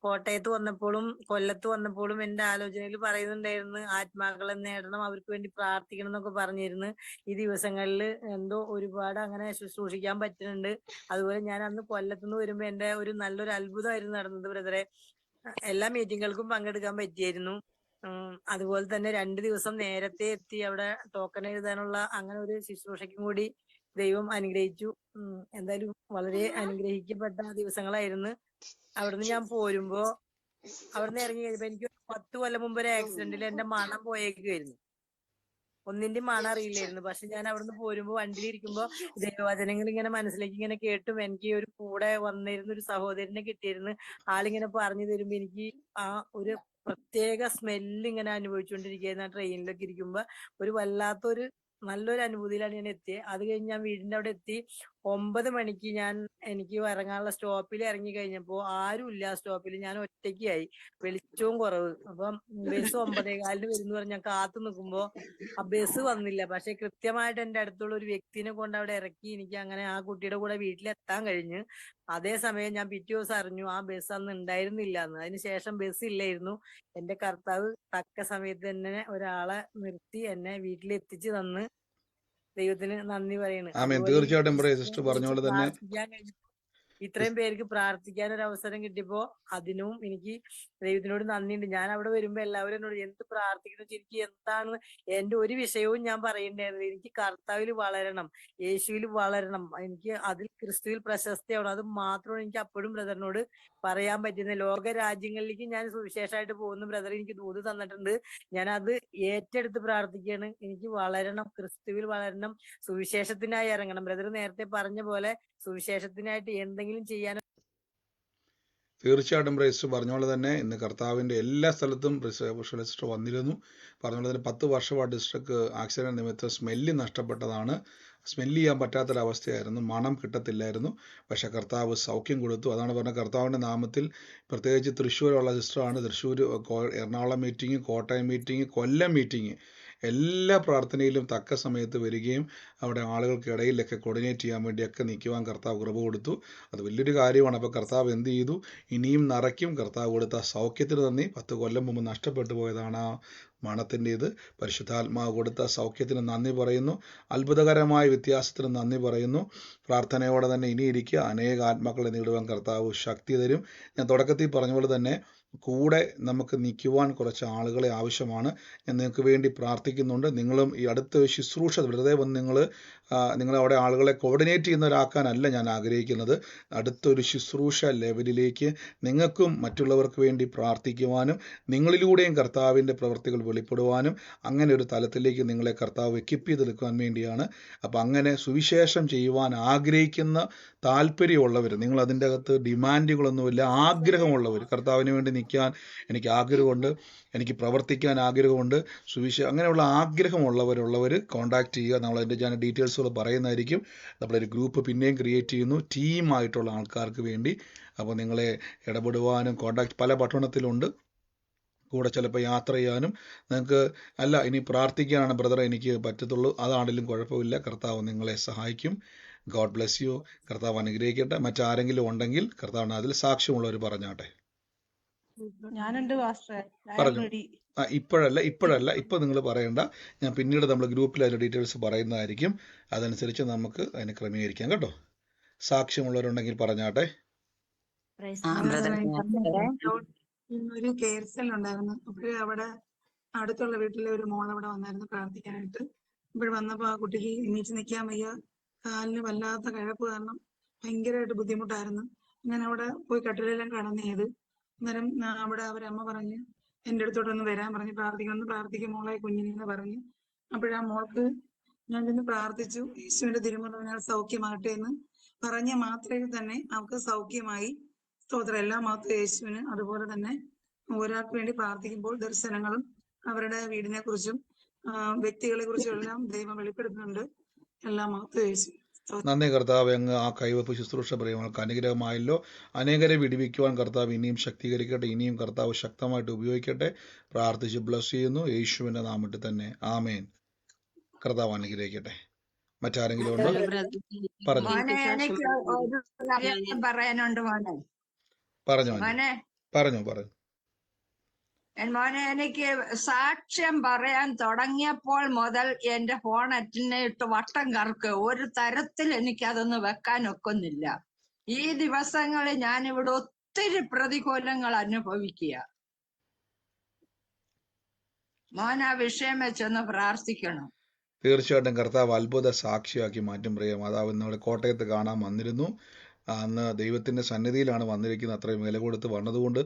Speaker 3: കോട്ടയത്ത് വന്നപ്പോഴും കൊല്ലത്ത് വന്നപ്പോഴും എന്റെ ആലോചനയിൽ പറയുന്നുണ്ടായിരുന്നു, ആത്മാക്കളെ നേടണം, അവർക്ക് വേണ്ടി പ്രാർത്ഥിക്കണം എന്നൊക്കെ പറഞ്ഞിരുന്നു. ഈ ദിവസങ്ങളിൽ എന്തോ ഒരുപാട് അങ്ങനെ ശുശ്രൂഷിക്കാൻ പറ്റുന്നുണ്ട്. അതുപോലെ ഞാൻ അന്ന് കൊല്ലത്തുനിന്ന് വരുമ്പോ എന്റെ ഒരു നല്ലൊരു അത്ഭുതമായിരുന്നു നടന്നത് ബ്രദറെ. എല്ലാ മീറ്റിങ്ങുകൾക്കും പങ്കെടുക്കാൻ പറ്റിയായിരുന്നു. അതുപോലെ തന്നെ 2 ദിവസം നേരത്തെ എത്തി അവിടെ ടോക്കൺ എഴുതാനുള്ള അങ്ങനെ ഒരു ശുശ്രൂഷയ്ക്കും കൂടി ദൈവം അനുഗ്രഹിച്ചു. എന്തായാലും വളരെ അനുഗ്രഹിക്കപ്പെട്ട ദിവസങ്ങളായിരുന്നു. അവിടുന്ന് ഞാൻ പോരുമ്പോ, അവിടുന്ന് ഇറങ്ങി കഴിഞ്ഞപ്പോ എനിക്ക് 10 കൊല്ലം മുമ്പ് ഒരു ആക്സിഡന്റിൽ എന്റെ മണം പോയേക്കുമായിരുന്നു. ഒന്നിന്റെ മണം അറിയില്ലായിരുന്നു. പക്ഷെ ഞാൻ അവിടുന്ന് പോരുമ്പോ വണ്ടിയിലിരിക്കുമ്പോ ദൈവവചനങ്ങൾ ഇങ്ങനെ മനസ്സിലേക്ക് ഇങ്ങനെ കേട്ടും എനിക്ക് ഒരു കൂടെ വന്നിരുന്ന ഒരു സഹോദരനെ കിട്ടിയിരുന്നു. ആളിങ്ങനെ പറഞ്ഞു തരുമ്പോ എനിക്ക് ആ ഒരു പ്രത്യേക സ്മെല്ല് ഇങ്ങനെ അനുഭവിച്ചുകൊണ്ടിരിക്കുകയായിരുന്നു. ആ ട്രെയിനിലൊക്കെ ഇരിക്കുമ്പോ ഒരു വല്ലാത്തൊരു നല്ലൊരു അനുഭൂതിയിലാണ് ഞാൻ എത്തിയത്. അത് കഴിഞ്ഞ് ഞാൻ വീടിന്റെ അവിടെ എത്തി. 9 മണിക്ക് എനിക്ക് ഇറങ്ങാനുള്ള സ്റ്റോപ്പിൽ ഇറങ്ങി കഴിഞ്ഞപ്പോ ആരും ഇല്ല സ്റ്റോപ്പിൽ. ഞാൻ ഒറ്റയ്ക്കായി, വെളിച്ചവും കുറവ്. അപ്പം ബസ് 9:15 വരുന്ന പറഞ്ഞ് ഞാൻ കാത്തു നിൽക്കുമ്പോ ആ ബസ് വന്നില്ല. പക്ഷെ കൃത്യമായിട്ട് എന്റെ അടുത്തുള്ള ഒരു വ്യക്തിനെ കൊണ്ട് അവിടെ ഇറക്കി എനിക്ക് അങ്ങനെ ആ കുട്ടിയുടെ കൂടെ വീട്ടിലെത്താൻ കഴിഞ്ഞു. അതേസമയം ഞാൻ പിറ്റേ ദിവസം അറിഞ്ഞു ആ ബസ് അന്ന് ഉണ്ടായിരുന്നില്ല എന്ന്. അതിനുശേഷം ബസ് ഇല്ലായിരുന്നു. എന്റെ കർത്താവ് തക്ക സമയത്ത് തന്നെ ഒരാളെ നിർത്തി എന്നെ വീട്ടിലെത്തിച്ചു തന്ന് ദൈവത്തിന് നന്ദി പറയണ്.
Speaker 1: തീർച്ചയായിട്ടും സിസ്റ്റർ പറഞ്ഞ പോലെ തന്നെ
Speaker 3: ഇത്രയും പേർക്ക് പ്രാർത്ഥിക്കാൻ ഒരു അവസരം കിട്ടിയപ്പോ അതിനും എനിക്ക് ദൈവത്തിനോട് നന്ദിയുണ്ട്. ഞാൻ അവിടെ വരുമ്പോ എല്ലാവരും എന്നോട് എന്ത് പ്രാർത്ഥിക്കുന്നു, എനിക്ക് എന്താണ് എന്റെ ഒരു വിഷയവും ഞാൻ പറയണ്ടായിരുന്നു. എനിക്ക് കർത്താവിൽ വളരണം, യേശുവിൽ വളരണം, എനിക്ക് അതിൽ ക്രിസ്തുവിൽ പ്രശസ്തിയാവണം. അത് മാത്രമാണ് എനിക്ക് അപ്പോഴും ബ്രദറിനോട് പറയാൻ പറ്റുന്നത്. ലോക രാജ്യങ്ങളിലേക്ക് ഞാൻ സുവിശേഷമായിട്ട് പോകുന്ന ബ്രദർ എനിക്ക് ദൂത് തന്നിട്ടുണ്ട്. ഞാൻ അത് ഏറ്റെടുത്ത് പ്രാർത്ഥിക്കുകയാണ്. എനിക്ക് വളരണം, ക്രിസ്തുവിൽ വളരണം, സുവിശേഷത്തിനായി ഇറങ്ങണം. ബ്രദർ നേരത്തെ പറഞ്ഞ പോലെ സുവിശേഷത്തിനായിട്ട് എന്തെങ്കിലും ചെയ്യാൻ.
Speaker 1: തീർച്ചയായിട്ടും സിസ്റ്റർ പറഞ്ഞ പോലെ തന്നെ ഇന്ന് കർത്താവിൻ്റെ എല്ലാ സ്ഥലത്തും സിസ്റ്റർ വന്നിരുന്നു. പറഞ്ഞ പോലെ തന്നെ 10 വർഷമായിട്ട് സിസ്റ്റർക്ക് ആക്സിഡന്റ് നിമിത്തം സ്മെല്ല് നഷ്ടപ്പെട്ടതാണ്. സ്മെല്ല് ചെയ്യാൻ പറ്റാത്തൊരവസ്ഥയായിരുന്നു. മണം കിട്ടത്തില്ലായിരുന്നു. പക്ഷേ കർത്താവ് സൗഖ്യം കൊടുത്തു. അതാണ് പറഞ്ഞ കർത്താവിൻ്റെ നാമത്തിൽ. പ്രത്യേകിച്ച് തൃശ്ശൂരുള്ള സിസ്റ്ററാണ്. തൃശ്ശൂർ, എറണാകുളം മീറ്റിംഗ്, കോട്ടയം മീറ്റിംഗ്, കൊല്ലം മീറ്റിംഗ് എല്ലാ പ്രാർത്ഥനയിലും തക്ക സമയത്ത് വരികയും അവിടെ ആളുകൾക്കിടയിലൊക്കെ കോർഡിനേറ്റ് ചെയ്യാൻ വേണ്ടിയൊക്കെ നിൽക്കുവാൻ കർത്താവ് കൃപ കൊടുത്തു. അത് വലിയൊരു കാര്യമാണ്. അപ്പോൾ കർത്താവ് എന്ത് ചെയ്തു? ഇനിയും നിറയ്ക്കും. കർത്താവ് കൊടുത്ത സൗഖ്യത്തിന് നന്ദി. 10 കൊല്ലം മുമ്പ് നഷ്ടപ്പെട്ടു പോയതാണ് ആ മണത്തിൻ്റേത്. പരിശുദ്ധാത്മാവ് കൊടുത്ത സൗഖ്യത്തിന് നന്ദി പറയുന്നു. അത്ഭുതകരമായ വ്യത്യാസത്തിന് നന്ദി പറയുന്നു. പ്രാർത്ഥനയോടെ തന്നെ ഇനിയിരിക്കുക. അനേക ആത്മാക്കളെ നേടുവാൻ കർത്താവ് ശക്തി തരും. ഞാൻ തുടക്കത്തിൽ പറഞ്ഞ പോലെ തന്നെ കൂടെ നമുക്ക് നിൽക്കുവാൻ കുറച്ച് ആളുകളെ ആവശ്യമാണ്. ഞാൻ നിങ്ങൾക്ക് വേണ്ടി പ്രാർത്ഥിക്കുന്നുണ്ട്. നിങ്ങളും ഈ അടുത്ത ശുശ്രൂഷ വെറുതെ വന്ന് നിങ്ങൾ നിങ്ങൾ അവിടെ ആളുകളെ കോർഡിനേറ്റ് ചെയ്യുന്ന ഒരാക്കാനല്ല ഞാൻ ആഗ്രഹിക്കുന്നത്. അടുത്തൊരു ശുശ്രൂഷ ലെവലിലേക്ക് നിങ്ങൾക്കും മറ്റുള്ളവർക്ക് വേണ്ടി പ്രാർത്ഥിക്കുവാനും നിങ്ങളിലൂടെയും കർത്താവിൻ്റെ പ്രവൃത്തികൾ വെളിപ്പെടുവാനും അങ്ങനെ ഒരു തലത്തിലേക്ക് നിങ്ങളെ കർത്താവ് എക്വിപ്പ് ചെയ്തെടുക്കാൻ വേണ്ടിയാണ്. അപ്പോൾ അങ്ങനെ സുവിശേഷം ചെയ്യുവാൻ ആഗ്രഹിക്കുന്ന താല്പര്യമുള്ളവർ, നിങ്ങൾ അതിൻ്റെ അകത്ത് ഡിമാൻഡുകളൊന്നുമില്ല, ആഗ്രഹമുള്ളവർ, കർത്താവിന് വേണ്ടി നിൽക്കാൻ എനിക്ക് ആഗ്രഹമുണ്ട്, എനിക്ക് പ്രവർത്തിക്കാൻ ആഗ്രഹമുണ്ട്, അങ്ങനെയുള്ള ആഗ്രഹമുള്ളവർ കോൺടാക്ട് ചെയ്യുക. നമ്മളതിൻ്റെ ഞാൻ ഡീറ്റെയിൽസുകൾ പറയുന്നതായിരിക്കും. നമ്മളൊരു ഗ്രൂപ്പ് പിന്നെയും ക്രിയേറ്റ് ചെയ്യുന്നു ടീമായിട്ടുള്ള ആൾക്കാർക്ക് വേണ്ടി. അപ്പോൾ നിങ്ങളെ ഇടപെടുവാനും കോൺടാക്ട് പല പട്ടണത്തിലുണ്ട്, കൂടെ ചിലപ്പോൾ യാത്ര ചെയ്യാനും നിങ്ങൾക്ക് അല്ല ഇനി പ്രാർത്ഥിക്കാനാണ് ബ്രദറെ എനിക്ക് പറ്റത്തുള്ളൂ, അതാണെങ്കിലും കുഴപ്പമില്ല, കർത്താവ് നിങ്ങളെ സഹായിക്കും. God bless you. കർത്താവ് അനുഗ്രഹിക്കട്ടെ. മറ്റാരെങ്കിലും ഉണ്ടെങ്കിൽ കർത്താവിന് അതിൽ സാക്ഷ്യമുള്ളവർ പറഞ്ഞാട്ടെ.
Speaker 6: ഞാനുണ്ട് പാസ്റ്ററെ,
Speaker 1: പറഞ്ഞു. ഇപ്പോഴല്ല ഇപ്പൊ നിങ്ങൾ പറയണ്ട, ഞാൻ പിന്നീട് നമ്മൾ ഗ്രൂപ്പിൽ അതിന്റെ ഡീറ്റെയിൽസ് പറയുന്നതായിരിക്കും. അതനുസരിച്ച് നമുക്ക് അതിനെ ക്രമീകരിക്കാം കേട്ടോ. സാക്ഷ്യമുള്ളവരുണ്ടെങ്കിൽ പറഞ്ഞാട്ടെ.
Speaker 11: ഒരു കെയർ സെൽ ഉണ്ടായിരുന്നു. അപ്പോഴേ അവിടെ അടുത്തുള്ള വീട്ടിലെ ഒരു മോൾ അവിടെ വന്നായിരുന്നു പ്രാർത്ഥിക്കാനായിട്ട്. ഇവിടെ വന്നപ്പോ ആ കുട്ടിക്ക് എണീച്ച് നിൽക്കാൻ വയ്യ, കാലിന് വല്ലാത്ത കിഴപ്പ് കാരണം ഭയങ്കരമായിട്ട് ബുദ്ധിമുട്ടായിരുന്നു. ഞാൻ അവിടെ പോയി കട്ടിലെല്ലാം കടന്നു ചെയ്ത്. അന്നേരം അവിടെ അവരമ്മ പറഞ്ഞ് എൻ്റെ അടുത്തോട്ടൊന്ന് വരാൻ പറഞ്ഞ് പ്രാർത്ഥിക്കും മോളെ കുഞ്ഞിനെന്ന് പറഞ്ഞ്. അപ്പോഴാ മോൾക്ക് ഞാൻ ചെന്ന് പ്രാർത്ഥിച്ചു. യേശുവിന്റെ തിരുമുറിവിനാൽ സൗഖ്യമാകട്ടെ എന്ന് പറഞ്ഞ മാത്രയിൽ തന്നെ അവൾക്ക് സൗഖ്യമായി. സ്തോത്രം. എല്ലാ മഹത്വം യേശുവിന്. അതുപോലെ തന്നെ ഒരാൾക്ക് വേണ്ടി പ്രാർത്ഥിക്കുമ്പോൾ ദർശനങ്ങളും അവരുടെ വീടിനെ കുറിച്ചും വ്യക്തികളെ കുറിച്ചും എല്ലാം ദൈവം വെളിപ്പെടുത്തുന്നുണ്ട്. എല്ലാ മഹത്വം യേശു.
Speaker 1: നന്ദി കർത്താവ്. അങ്ങ് ആ കൈവപ്പ് ശുശ്രൂഷ പറയുവാൾക്ക് അനുഗ്രഹമായല്ലോ. അനേകരെ വിടുവിക്കുവാൻ കർത്താവ് ഇനിയും ശക്തീകരിക്കട്ടെ, ഇനിയും കർത്താവ് ശക്തമായിട്ട് ഉപയോഗിക്കട്ടെ. പ്രാർത്ഥിച്ച് ബ്ലസ് ചെയ്യുന്നു യേശുവിന്റെ നാമത്തിൽ തന്നെ. ആമേൻ. കർത്താവ് അനുഗ്രഹിക്കട്ടെ. മറ്റാരെങ്കിലും ഉണ്ടോ? പറഞ്ഞു പറഞ്ഞു.
Speaker 12: മോനെ, എനിക്ക് സാക്ഷ്യം പറയാൻ തുടങ്ങിയപ്പോൾ മുതൽ എന്റെ ഫോൺ അറ്റിനിട്ട് വട്ടം കറക്കുക. ഒരു തരത്തിൽ എനിക്കതൊന്ന് വെക്കാൻ ഒക്കുന്നില്ല. ഈ ദിവസങ്ങളിൽ ഞാനിവിടെ ഒത്തിരി പ്രതികൂലങ്ങൾ അനുഭവിക്കുക. മോൻ ആ വിഷയം വെച്ചൊന്ന് പ്രാർത്ഥിക്കണം.
Speaker 1: തീർച്ചയായിട്ടും കർത്താവ് അത്ഭുത സാക്ഷിയാക്കി മാറ്റും. പ്രിയ മാതാവ് നമ്മളെ കോട്ടയത്ത് കാണാൻ വന്നിരുന്നു. അന്ന് ദൈവത്തിൻ്റെ സന്നിധിയിലാണ് വന്നിരിക്കുന്നത്. അത്രയും വില കൊടുത്ത് വന്നതുകൊണ്ട്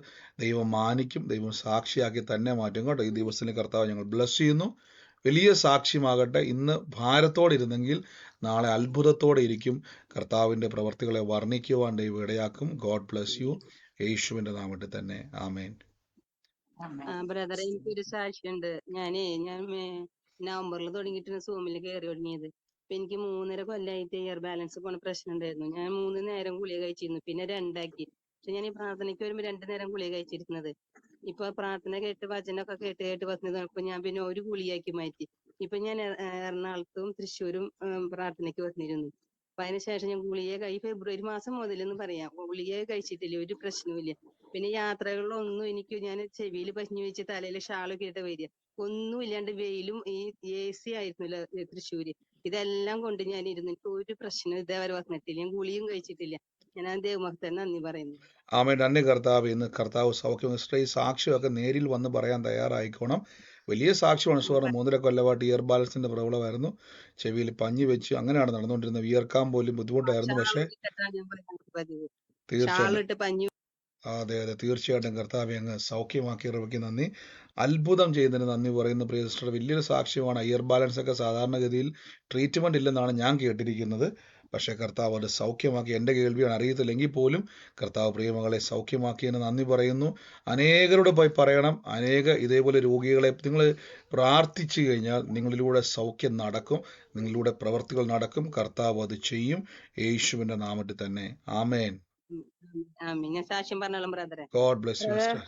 Speaker 1: ദൈവം മാനിക്കും, ദൈവം സാക്ഷിയാക്കി തന്നെ മാറ്റും കേട്ടോ. ഈ ദിവസത്തിന് കർത്താവ് ഞങ്ങൾ ബ്ലസ് ചെയ്യുന്നു. വലിയ സാക്ഷ്യമാകട്ടെ. ഇന്ന് ഭാരത്തോടെ ഇരുന്നെങ്കിൽ നാളെ അത്ഭുതത്തോടെ ഇരിക്കും. കർത്താവിൻ്റെ പ്രവർത്തികളെ വർണ്ണിക്കുവാൻ ദൈവം ഇടയാക്കും. God bless U. യേശുവിൻ്റെ നാമത്തിൽ തന്നെ. ആമേൻ.
Speaker 13: ബ്രദറെ, എനിക്കൊരു സാക്ഷിയുണ്ട്. ഞാൻ നവംബറിൽ തുടങ്ങിയിട്ടാണ് സൂമിൽ കയറി തുടങ്ങിയത്. അപ്പൊ എനിക്ക് 3.5 കൊല്ലമായിട്ട് ഇയർ ബാലൻസ് പോണ പ്രശ്നം ഉണ്ടായിരുന്നു. ഞാൻ 3 നേരം ഗുളിക കഴിച്ചിരുന്നു, പിന്നെ 2 ആക്കി. പക്ഷെ ഞാൻ ഈ പ്രാർത്ഥനയ്ക്ക് വരുമ്പോൾ 2 നേരം ഗുളിക കഴിച്ചിരുന്നത്. ഇപ്പൊ പ്രാർത്ഥന കേട്ട് വചനമൊക്കെ കേട്ട് വന്നത് ഞാൻ പിന്നെ ഒരു ഗുളികയാക്കി മാറ്റി. ഇപ്പൊ ഞാൻ എറണാകുളത്തും തൃശ്ശൂരും പ്രാർത്ഥനയ്ക്ക് വന്നിരുന്നു. അപ്പൊ അതിനുശേഷം ഞാൻ ഗുളിക ഫെബ്രുവരി മാസം മുതലെന്ന് പറയാം ഗുളിക കഴിച്ചിട്ടില്ല, ഒരു പ്രശ്നവുമില്ല. പിന്നെ യാത്രകളിലൊന്നും എനിക്ക് ഞാൻ ചെവിയിൽ പഞ്ഞു വെച്ച് തലയിൽ ഷാളൊക്കെ ഇട്ട് വരിക, ഒന്നും ഇല്ലാണ്ട്. വെയിലും ഈ AC ആയിരുന്നില്ല തൃശ്ശൂര്. ഇതെല്ലാം കൊണ്ട് ഞാൻ ഇരുന്നു. എനിക്ക് ഒരു പ്രശ്നം ഇതേവരെ വന്നിട്ടില്ല. ഞാൻ ഗുളിയും കഴിച്ചിട്ടില്ല. ഞാൻ ആ ദൈവമക്തന് നന്ദി പറയുന്നു.
Speaker 1: ആമേൻ. നന്ദി കർത്താവ്. ഇന്ന് കർത്താവ് സൗഖ്യം. ഈ സാക്ഷ്യമൊക്കെ നേരിൽ വന്ന് പറയാൻ തയ്യാറായിക്കോണം. വലിയ സാക്ഷ്യമാണ്. സുവർണ്ണ 3.5 കൊല്ലമായിട്ട് ഇയർ ബാലൻസിന്റെ പ്രോബ്ലമായിരുന്നു. ചെവിയിൽ പഞ്ഞി വെച്ച് അങ്ങനെയാണ് നടന്നുകൊണ്ടിരുന്നത്. വിയർക്കാൻ പോലും ബുദ്ധിമുട്ടായിരുന്നു. പക്ഷേ തീർച്ചയായിട്ടും അതെ തീർച്ചയായിട്ടും കർത്താവെ അങ്ങ് സൗഖ്യമാക്കി ഇറവയ്ക്ക് നന്ദി. അത്ഭുതം ചെയ്യുന്നതിന് നന്ദി പറയുന്നു. പ്രിയ സിസ്റ്റർ, വലിയൊരു സാക്ഷ്യമാണ്. ഇയർ ബാലൻസ് ഒക്കെ സാധാരണഗതിയിൽ ട്രീറ്റ്മെന്റ് ഇല്ലെന്നാണ് ഞാൻ കേട്ടിരിക്കുന്നത്. പക്ഷേ കർത്താവ് അത് സൗഖ്യമാക്കി. എൻ്റെ കേൾവിയാണ്, അറിയത്തില്ലെങ്കിൽ പോലും കർത്താവ് പ്രിയമകളെ സൗഖ്യമാക്കിയതിന് നന്ദി പറയുന്നു. അനേകരോട് പോയി പറയണം. ഇതേപോലെ രോഗികളെ നിങ്ങൾ പ്രാർത്ഥിച്ചു കഴിഞ്ഞാൽ നിങ്ങളിലൂടെ സൗഖ്യം നടക്കും, നിങ്ങളിലൂടെ പ്രവർത്തികൾ നടക്കും. കർത്താവ് അത് ചെയ്യും. യേശുവിന്റെ നാമത്തിൽ തന്നെ. ആമേൻ.
Speaker 13: ഞാൻ സാക്ഷ്യം പറഞ്ഞോളാം ബ്രദറെ.
Speaker 1: God bless you sister.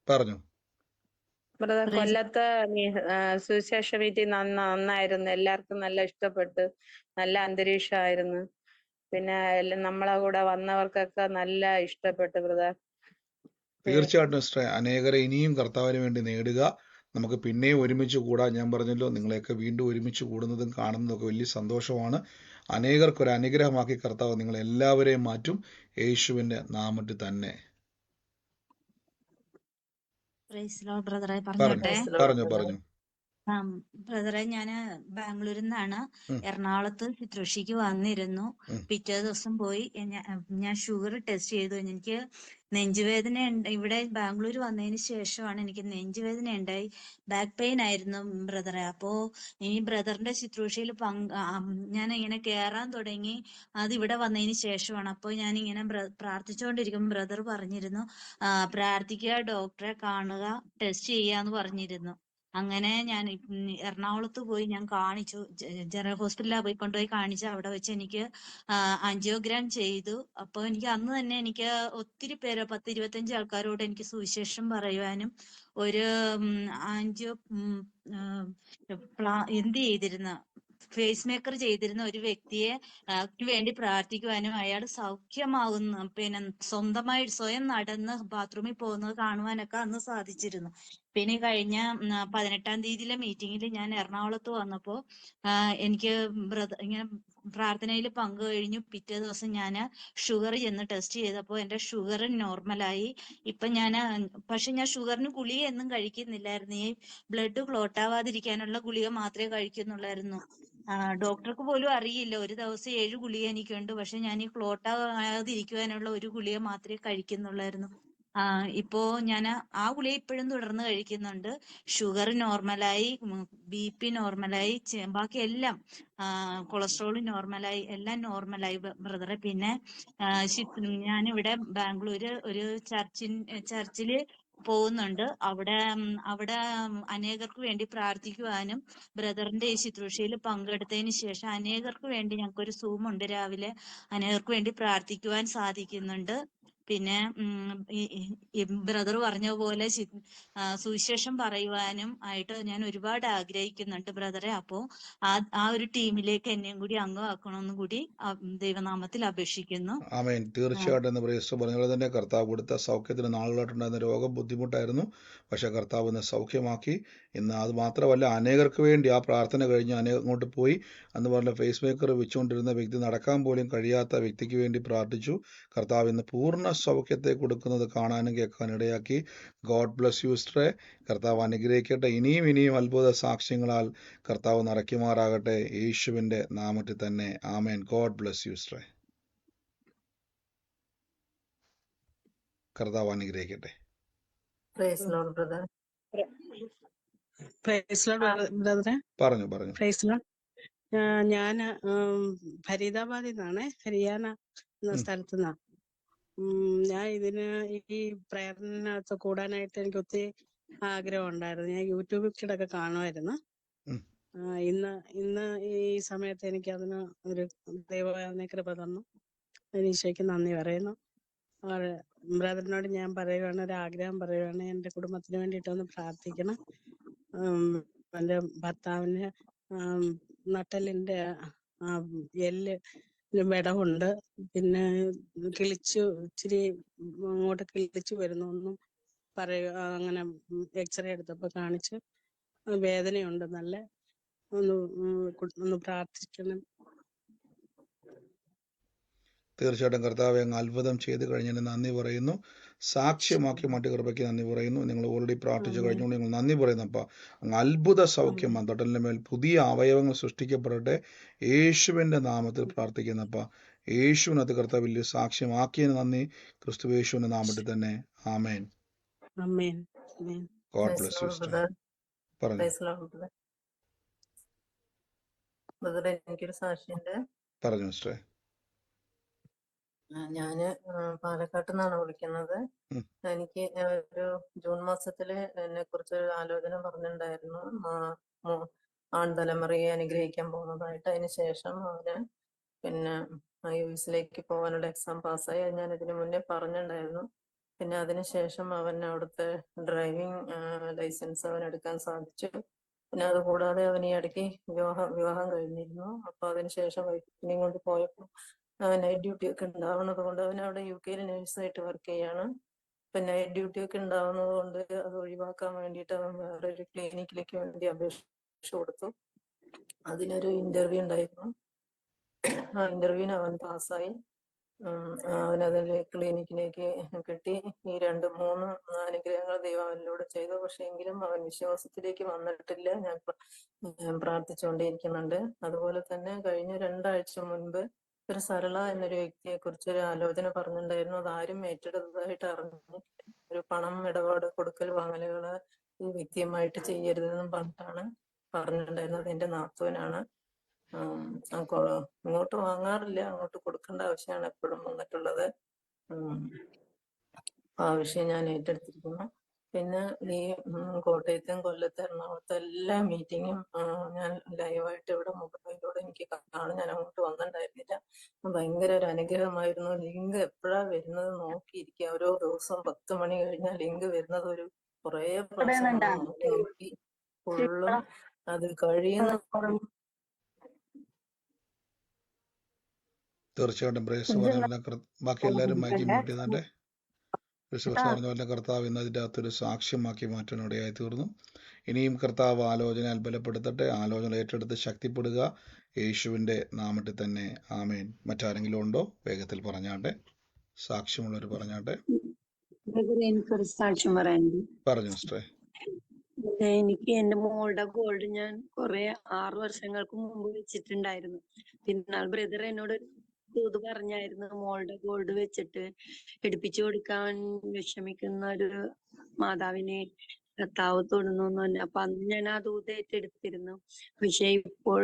Speaker 1: പറഞ്ഞു.
Speaker 9: ബ്രദർ, കൊല്ലത്ത് സുവിശേഷ മീറ്റിംഗ് നന്നായിരുന്നു. എല്ലാവർക്കും നല്ല ഇഷ്ടപ്പെട്ടു. നല്ല അന്തരീക്ഷമായിരുന്നു. പിന്നെ നമ്മളെ കൂടെ വന്നവർക്കൊക്കെ നല്ല ഇഷ്ടപ്പെട്ടു ബ്രദർ.
Speaker 1: തീർച്ചയായിട്ടും സിസ്റ്റർ, അനേകരെ ഇനിയും കർത്താവിന് വേണ്ടി നേടുക. നമുക്ക് പിന്നെയും ഒരുമിച്ച് കൂടാം. ഞാൻ പറഞ്ഞല്ലോ, നിങ്ങളെയൊക്കെ വീണ്ടും ഒരുമിച്ച് കൂടുന്നതും കാണുന്നതും ഒക്കെ വലിയ സന്തോഷമാണ്. അനേകർക്കൊരു അനുഗ്രഹമാക്കി കർത്താവ് നിങ്ങൾ എല്ലാവരെയും മാറ്റും. യേശുവിന്റെ നാമത്തിൽ തന്നെ. പറഞ്ഞു.
Speaker 14: ബ്രദറെ ഞാന് ബാംഗ്ലൂരിൽ നിന്നാണ്
Speaker 1: ഉം,
Speaker 14: എറണാകുളത്ത് ശുശ്രൂഷയ്ക്ക് വന്നിരുന്നു.
Speaker 1: ഉം.
Speaker 14: പിറ്റേ ദിവസം പോയി ഞാൻ ഷുഗർ ടെസ്റ്റ് ചെയ്തു. എനിക്ക് നെഞ്ചുവേദന ഇവിടെ ബാംഗ്ലൂർ വന്നതിന് ശേഷമാണ് എനിക്ക് നെഞ്ചുവേദന ഉണ്ടായി. ബാക്ക് പെയിൻ ആയിരുന്നു ബ്രദറെ. അപ്പോ ഈ ബ്രദറിന്റെ ശുശ്രൂഷയിൽ ഞാൻ ഇങ്ങനെ കേറാൻ തുടങ്ങി. അത് ഇവിടെ വന്നതിന് ശേഷമാണ്. അപ്പോൾ ഞാൻ ഇങ്ങനെ പ്രാർത്ഥിച്ചുകൊണ്ടിരിക്കുമ്പോൾ ബ്രദർ പറഞ്ഞിരുന്നു, പ്രാർത്ഥിക്കുക, ഡോക്ടറെ കാണുക, ടെസ്റ്റ് ചെയ്യാന്ന് പറഞ്ഞിരുന്നു. അങ്ങനെ ഞാൻ എറണാകുളത്ത് പോയി ഞാൻ കാണിച്ചു. ജനറൽ ഹോസ്പിറ്റലിൽ കൊണ്ടുപോയി കാണിച്ചു. അവിടെ വെച്ച് എനിക്ക് ആൻജിയോഗ്രാം ചെയ്തു. അപ്പോൾ എനിക്ക് അന്ന് തന്നെ എനിക്ക് ഒത്തിരി പേര് 10-25 ആൾക്കാരോട് എനിക്ക് സുവിശേഷം പറയുവാനും ഒരു ആൻജിയോ എന്ത് ചെയ്തിരുന്ന ഫേസ് മേക്കർ ചെയ്തിരുന്ന ഒരു വ്യക്തിയെ വേണ്ടി പ്രാർത്ഥിക്കുവാനും അയാൾ സൗഖ്യമാകുന്ന പിന്നെ സ്വന്തമായി സ്വയം നടന്ന് ബാത്റൂമിൽ പോകുന്നത് കാണുവാനൊക്കെ അന്ന് സാധിച്ചിരുന്നു. പിന്നെ കഴിഞ്ഞ 18-ാം തീയതിയിലെ മീറ്റിങ്ങിൽ ഞാൻ എറണാകുളത്ത് വന്നപ്പോ എനിക്ക് ഇങ്ങനെ പ്രാർത്ഥനയിൽ പങ്കുകഴിഞ്ഞു. പിറ്റേ ദിവസം ഞാൻ ഷുഗർ ചെന്ന് ടെസ്റ്റ് ചെയ്തപ്പോൾ എന്റെ ഷുഗർ നോർമലായി. ഇപ്പൊ പക്ഷെ ഞാൻ ഷുഗറിന് ഗുളിക ഒന്നും കഴിക്കുന്നില്ലായിരുന്നു. ഈ ബ്ലഡ് ക്ലോട്ട് ആവാതിരിക്കാനുള്ള ഗുളിക മാത്രമേ കഴിക്കുന്നുള്ളായിരുന്നു. ഡോക്ടർക്ക് പോലും അറിയില്ല. ഒരു ദിവസം 7 ഗുളിക എനിക്കുണ്ട്. പക്ഷെ ഞാൻ ഈ ക്ലോട്ട് ആകാതിരിക്കുവാനുള്ള ഒരു ഗുളിക മാത്രമേ കഴിക്കുന്നുള്ളായിരുന്നു. ഇപ്പോ ഞാൻ ആ ഗുളിക ഇപ്പോഴും തുടർന്ന് കഴിക്കുന്നുണ്ട്. ഷുഗർ നോർമലായി, BP നോർമലായി, ബാക്കി എല്ലാം കൊളസ്ട്രോൾ നോർമലായി, എല്ലാം നോർമലായി ബ്രദറെ. പിന്നെ ഞാനിവിടെ ബാംഗ്ലൂര് ഒരു ചർച്ചില് പോകുന്നുണ്ട്. അവിടെ അനേകർക്ക് വേണ്ടി പ്രാർത്ഥിക്കുവാനും ബ്രദറിന്റെ ഈ ശുശ്രൂഷയിൽ പങ്കെടുത്തതിന് ശേഷം അനേകർക്ക് വേണ്ടി ഞങ്ങൾക്കൊരു സൂം ഉണ്ട് രാവിലെ. അനേകർക്ക് വേണ്ടി പ്രാർത്ഥിക്കുവാൻ സാധിക്കുന്നുണ്ട്. പിന്നെ ഈ ബ്രദർ പറഞ്ഞ പോലെ സുവിശേഷം പറയുവാനും ആയിട്ട് ഞാൻ ഒരുപാട് ആഗ്രഹിക്കുന്നുണ്ട് ബ്രദറെ. അപ്പോ ആ ഒരു ടീമിലേക്ക് എന്നെയും കൂടി അംഗമാക്കണമെന്നും കൂടി ദൈവനാമത്തിൽ അപേക്ഷിക്കുന്നു.
Speaker 1: ആമേൻ. തീർച്ചയായിട്ടും എന്ന് പറഞ്ഞ പോലെ തന്നെ കർത്താവ് കൊടുത്ത സൗഖ്യത്തിന് നാളുകളായിട്ടുണ്ടായിരുന്ന രോഗം ബുദ്ധിമുട്ടായിരുന്നു. പക്ഷെ കർത്താവ് ഇന്ന് സൗഖ്യമാക്കി. ഇന്ന് അത് മാത്രമല്ല, അനേകർക്ക് വേണ്ടി ആ പ്രാർത്ഥന കഴിഞ്ഞ് അങ്ങോട്ട് പോയി എന്ന് പറഞ്ഞ ഫേസ് മേക്കർ വെച്ചുകൊണ്ടിരുന്ന വ്യക്തി, നടക്കാൻ പോലും കഴിയാത്ത വ്യക്തിക്ക് വേണ്ടി പ്രാർത്ഥിച്ചു. കർത്താവ് ഇന്ന് പൂർണ്ണ സൗഖ്യത്തെ കൊടുക്കുന്നത് കാണാനും കേൾക്കാനും ഇടയാക്കി. ഗോഡ് ബ്ലസ് യു സിസ്റ്ററെ. കർത്താവ് അനുഗ്രഹിക്കട്ടെ. ഇനിയും അത്ഭുത സാക്ഷ്യങ്ങളാൽ കർത്താവ് നിറയ്ക്കുമാറാകട്ടെ, യേശുവിൻ്റെ നാമത്തിൽ തന്നെ. ആമേൻ. ഗോഡ് ബ്ലസ് യു സിസ്റ്ററെ. കർത്താവ് അനുഗ്രഹിക്കട്ടെ.
Speaker 15: Praise lord brother.
Speaker 16: Praise lord ബ്രദറെ.
Speaker 1: പറഞ്ഞു.
Speaker 16: Praise lord. ഞാൻ ഫരീദാബാദിൽ നിന്നാണ്, ഹരിയാന എന്ന സ്ഥലത്തു നിന്നാണ്. ഞാൻ ഈ പ്രയറിനകത്ത് കൂടാനായിട്ട് എനിക്ക് ഒത്തിരി ആഗ്രഹം ഉണ്ടായിരുന്നു. ഞാൻ യൂട്യൂബിൽ കൂടെയൊക്കെ കാണുമായിരുന്നു. ഇന്ന് ഈ സമയത്ത് എനിക്ക് അതിന് ഒരു ദൈവ കൃപ തന്നു. ഈശോയ്ക്ക് നന്ദി പറയുന്നു. ബ്രദറിനോട് ഞാൻ പറയുവാണ്, ഒരു ആഗ്രഹം പറയുവാണ്, എൻ്റെ കുടുംബത്തിന് വേണ്ടിയിട്ടൊന്ന് പ്രാർത്ഥിക്കണം. എൻ്റെ ഭർത്താവിന് നട്ടലിൻ്റെ എല്ല് വിടവുണ്ട്. പിന്നെ ഇച്ചിരി അങ്ങോട്ട് കിളിച്ചു വരുന്നു. ഒന്നും അങ്ങനെ എക്സ്റേ എടുത്തപ്പോൾ കാണിച്ച് വേദനയുണ്ട് നല്ല. ഒന്ന് പ്രാർത്ഥിക്കണം.
Speaker 1: തീർച്ചയായിട്ടും കർത്താവെ അങ്ങ് അത്ഭുതം ചെയ്ത് കഴിഞ്ഞതിന് നന്ദി പറയുന്നു. സാക്ഷ്യമാക്കി മറ്റു കൃപയ്ക്ക് നന്ദി പറയുന്നു. നിങ്ങൾ ഓൾറെഡി പ്രാർത്ഥിച്ചു കഴിഞ്ഞുകൊണ്ട് നിങ്ങൾ നന്ദി പറയുന്നു. അപ്പം അങ്ങ് അത്ഭുത സൗഖ്യം തൊട്ടലിൻ്റെ മേൽ പുതിയ അവയവങ്ങൾ സൃഷ്ടിക്കപ്പെടട്ടെ, യേശുവിൻ്റെ നാമത്തിൽ പ്രാർത്ഥിക്കുന്നപ്പ. യേശുവിനകത്ത് കർത്താവ് വലിയ സാക്ഷ്യമാക്കിയതിന് നന്ദി, ക്രിസ്തു യേശുവിൻ്റെ നാമത്തിൽ തന്നെ. ആമേൻ. God bless you sister. പറഞ്ഞു.
Speaker 15: എനിക്കൊരു സാക്ഷിയുണ്ട്.
Speaker 1: പറഞ്ഞു സിസ്റ്ററെ.
Speaker 15: ഞാന് പാലക്കാട്ട് നിന്നാണ് വിളിക്കുന്നത്. എനിക്ക് ഒരു ജൂൺ മാസത്തില് എന്നെ കുറിച്ച് ഒരു ആലോചന പറഞ്ഞിട്ടുണ്ടായിരുന്നു, ആൺതലമുറയെ അനുഗ്രഹിക്കാൻ പോകുന്നതായിട്ട്. അതിന് ശേഷം അവന് പിന്നെ US പോകാനുള്ള എക്സാം പാസ്സായി. ഞാൻ ഇതിനു മുന്നേ പറഞ്ഞിട്ടുണ്ടായിരുന്നു. പിന്നെ അതിനുശേഷം അവൻ അവിടുത്തെ ഡ്രൈവിംഗ് ലൈസൻസ് അവൻ എടുക്കാൻ സാധിച്ചു. പിന്നെ അതുകൂടാതെ അവൻ ഈ ഇടയ്ക്ക് വിവാഹം കഴിഞ്ഞിരുന്നു. അപ്പൊ അതിനുശേഷം വൈഫിനെയും കൊണ്ട് പോയപ്പോൾ അവൻ നൈറ്റ് ഡ്യൂട്ടി ഒക്കെ ഉണ്ടാവുന്നത് കൊണ്ട് അവൻ അവിടെ UK നേഴ്സായിട്ട് വർക്ക് ചെയ്യാണ്. ഇപ്പൊ നൈറ്റ് ഡ്യൂട്ടി ഒക്കെ ഉണ്ടാവുന്നത് കൊണ്ട് അത് ഒഴിവാക്കാൻ വേണ്ടിയിട്ട് അവൻ വേറൊരു ക്ലിനിക്കിലേക്ക് വേണ്ടി അപേക്ഷ കൊടുത്തു. അതിനൊരു ഇന്റർവ്യൂ ഉണ്ടായിരുന്നു. ആ ഇന്റർവ്യൂവിന് അവൻ പാസ്സായി. അവനതിൽ ക്ലിനിക്കിലേക്ക് കിട്ടി. ഈ 2-3 അനുഗ്രഹങ്ങൾ ദൈവം അവനിലൂടെ ചെയ്തു. പക്ഷെ എങ്കിലും അവൻ വിശ്വാസത്തിലേക്ക് വന്നിട്ടില്ല. ഞാൻ പ്രാർത്ഥിച്ചുകൊണ്ടേയിരിക്കുന്നുണ്ട്. അതുപോലെ തന്നെ കഴിഞ്ഞ 2 ആഴ്ച മുൻപ് ഒരു സരള എന്നൊരു വ്യക്തിയെ കുറിച്ച് ഒരു ആലോചന പറഞ്ഞിട്ടുണ്ടായിരുന്നു. അതാരും ഏറ്റെടുത്തതായിട്ട് അറിഞ്ഞില്ല. ഒരു പണം ഇടപാട് കൊടുക്കൽ വാങ്ങലുകള് ഈ വ്യക്തിയുമായിട്ട് ചെയ്യരുതെന്നും പറഞ്ഞിട്ടാണ് പറഞ്ഞിട്ടുണ്ടായിരുന്നത്. അത് എന്റെ നാത്തൂനാണ്. ഇങ്ങോട്ട് വാങ്ങാറില്ല, അങ്ങോട്ട് കൊടുക്കേണ്ട ആവശ്യമാണ് എപ്പോഴും വന്നിട്ടുള്ളത്. ആ വിഷയം ഞാൻ ഏറ്റെടുത്തിരിക്കുന്നു. പിന്നെ ഈ കോട്ടയത്തും കൊല്ലത്തും എറണാകുളത്തും എല്ലാ മീറ്റിങ്ങും ഞാൻ ലൈവായിട്ട് ഇവിടെ മൊബൈലിലൂടെ എനിക്ക് കാണാൻ ഞാൻ അങ്ങോട്ട് വന്നിട്ടുണ്ടായിരുന്നില്ല. ഭയങ്കര ഒരു അനുഗ്രഹമായിരുന്നു. ലിങ്ക് എപ്പോഴാ വരുന്നത് നോക്കിയിരിക്കുക. ഓരോ ദിവസം 10 മണി കഴിഞ്ഞാൽ ലിങ്ക് വരുന്നത് ഒരു കുറേ പ്രാവശ്യം നോക്കി ഫുള്ളും അത് കഴിയുന്ന
Speaker 1: തീർച്ചയായിട്ടും പ്രേസ് പറഞ്ഞ ബാക്കി എല്ലാവരും മൈക്ക് മ്യൂട്ട് ചെയ്താണ്ട് പറഞ്ഞ പോലെ കർത്താവ് ഇന്ന് അതിൻ്റെ അകത്തൊരു സാക്ഷ്യമാക്കി മാറ്റാനിടയായി തീർന്നു. ഇനിയും കർത്താവ് ആലോചന ബലപ്പെടുത്തട്ടെ. ആലോചന ഏറ്റെടുത്ത് ശക്തിപ്പെടുക യേശുവിൻ്റെ നാമത്തിൽ തന്നെ. ആമേൻ. മറ്റാരെങ്കിലും ഉണ്ടോ? വേഗത്തിൽ പറഞ്ഞാട്ടെ. സാക്ഷ്യമുള്ളവർ പറഞ്ഞാട്ടെ.
Speaker 17: എനിക്കൊരു സാക്ഷ്യം പറയാനുണ്ട്.
Speaker 1: പറഞ്ഞു സിസ്റ്ററെ.
Speaker 17: എനിക്ക് എന്റെ മോളുടെ ഗോൾഡ് ഞാൻ 6 വർഷങ്ങൾക്ക് മുമ്പ് വെച്ചിട്ടുണ്ടായിരുന്നു. പിന്നെ ബ്രദർ എന്നോട് ഇത് പറഞ്ഞായിരുന്നു, മോളുടെ ഗോൾഡ് വെച്ചിട്ട് എടുപ്പിച്ചു കൊടുക്കാൻ വിഷമിക്കുന്ന ഒരു മാതാവിനെ കർത്താവ് തൊടുന്നു എന്ന് പറഞ്ഞു. അപ്പൊ അന്ന് ഞാൻ ആ ദൂത് ഏറ്റെടുത്തിരുന്നു. പക്ഷെ ഇപ്പോൾ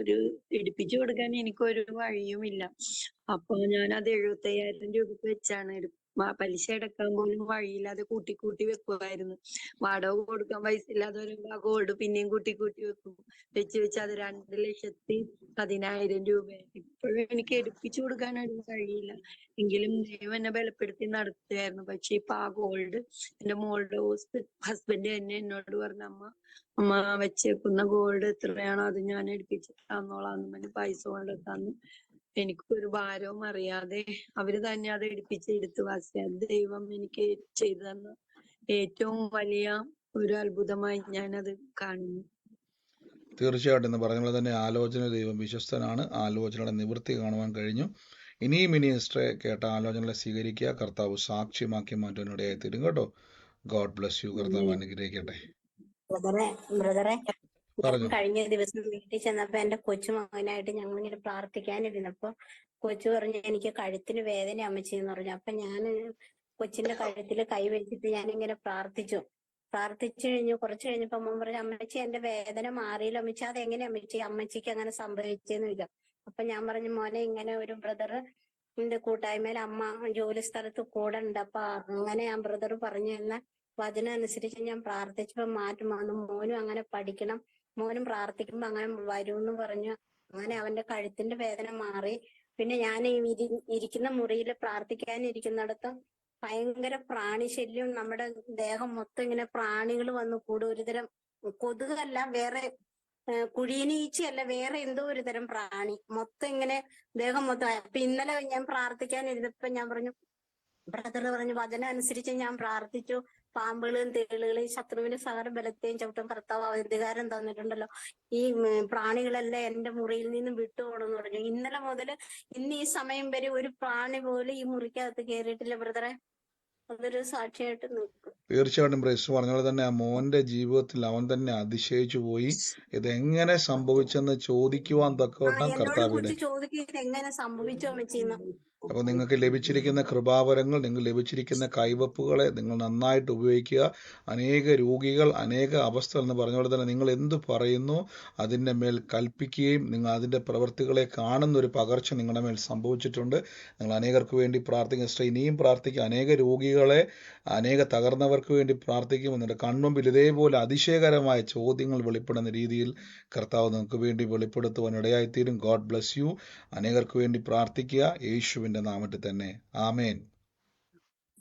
Speaker 17: ഒരു എടുപ്പിച്ചു കൊടുക്കാൻ എനിക്കൊരു വഴിയുമില്ല. അപ്പൊ ഞാൻ അത് 75,000 രൂപക്ക് വെച്ചാണ് പലിശ അടക്കാൻ പോലും വഴിയില്ലാതെ കൂട്ടി വെക്കുമായിരുന്നു. വാടക കൊടുക്കാൻ പൈസ ഇല്ലാതെ വരുമ്പോ ആ ഗോൾഡ് പിന്നെയും കൂട്ടി വെക്കും. വെച്ച് അത് 2,10,000 രൂപ. ഇപ്പോഴും എനിക്ക് എടുപ്പിച്ചു കൊടുക്കാനൊരു കഴിയില്ല. എങ്കിലും ദൈവം എന്നെ ബലപ്പെടുത്തി നടത്തുകയായിരുന്നു. പക്ഷെ ഇപ്പൊ ആ ഗോൾഡ് എന്റെ മോളുടെ ഹസ്ബൻഡ് തന്നെ എന്നോട് പറഞ്ഞ, അമ്മ വെച്ചേക്കുന്ന ഗോൾഡ് എത്രയാണോ അത് ഞാൻ എടുപ്പിച്ച് തന്നോളാന്ന് പറഞ്ഞ് പൈസ കൊണ്ട് തന്നു. എനിക്കൊരു ഭാരവും അറിയാതെ അവര് തന്നെ അത് എടുത്തു വാസിയ ദൈവം എനിക്ക് ചെയ്തു തന്ന ഏറ്റവും വലിയ ഒരു അത്ഭുതമായി ഞാനത് കാണുന്നു.
Speaker 1: തീർച്ചയായിട്ടും എന്ന് പറഞ്ഞ പോലെ തന്നെ ആലോചന ദൈവം വിശ്വസ്തനാണ്. ആലോചനയുടെ നിവൃത്തി കാണുവാൻ കഴിഞ്ഞു. ഇനിയും സിസ്റ്ററെ കേട്ട ആലോചനകളെ സ്വീകരിക്കുക. കർത്താവ് സാക്ഷ്യമാക്കി മാറ്റാനിടയായി തീരും കേട്ടോ. God bless you. കർത്താവ് അനുഗ്രഹിക്കട്ടെ.
Speaker 18: ബ്രദറെ
Speaker 1: പറഞ്ഞു.
Speaker 18: കഴിഞ്ഞ ദിവസം വീട്ടിൽ ചെന്നപ്പോ എന്റെ കൊച്ചുമകനായിട്ട് ഞങ്ങൾ ഇങ്ങനെ പ്രാർത്ഥിക്കാനിരുന്നപ്പോ കൊച്ചു പറഞ്ഞു, എനിക്ക് കഴുത്തിന് വേദന അമ്മച്ചിന്ന് പറഞ്ഞു. അപ്പൊ ഞാൻ കൊച്ചിന്റെ കഴുത്തിൽ കൈ വെച്ചിട്ട് ഞാനിങ്ങനെ പ്രാർത്ഥിച്ചു കഴിഞ്ഞു. കുറച്ച് കഴിഞ്ഞപ്പോ അമ്മ പറഞ്ഞു, അമ്മച്ചി എന്റെ വേദന മാറിയില്ല അമ്മച്ചി. അതെങ്ങനെ അമ്മച്ചിക്ക് അങ്ങനെ സംഭവിച്ചെന്ന് ഇല്ല. അപ്പൊ ഞാൻ പറഞ്ഞു, മോനെ ഇങ്ങനെ ഒരു ബ്രദർ എന്റെ കൂട്ടായ്മയിൽ അമ്മ ജോലി സ്ഥലത്ത് കൂടെ ഉണ്ട്. അപ്പൊ അങ്ങനെ ആ ബ്രദർ പറഞ്ഞു തന്ന വചനം അനുസരിച്ച് ഞാൻ പ്രാർത്ഥിച്ചപ്പോ മാറ്റം വന്നു. മോനും അങ്ങനെ പഠിക്കണം, മോനും പ്രാർത്ഥിക്കുമ്പോ അങ്ങനെ വരുമെന്ന് പറഞ്ഞു. അങ്ങനെ അവന്റെ കഴുത്തിന്റെ വേദന മാറി. പിന്നെ ഞാൻ ഇരിക്കുന്ന മുറിയിൽ പ്രാർത്ഥിക്കാനിരിക്കുന്നിടത്ത് ഭയങ്കര പ്രാണിശല്യം. നമ്മുടെ ദേഹം മൊത്തം ഇങ്ങനെ പ്രാണികൾ വന്നു കൂടും. ഒരുതരം കൊതുകല്ല, വേറെ കുഴിയനീച്ചയല്ല, വേറെ എന്തോ ഒരു തരം പ്രാണി മൊത്തം ഇങ്ങനെ ദേഹം മൊത്തം. അപ്പൊ ഇന്നലെ ഞാൻ പ്രാർത്ഥിക്കാനിരുന്നപ്പോ ഞാൻ പറഞ്ഞു, ബ്രദർ പറഞ്ഞു, വചനം അനുസരിച്ച് ഞാൻ പ്രാർത്ഥിച്ചു. പാമ്പുകളും തേളുകളെയും ശത്രുവിന്റെ സകല ബലത്തെയും ചവിട്ടും കർത്താവ് അധികാരം തന്നിട്ടുണ്ടല്ലോ. ഈ പ്രാണികളെല്ലാം എന്റെ മുറിയിൽ നിന്നും വിട്ടുപോകണമെന്ന് പറഞ്ഞു. ഇന്നലെ മുതൽ ഇന്ന് ഈ സമയം വരെ ഒരു പ്രാണി പോലും ഈ മുറിക്കകത്ത് കയറിയിട്ടില്ല ബ്രദറെ. അതൊരു സാക്ഷിയായിട്ട് നിൽക്കും.
Speaker 1: തീർച്ചയായിട്ടും ബ്രേസ് പറഞ്ഞ പോലെ തന്നെ ആ മോന്റെ ജീവിതത്തിൽ അവൻ തന്നെ അതിശയിച്ചു പോയി. ഇതെങ്ങനെ സംഭവിച്ചെന്ന് ചോദിക്കുവാൻ തക്കവണ്ണം കർത്താവിടെ
Speaker 18: എങ്ങനെ സംഭവിച്ചോ അമ്മച്ചിന്ന്.
Speaker 1: അപ്പോൾ നിങ്ങൾക്ക് ലഭിച്ചിരിക്കുന്ന കൃപാവരങ്ങൾ, നിങ്ങൾ ലഭിച്ചിരിക്കുന്ന കൈവപ്പുകളെ നിങ്ങൾ നന്നായിട്ട് ഉപയോഗിക്കുക. അനേക രോഗികൾ, അനേക അവസ്ഥകൾ എന്ന് പറഞ്ഞ പോലെ തന്നെ നിങ്ങൾ എന്ത് പറയുന്നു അതിൻ്റെ മേൽ കൽപ്പിക്കുകയും നിങ്ങൾ അതിൻ്റെ പ്രവൃത്തികളെ കാണുന്ന ഒരു പകർച്ച നിങ്ങളുടെ മേൽ സംഭവിച്ചിട്ടുണ്ട്. നിങ്ങൾ അനേകർക്ക് വേണ്ടി പ്രാർത്ഥിക്കുക. ഇനിയും പ്രാർത്ഥിക്കുക. അനേക രോഗികളെ, അനേക തകർന്നവർക്ക് വേണ്ടി പ്രാർത്ഥിക്കും. എന്നിട്ട് കൺമുമ്പിൽ ഇതേപോലെ അതിശയകരമായ ചോദ്യങ്ങൾ വെളിപ്പെടുന്ന രീതിയിൽ കർത്താവ് നിങ്ങൾക്ക് വേണ്ടി വെളിപ്പെടുത്തുവാൻ ഇടയായിത്തീരും. God bless you. അനേകർക്ക് വേണ്ടി പ്രാർത്ഥിക്കുക യേശുവിന്റെ നാമത്തിൽ തന്നെ. ആമേൻ.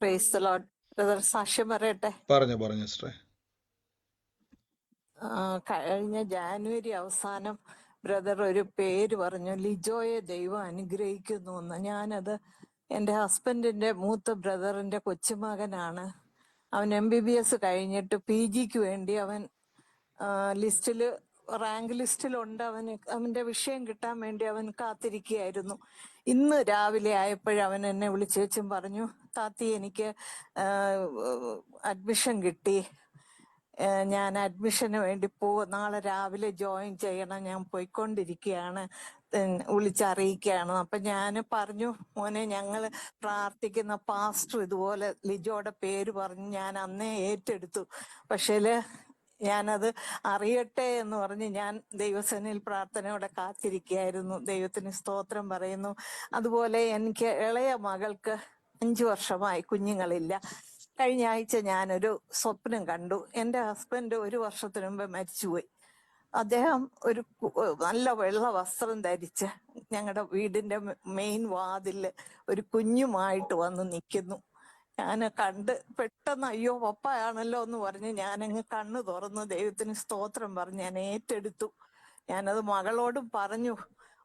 Speaker 19: Praise the Lord. ബ്രദർ സാക്ഷ്യം പറയട്ടെ.
Speaker 1: പറഞ്ഞു സിസ്റ്ററെ.
Speaker 19: കഴിഞ്ഞ ജാനുവരി അവസാനം ബ്രദർ ഒരു പേര് പറഞ്ഞു, ലിജോയെ ദൈവം അനുഗ്രഹിക്കുന്നു എന്ന്. ഞാനത് എൻ്റെ ഹസ്ബൻഡിന്റെ മൂത്ത ബ്രദറിന്റെ കൊച്ചുമകനാണ്. അവൻ MBBS കഴിഞ്ഞിട്ട് PGക്ക് വേണ്ടി അവൻ റാങ്ക് ലിസ്റ്റിലുണ്ട്. അവന്റെ വിഷയം കിട്ടാൻ വേണ്ടി അവൻ കാത്തിരിക്കുകയായിരുന്നു. ഇന്ന് രാവിലെ ആയപ്പോഴവൻ എന്നെ വിളിച്ചേച്ചും പറഞ്ഞു, താത്തി എനിക്ക് അഡ്മിഷൻ കിട്ടി, ഞാൻ അഡ്മിഷന് വേണ്ടി നാളെ രാവിലെ ജോയിൻ ചെയ്യണം, ഞാൻ പോയിക്കൊണ്ടിരിക്കുകയാണ്, വിളിച്ചറിയിക്കുകയാണ്. അപ്പൊ ഞാൻ പറഞ്ഞു, മോനെ ഞങ്ങൾ പ്രാർത്ഥിക്കുന്ന പാസ്റ്റർ ഇതുപോലെ ലിജോയുടെ പേര് പറഞ്ഞ് ഞാൻ അന്നേ ഏറ്റെടുത്തു, പക്ഷേല് ഞാനത് അറിയട്ടെ എന്ന് പറഞ്ഞ് ഞാൻ ദൈവസേനയിൽ പ്രാർത്ഥനയോടെ കാത്തിരിക്കുകയായിരുന്നു. ദൈവത്തിന് സ്തോത്രം പറയുന്നു. അതുപോലെ എനിക്ക് ഇളയ മകൾക്ക് 5 വർഷമായി കുഞ്ഞുങ്ങളില്ല. കഴിഞ്ഞ ആഴ്ച ഞാനൊരു സ്വപ്നം കണ്ടു. എൻ്റെ ഹസ്ബൻഡ് 1 വർഷത്തിന് മുമ്പ് മരിച്ചുപോയി. അദ്ദേഹം ഒരു നല്ല വെള്ള വസ്ത്രം ധരിച്ച് ഞങ്ങളുടെ വീടിന്റെ മെയിൻ വാതില് ഒരു കുഞ്ഞുമായിട്ട് വന്ന് നിൽക്കുന്നു. ഞാൻ കണ്ട് പെട്ടെന്ന് അയ്യോ പപ്പയാണല്ലോ എന്ന് പറഞ്ഞ് ഞാനങ്ങ് കണ്ണു തുറന്നു ദൈവത്തിന് സ്തോത്രം പറഞ്ഞ് ഞാൻ ഏറ്റെടുത്തു. ഞാനത് മകളോടും പറഞ്ഞു,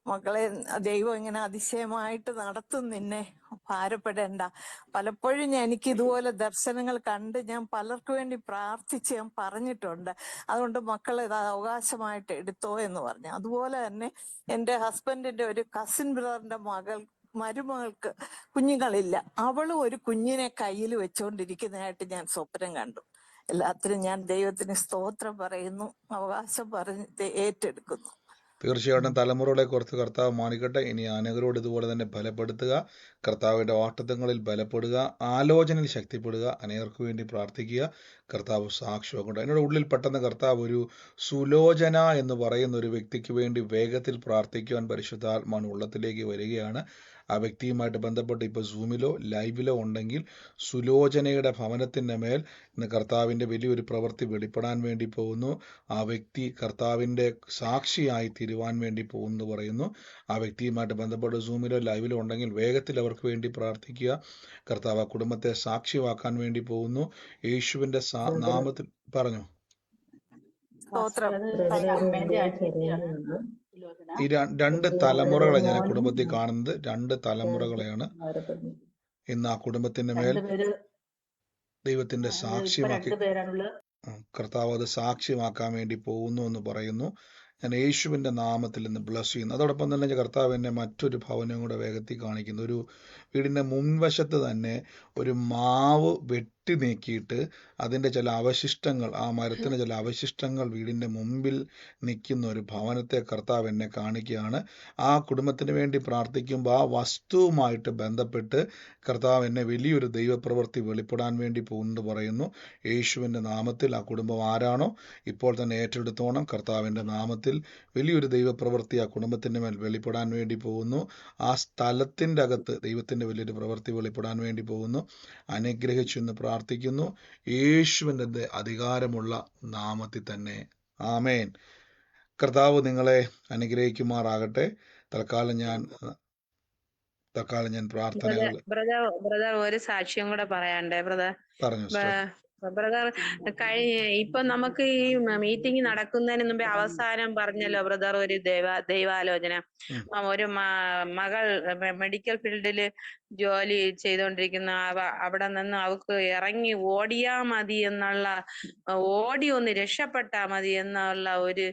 Speaker 19: മക്കളെ ദൈവം ഇങ്ങനെ അതിശയമായിട്ട് നടത്തും, നിന്നെ ഭാരപ്പെടേണ്ട. പലപ്പോഴും എനിക്ക് ഇതുപോലെ ദർശനങ്ങൾ കണ്ട് ഞാൻ പലർക്കു വേണ്ടി പ്രാർത്ഥിച്ച് ഞാൻ പറഞ്ഞിട്ടുണ്ട്. അതുകൊണ്ട് മക്കളെ ഇത് അവകാശമായിട്ട് എടുത്തോ എന്ന് പറഞ്ഞു. അതുപോലെ തന്നെ എൻ്റെ ഹസ്ബൻഡിന്റെ ഒരു കസിൻ ബ്രദറിന്റെ മരുമകൾക്ക് കുഞ്ഞുങ്ങളില്ല. അവളും ഒരു കുഞ്ഞിനെ കയ്യിൽ വെച്ചുകൊണ്ടിരിക്കുന്നതായിട്ട് ഞാൻ സ്വപ്നം കണ്ടു. എല്ലാത്തിനും ഞാൻ ദൈവത്തിന് സ്തോത്രം പറയുന്നു, അവകാശം പറഞ്ഞ് ഏറ്റെടുക്കുന്നു.
Speaker 1: തീർച്ചയായിട്ടും തലമുറകളെ കുറിച്ച് കർത്താവ് മാനിക്കട്ടെ. ഇനി അനേകരോട് ഇതുപോലെ തന്നെ ബലപ്പെടുത്തുക, കർത്താവിൻ്റെ വാഗ്ദത്തങ്ങളിൽ ബലപ്പെടുക, ആലോചനയിൽ ശക്തിപ്പെടുക, അനേകർക്ക് വേണ്ടി പ്രാർത്ഥിക്കുക. കർത്താവ് സാക്ഷ്യമാക്കട്ടെ. എന്നോട് ഉള്ളിൽ പെട്ടെന്ന് കർത്താവ് ഒരു സുലോചന എന്ന് പറയുന്ന ഒരു വ്യക്തിക്ക് വേണ്ടി വേഗത്തിൽ പ്രാർത്ഥിക്കുവാൻ പരിശുദ്ധാത്മാവിൻ ഉള്ളത്തിലേക്ക് വരികയാണ്. ആ വ്യക്തിയുമായിട്ട് ബന്ധപ്പെട്ട് ഇപ്പോൾ സൂമിലോ ലൈവിലോ ഉണ്ടെങ്കിൽ സുലോചനയുടെ ഭവനത്തിൻ്റെ മേൽ ഇന്ന് കർത്താവിൻ്റെ വലിയൊരു പ്രവൃത്തി വെളിപ്പെടാൻ വേണ്ടി പോകുന്നു. ആ വ്യക്തി കർത്താവിൻ്റെ സാക്ഷിയായി തീരുവാൻ വേണ്ടി പോകുന്നു പറയുന്നു. ആ വ്യക്തിയുമായിട്ട് ബന്ധപ്പെട്ട് സൂമിലോ ലൈവിലോ ഉണ്ടെങ്കിൽ വേഗത്തിൽ അവർക്ക് വേണ്ടി പ്രാർത്ഥിക്കുക. കർത്താവ് ആ കുടുംബത്തെ സാക്ഷിയാക്കാൻ വേണ്ടി പോകുന്നു. യേശുവിൻ്റെ നാമത്തിൽ പറഞ്ഞു. ഈ 2 തലമുറകളെ ഞാൻ കുടുംബത്തിൽ കാണുന്നത്, 2 തലമുറകളെയാണ് ഇന്ന് ആ കുടുംബത്തിന്റെ മേൽ ദൈവത്തിന്റെ സാക്ഷ്യമാക്കി കർത്താവ് അത് സാക്ഷ്യമാക്കാൻ വേണ്ടി പോകുന്നു എന്ന് പറയുന്നു. ഞാൻ യേശുവിൻ്റെ നാമത്തിൽ ഇന്ന് ബ്ലസ് ചെയ്യുന്നു. അതോടൊപ്പം തന്നെ കർത്താവ് എന്നെ മറ്റൊരു ഭവനം കൂടെ വേഗത്തിൽ കാണിക്കുന്നു. ഒരു വീടിൻ്റെ മുൻവശത്ത് തന്നെ ഒരു മാവ് വെട്ടി നീക്കിയിട്ട് അതിൻ്റെ ചില അവശിഷ്ടങ്ങൾ, ആ മരത്തിൻ്റെ ചില അവശിഷ്ടങ്ങൾ വീടിൻ്റെ മുമ്പിൽ നിൽക്കുന്ന ഒരു ഭവനത്തെ കർത്താവ് എന്നെ കാണിക്കുകയാണ്. ആ കുടുംബത്തിന് വേണ്ടി പ്രാർത്ഥിക്കുമ്പോൾ ആ വസ്തുവുമായിട്ട് ബന്ധപ്പെട്ട് കർത്താവ് എന്നെ വലിയൊരു ദൈവപ്രവൃത്തി വെളിപ്പെടാൻ വേണ്ടി പോകുന്നത് പറയുന്നു. യേശുവിൻ്റെ നാമത്തിൽ ആ കുടുംബം ആരാണോ ഇപ്പോൾ തന്നെ ഏറ്റെടുത്തോണം. കർത്താവിൻ്റെ നാമത്തിൽ വലിയൊരു ദൈവപ്രവൃത്തി ആ കുടുംബത്തിൻ്റെ മേൽ വെളിപ്പെടാൻ വേണ്ടി പോകുന്നു. ആ സ്ഥലത്തിൻ്റെ അകത്ത് ദൈവത്തിൻ്റെ വലിയൊരു പ്രവൃത്തി വെളിപ്പെടാൻ വേണ്ടി പോകുന്നു. അനുഗ്രഹിച്ചു എന്ന് പ്രാർത്ഥിക്കുന്നു യേശുവിൻ്റെ അധികാരമുള്ള നാമത്തിൽ തന്നെ. ആമേൻ. കർത്താവ് നിങ്ങളെ അനുഗ്രഹിക്കുമാറാകട്ടെ. തൽക്കാലം ഞാൻ പ്രാർത്ഥനകൾ
Speaker 9: ബ്രദർ ഒരു സാക്ഷ്യം കൂടെ പറയാണ്ടേ ബ്രദർ?
Speaker 1: പറഞ്ഞു.
Speaker 9: ബ്രദർ ഇപ്പൊ നമുക്ക് ഈ മീറ്റിംഗ് നടക്കുന്നതിന് മുമ്പേ അവസാനം പറഞ്ഞല്ലോ ബ്രദർ, ഒരു ദൈവാലോചന. ഒരു മകൾ മെഡിക്കൽ ഫീൽഡില് ജോലി ചെയ്തുകൊണ്ടിരിക്കുന്ന അവിടെ നിന്ന് അവൾക്ക് ഇറങ്ങി ഓടിയാ മതി എന്നുള്ള, ഓടി ഒന്ന് രക്ഷപ്പെട്ടാ മതി എന്നുള്ള ഒരു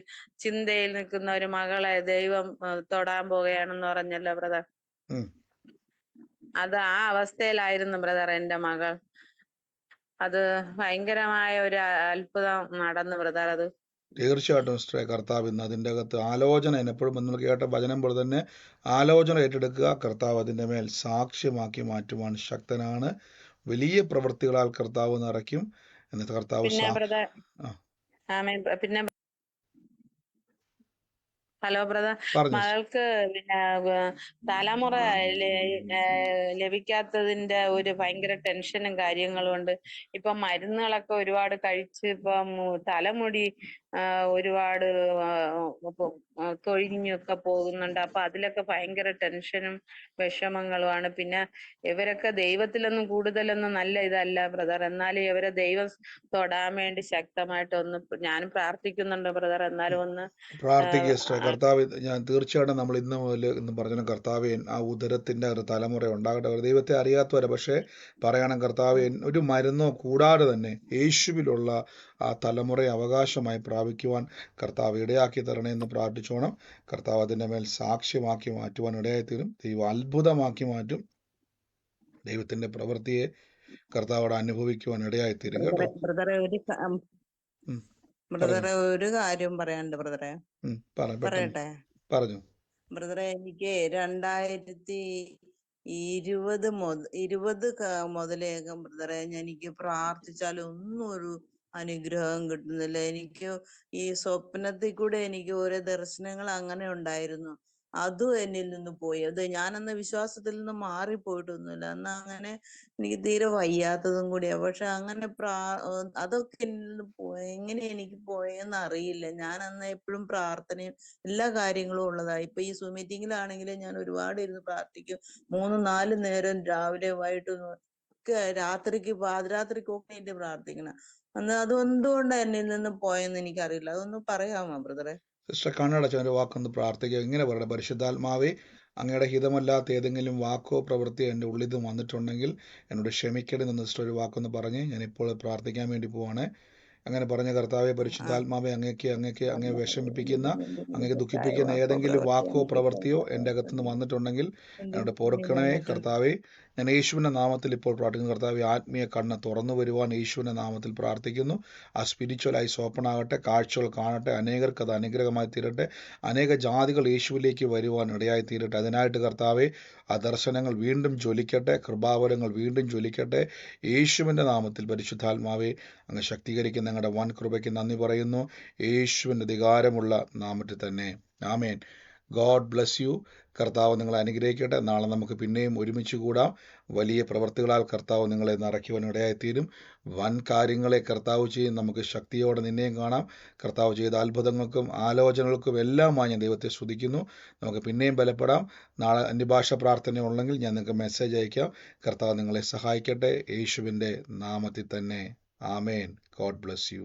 Speaker 9: ചിന്തയിൽ നിൽക്കുന്ന ഒരു മകളെ ദൈവം തൊടാൻ പോകുകയാണെന്ന് പറഞ്ഞല്ലോ ബ്രദർ. അത് ആ അവസ്ഥയിലായിരുന്നു ബ്രദർ എന്റെ മകൾ. അത് ഭയങ്കരമായ ഒരു അത്ഭുതം നടന്നു ബ്രദർ. അത്
Speaker 1: തീർച്ചയായിട്ടും സിസ്റ്ററെ, കർത്താവ് ഇന്ന് അതിൻ്റെ അകത്ത് ആലോചന എപ്പോഴും നമ്മൾ കേട്ട വചനം പോലെ തന്നെ ആലോചന ഏറ്റെടുക്കുക. കർത്താവ് അതിൻ്റെ മേൽ സാക്ഷ്യമാക്കി മാറ്റുവാൻ ശക്തനാണ്. വലിയ പ്രവൃത്തികളാൽ കർത്താവ് നിറയ്ക്കും. എന്നിട്ട് കർത്താവ്
Speaker 9: പിന്നെ ഹലോ ബ്രദർ, മകൾക്ക് പിന്നെ തലമുറ ലഭിക്കാത്തതിന്റെ ഒരു ഭയങ്കര ടെൻഷനും കാര്യങ്ങളും ഉണ്ട്. ഇപ്പൊ മരുന്നുകളൊക്കെ ഒരുപാട് കഴിച്ച് ഇപ്പം തലമുടി ഒരുപാട് കൊഴിഞ്ഞൊക്കെ പോകുന്നുണ്ട്. അപ്പൊ അതിലൊക്കെ ഭയങ്കര ടെൻഷനും വിഷമങ്ങളുമാണ്. പിന്നെ ഇവരൊക്കെ ദൈവത്തിലൊന്നും കൂടുതലൊന്നും നല്ല ഇതല്ല ബ്രദർ. എന്നാലും ഇവരെ ദൈവം തൊടാൻ വേണ്ടി ശക്തമായിട്ടൊന്ന് ഞാനും പ്രാർത്ഥിക്കുന്നുണ്ട് ബ്രദർ. എന്നാലും ഒന്ന്
Speaker 1: പ്രാർത്ഥിക്കുക കർത്താവ്. ഞാൻ തീർച്ചയായിട്ടും നമ്മൾ ഇന്ന് മുതൽ ഇന്ന് പറഞ്ഞു കർത്താവ് ആ ഉദരത്തിന്റെ ഒരു തലമുറ ഉണ്ടാകട്ടെ. ദൈവത്തെ അറിയാത്തവരെ പക്ഷേ പറയണം, കർത്താവ് ഒരു മരുന്നോ കൂടാതെ തന്നെ യേശുവിലുള്ള ആ തലമുറയെ അവകാശമായി പ്രാപിക്കുവാൻ കർത്താവ് ഇടയാക്കി തരണേ എന്ന് പ്രാർത്ഥിച്ചോണം. കർത്താവ് അതിൻ്റെ മേൽ സാക്ഷ്യമാക്കി മാറ്റുവാൻ ഇടയായിത്തീരും. ദൈവം അത്ഭുതമാക്കി മാറ്റും. ദൈവത്തിൻ്റെ പ്രവൃത്തിയെ കർത്താവോട് അനുഭവിക്കുവാൻ ഇടയായിത്തീരും കേട്ടോ.
Speaker 20: ബ്രദറെ
Speaker 1: ഉം.
Speaker 20: ബ്രദറെ ഒരു കാര്യം പറയാനുണ്ട് ബ്രദറെ.
Speaker 1: പെട്ടെന്ന്
Speaker 20: പറയട്ടെ
Speaker 1: പറഞ്ഞു.
Speaker 20: ബ്രദറെ, എനിക്ക് 2020 മുതലേക്കും ബ്രദറെ എനിക്ക് പ്രാർത്ഥിച്ചാലും ഒന്നും ഒരു അനുഗ്രഹം കിട്ടുന്നില്ല. എനിക്ക് ഈ സ്വപ്നത്തിൽ കൂടെ എനിക്ക് ഓരോ ദർശനങ്ങൾ അങ്ങനെ ഉണ്ടായിരുന്നു. അതും എന്നിൽ നിന്ന് പോയി. അത് ഞാനന്ന് വിശ്വാസത്തിൽ നിന്ന് മാറിപ്പോയിട്ടൊന്നുമില്ല. അന്ന് അങ്ങനെ എനിക്ക് തീരെ വയ്യാത്തതും കൂടിയാ. പക്ഷെ അങ്ങനെ അതൊക്കെ എന്നിൽ നിന്ന് പോയി. എങ്ങനെ എനിക്ക് പോയെന്ന് അറിയില്ല. ഞാൻ അന്ന് എപ്പോഴും പ്രാർത്ഥനയും എല്ലാ കാര്യങ്ങളും ഉള്ളതാ. ഇപ്പൊ ഈ സൂം മീറ്റിങ്ങിലാണെങ്കിലും ഞാൻ ഒരുപാട് ഇരുന്ന് പ്രാർത്ഥിക്കും. 3-4 നേരം രാവിലെ വൈകിട്ടും ഒക്കെ പാതിരാത്രിക്കൊക്കെ എന്റെ പ്രാർത്ഥിക്കണം. അന്ന് അതെന്തുകൊണ്ട് എന്നിൽ നിന്ന് പോയെന്ന് എനിക്കറിയില്ല. അതൊന്ന് പറയാമോ ബ്രദറെ?
Speaker 1: സിസ്റ്റർ കണ്ണടച്ച ഒരു വാക്കൊന്ന് പ്രാർത്ഥിക്കുക. ഇങ്ങനെ പറയണം: പരിശുദ്ധാത്മാവേ, അങ്ങയുടെ ഹിതമല്ലാത്ത ഏതെങ്കിലും വാക്കോ പ്രവൃത്തിയോ എൻ്റെ ഉള്ളിൽ നിന്ന് വന്നിട്ടുണ്ടെങ്കിൽ എന്നോട് ക്ഷമിക്കണമെന്ന് സിസ്റ്റർ ഒരു വാക്കൊന്ന് പറഞ്ഞ് ഞാനിപ്പോൾ പ്രാർത്ഥിക്കാൻ വേണ്ടി പോവാണ്. അങ്ങനെ പറഞ്ഞ കർത്താവെ, പരിശുദ്ധാത്മാവെ, അങ്ങയെ വിഷമിപ്പിക്കുന്ന, അങ്ങയെ ദുഃഖിപ്പിക്കുന്ന ഏതെങ്കിലും വാക്കോ പ്രവൃത്തിയോ എൻ്റെ അകത്തുനിന്ന് വന്നിട്ടുണ്ടെങ്കിൽ എന്നോട് പൊറുക്കണമേ കർത്താവെ. ഞാൻ യേശുവിൻ്റെ നാമത്തിൽ ഇപ്പോൾ പ്രാർത്ഥിക്കുന്നു. കർത്താവെ, ആത്മീയ കണ്ണ് തുറന്നു വരുവാൻ യേശുവിൻ്റെ നാമത്തിൽ പ്രാർത്ഥിക്കുന്നു. ആ സ്പിരിച്വൽ ഐസ് ഓപ്പൺ ആകട്ടെ, കാഴ്ചകൾ കാണട്ടെ, അനേകർക്ക് അത് അനുഗ്രഹമായി തീരട്ടെ, അനേക ജാതികൾ യേശുവിലേക്ക് വരുവാൻ ഇടയായി തീരട്ടെ. അതിനായിട്ട് കർത്താവെ, ആ ദർശനങ്ങൾ വീണ്ടും ജ്വലിക്കട്ടെ, കൃപാവരങ്ങൾ വീണ്ടും ജ്വലിക്കട്ടെ. യേശുവിൻ്റെ നാമത്തിൽ പരിശുദ്ധാത്മാവെ, അങ്ങ് ശക്തീകരിക്കുന്ന ഞങ്ങളുടെ വൻ കൃപയ്ക്ക് നന്ദി പറയുന്നു, യേശുവിൻ്റെ അധികാരമുള്ള നാമത്തിൽ തന്നെ. ആമേൻ. God bless you. കർത്താവ് നിങ്ങളെ അനുഗ്രഹിക്കട്ടെ. നാളെ നമുക്ക് പിന്നെയും ഒരുമിച്ച് കൂടാം. വലിയ പ്രവൃത്തികളാൽ കർത്താവ് നിങ്ങളെ നിറയ്ക്കുവാൻ ഇടയായിത്തീരും. വൻ കാര്യങ്ങളെ കർത്താവ് ചെയ്യും. നമുക്ക് ശക്തിയോടെ നിന്നെയും കാണാം. കർത്താവ് ചെയ്ത അത്ഭുതങ്ങൾക്കും ആലോചനകൾക്കും എല്ലാമായി ഞാൻ ദൈവത്തെ സ്തുതിക്കുന്നു. നമുക്ക് പിന്നെയും ബലപ്പെടാം. നാളെ അന്യഭാഷ പ്രാർത്ഥന ഉണ്ടെങ്കിൽ ഞാൻ നിങ്ങൾക്ക് മെസ്സേജ് അയക്കാം. കർത്താവ് നിങ്ങളെ സഹായിക്കട്ടെ, യേശുവിൻ്റെ നാമത്തിൽ തന്നെ. ആമേൻ. God bless U.